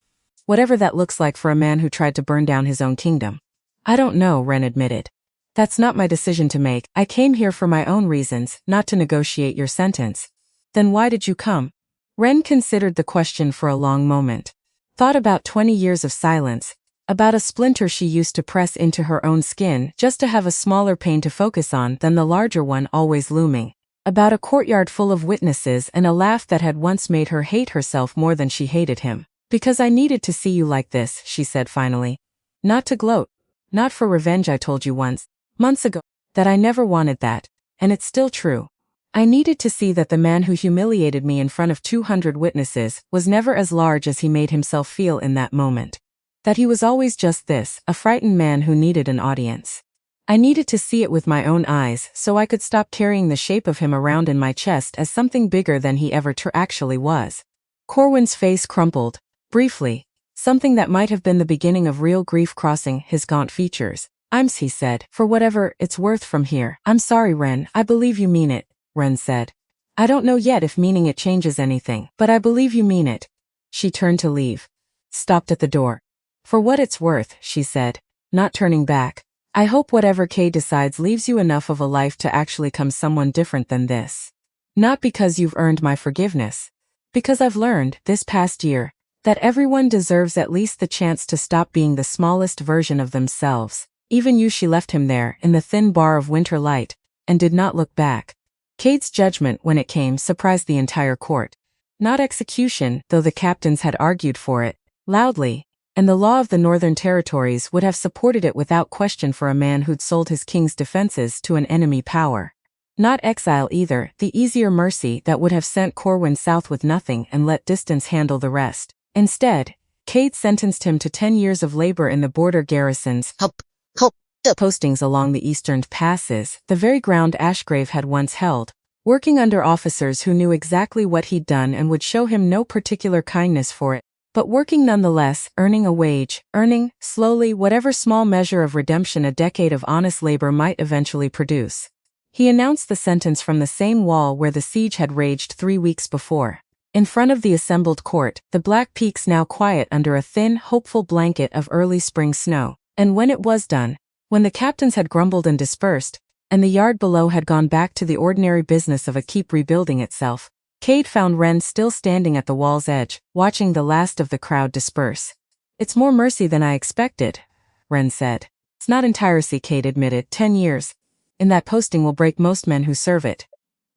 Whatever that looks like for a man who tried to burn down his own kingdom. I don't know, Ren admitted. That's not my decision to make. I came here for my own reasons, not to negotiate your sentence. Then why did you come? Ren considered the question for a long moment. Thought about 20 years of silence, about a splinter she used to press into her own skin just to have a smaller pain to focus on than the larger one always looming. About a courtyard full of witnesses and a laugh that had once made her hate herself more than she hated him. Because I needed to see you like this, she said finally. Not to gloat. Not for revenge. I told you once, months ago, that I never wanted that, and it's still true. I needed to see that the man who humiliated me in front of 200 witnesses was never as large as he made himself feel in that moment. That he was always just this, a frightened man who needed an audience. I needed to see it with my own eyes so I could stop carrying the shape of him around in my chest as something bigger than he ever actually was. Corwin's face crumpled, briefly. Something that might have been the beginning of real grief crossing his gaunt features. He said, for whatever it's worth from here. I'm sorry, Ren, I believe you mean it, Ren said. I don't know yet if meaning it changes anything, but I believe you mean it. She turned to leave. Stopped at the door. For what it's worth, she said, not turning back. I hope whatever Kay decides leaves you enough of a life to actually become someone different than this. Not because you've earned my forgiveness. Because I've learned, this past year, that everyone deserves at least the chance to stop being the smallest version of themselves. Even you. She left him there, in the thin bar of winter light, and did not look back. Cade's judgment, when it came, surprised the entire court. Not execution, though the captains had argued for it, loudly, and the law of the Northern Territories would have supported it without question for a man who'd sold his king's defenses to an enemy power. Not exile either, the easier mercy that would have sent Corwin south with nothing and let distance handle the rest. Instead, Cade sentenced him to 10 years of labor in the border garrisons postings along the eastern passes, the very ground Ashgrave had once held, working under officers who knew exactly what he'd done and would show him no particular kindness for it, but working nonetheless, earning a wage, slowly, whatever small measure of redemption a decade of honest labor might eventually produce. He announced the sentence from the same wall where the siege had raged 3 weeks before. In front of the assembled court, the Black Peaks now quiet under a thin, hopeful blanket of early spring snow. And when it was done, when the captains had grumbled and dispersed, and the yard below had gone back to the ordinary business of a keep rebuilding itself, Cade found Ren still standing at the wall's edge, watching the last of the crowd disperse. It's more mercy than I expected, Ren said. It's not entirety, Cade admitted. 10 years. In that posting will break most men who serve it.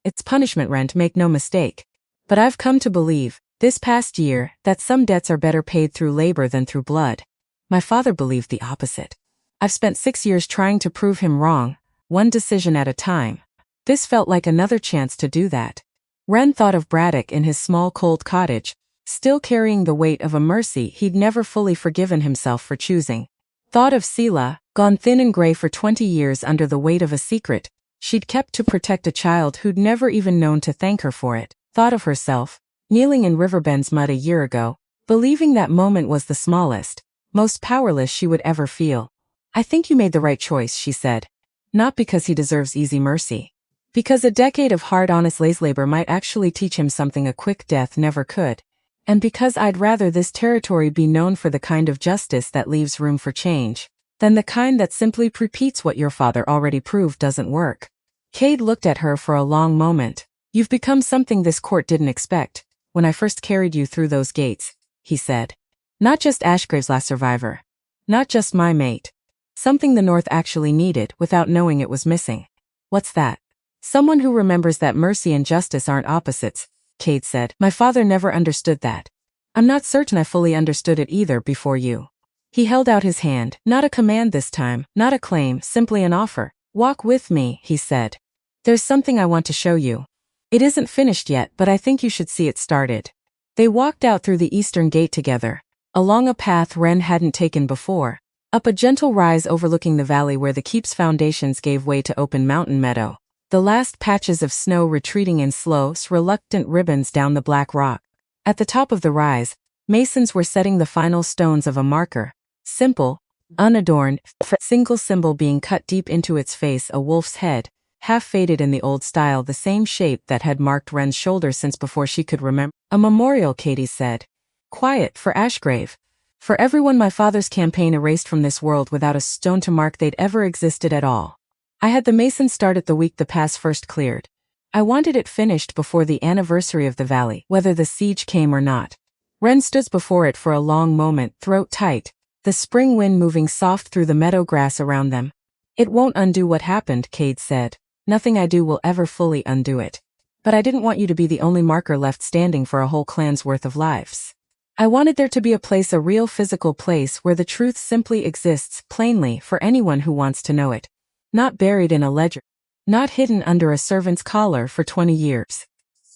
It's punishment, Ren, make no mistake. But I've come to believe, this past year, that some debts are better paid through labor than through blood. My father believed the opposite. I've spent 6 years trying to prove him wrong, one decision at a time. This felt like another chance to do that. Ren thought of Braddock in his small cold cottage, still carrying the weight of a mercy he'd never fully forgiven himself for choosing. Thought of Selah, gone thin and gray for 20 years under the weight of a secret she'd kept to protect a child who'd never even known to thank her for it. Thought of herself, kneeling in Riverbend's mud a year ago, believing that moment was the smallest, most powerless she would ever feel. I think you made the right choice, she said. Not because he deserves easy mercy. Because a decade of hard, honest labor might actually teach him something a quick death never could. And because I'd rather this territory be known for the kind of justice that leaves room for change, than the kind that simply repeats what your father already proved doesn't work. Cade looked at her for a long moment. You've become something this court didn't expect, when I first carried you through those gates, he said. Not just Ashgrave's last survivor. Not just my mate. Something the North actually needed without knowing it was missing. What's that? Someone who remembers that mercy and justice aren't opposites, Cade said. My father never understood that. I'm not certain I fully understood it either before you. He held out his hand, not a command this time, not a claim, simply an offer. Walk with me, he said. There's something I want to show you. It isn't finished yet, but I think you should see it started. They walked out through the eastern gate together, along a path Ren hadn't taken before, Up a gentle rise overlooking the valley where the keep's foundations gave way to open mountain meadow. The last patches of snow retreating in slow, reluctant ribbons down the black rock. At the top of the rise, masons were setting the final stones of a marker. Simple, unadorned, single symbol being cut deep into its face, a wolf's head, half faded in the old style, the same shape that had marked Wren's shoulder since before she could remember. A memorial, Katie said. Quiet, for Ashgrave. For everyone my father's campaign erased from this world without a stone to mark they'd ever existed at all. I had the mason start it the week the pass first cleared. I wanted it finished before the anniversary of the valley, whether the siege came or not. Wren stood before it for a long moment, throat tight, the spring wind moving soft through the meadow grass around them. It won't undo what happened, Cade said. Nothing I do will ever fully undo it. But I didn't want you to be the only marker left standing for a whole clan's worth of lives. I wanted there to be a place, a real physical place where the truth simply exists plainly for anyone who wants to know it. Not buried in a ledger. Not hidden under a servant's collar for 20 years.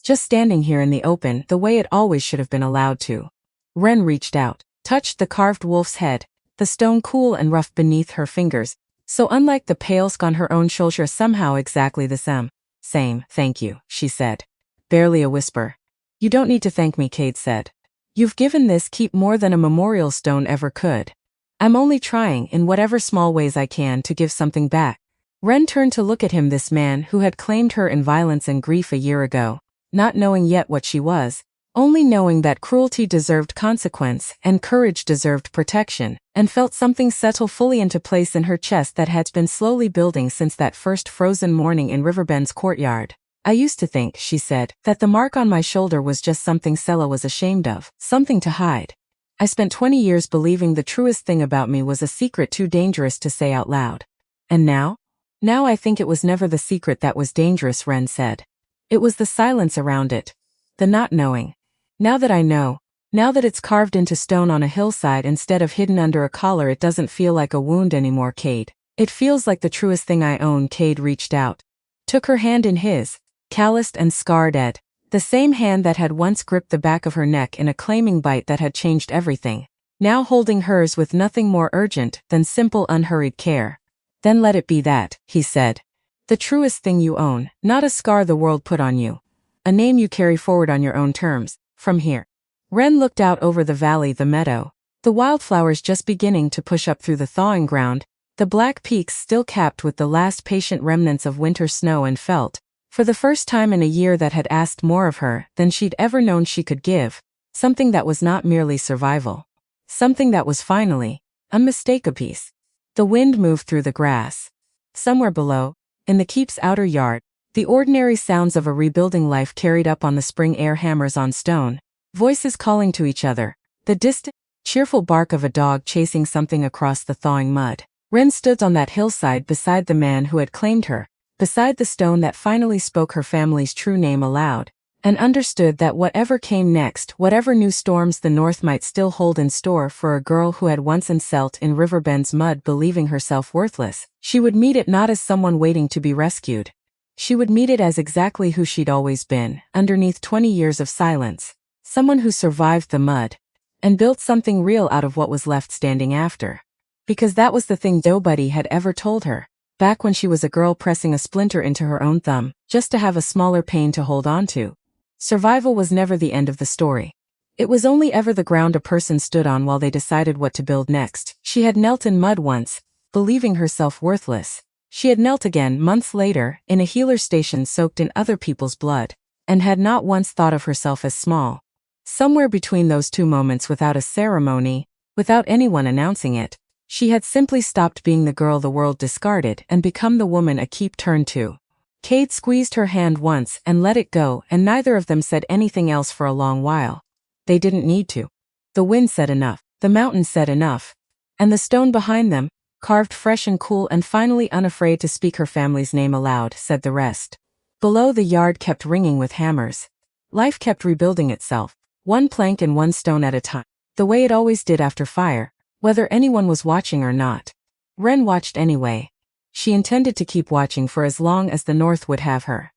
Just standing here in the open, the way it always should have been allowed to. Wren reached out, touched the carved wolf's head, the stone cool and rough beneath her fingers, so unlike the pale scar on her own shoulder, somehow exactly the same. Thank you, she said. Barely a whisper. You don't need to thank me, Cade said. You've given this keep more than a memorial stone ever could. I'm only trying, in whatever small ways I can, to give something back. Wren turned to look at him, this man who had claimed her in violence and grief a year ago, not knowing yet what she was, only knowing that cruelty deserved consequence and courage deserved protection, and felt something settle fully into place in her chest that had been slowly building since that first frozen morning in Riverbend's courtyard. I used to think, she said, that the mark on my shoulder was just something Sella was ashamed of, something to hide. I spent 20 years believing the truest thing about me was a secret too dangerous to say out loud. And now? Now I think it was never the secret that was dangerous, Wren said. It was the silence around it. The not knowing. Now that I know, now that it's carved into stone on a hillside instead of hidden under a collar, it doesn't feel like a wound anymore, Cade. It feels like the truest thing I own. Cade reached out. Took her hand in his, calloused and scarred the same hand that had once gripped the back of her neck in a claiming bite that had changed everything, now holding hers with nothing more urgent than simple unhurried care. Then let it be that, he said. The truest thing you own, not a scar the world put on you. A name you carry forward on your own terms, from here. Wren looked out over the valley, the meadow, the wildflowers just beginning to push up through the thawing ground, the black peaks still capped with the last patient remnants of winter snow, and felt, for the first time in a year that had asked more of her than she'd ever known she could give, something that was not merely survival. Something that was finally, unmistakable peace. The wind moved through the grass. Somewhere below, in the keep's outer yard, the ordinary sounds of a rebuilding life carried up on the spring air, hammers on stone, voices calling to each other, the distant, cheerful bark of a dog chasing something across the thawing mud. Wren stood on that hillside beside the man who had claimed her, beside the stone that finally spoke her family's true name aloud, and understood that whatever came next, whatever new storms the north might still hold in store for a girl who had once knelt in Riverbend's mud believing herself worthless, she would meet it not as someone waiting to be rescued. She would meet it as exactly who she'd always been, underneath 20 years of silence, someone who survived the mud, and built something real out of what was left standing after. Because that was the thing nobody had ever told her, back when she was a girl pressing a splinter into her own thumb, just to have a smaller pain to hold on to. Survival was never the end of the story. It was only ever the ground a person stood on while they decided what to build next. She had knelt in mud once, believing herself worthless. She had knelt again months later, in a healer station soaked in other people's blood, and had not once thought of herself as small. Somewhere between those two moments, without a ceremony, without anyone announcing it, she had simply stopped being the girl the world discarded and become the woman a keep turned to. Cade squeezed her hand once and let it go, and neither of them said anything else for a long while. They didn't need to. The wind said enough, the mountain said enough, and the stone behind them, carved fresh and cool and finally unafraid to speak her family's name aloud, said the rest. Below, the yard kept ringing with hammers. Life kept rebuilding itself, one plank and one stone at a time, the way it always did after fire, whether anyone was watching or not. Wren watched anyway. She intended to keep watching for as long as the North would have her.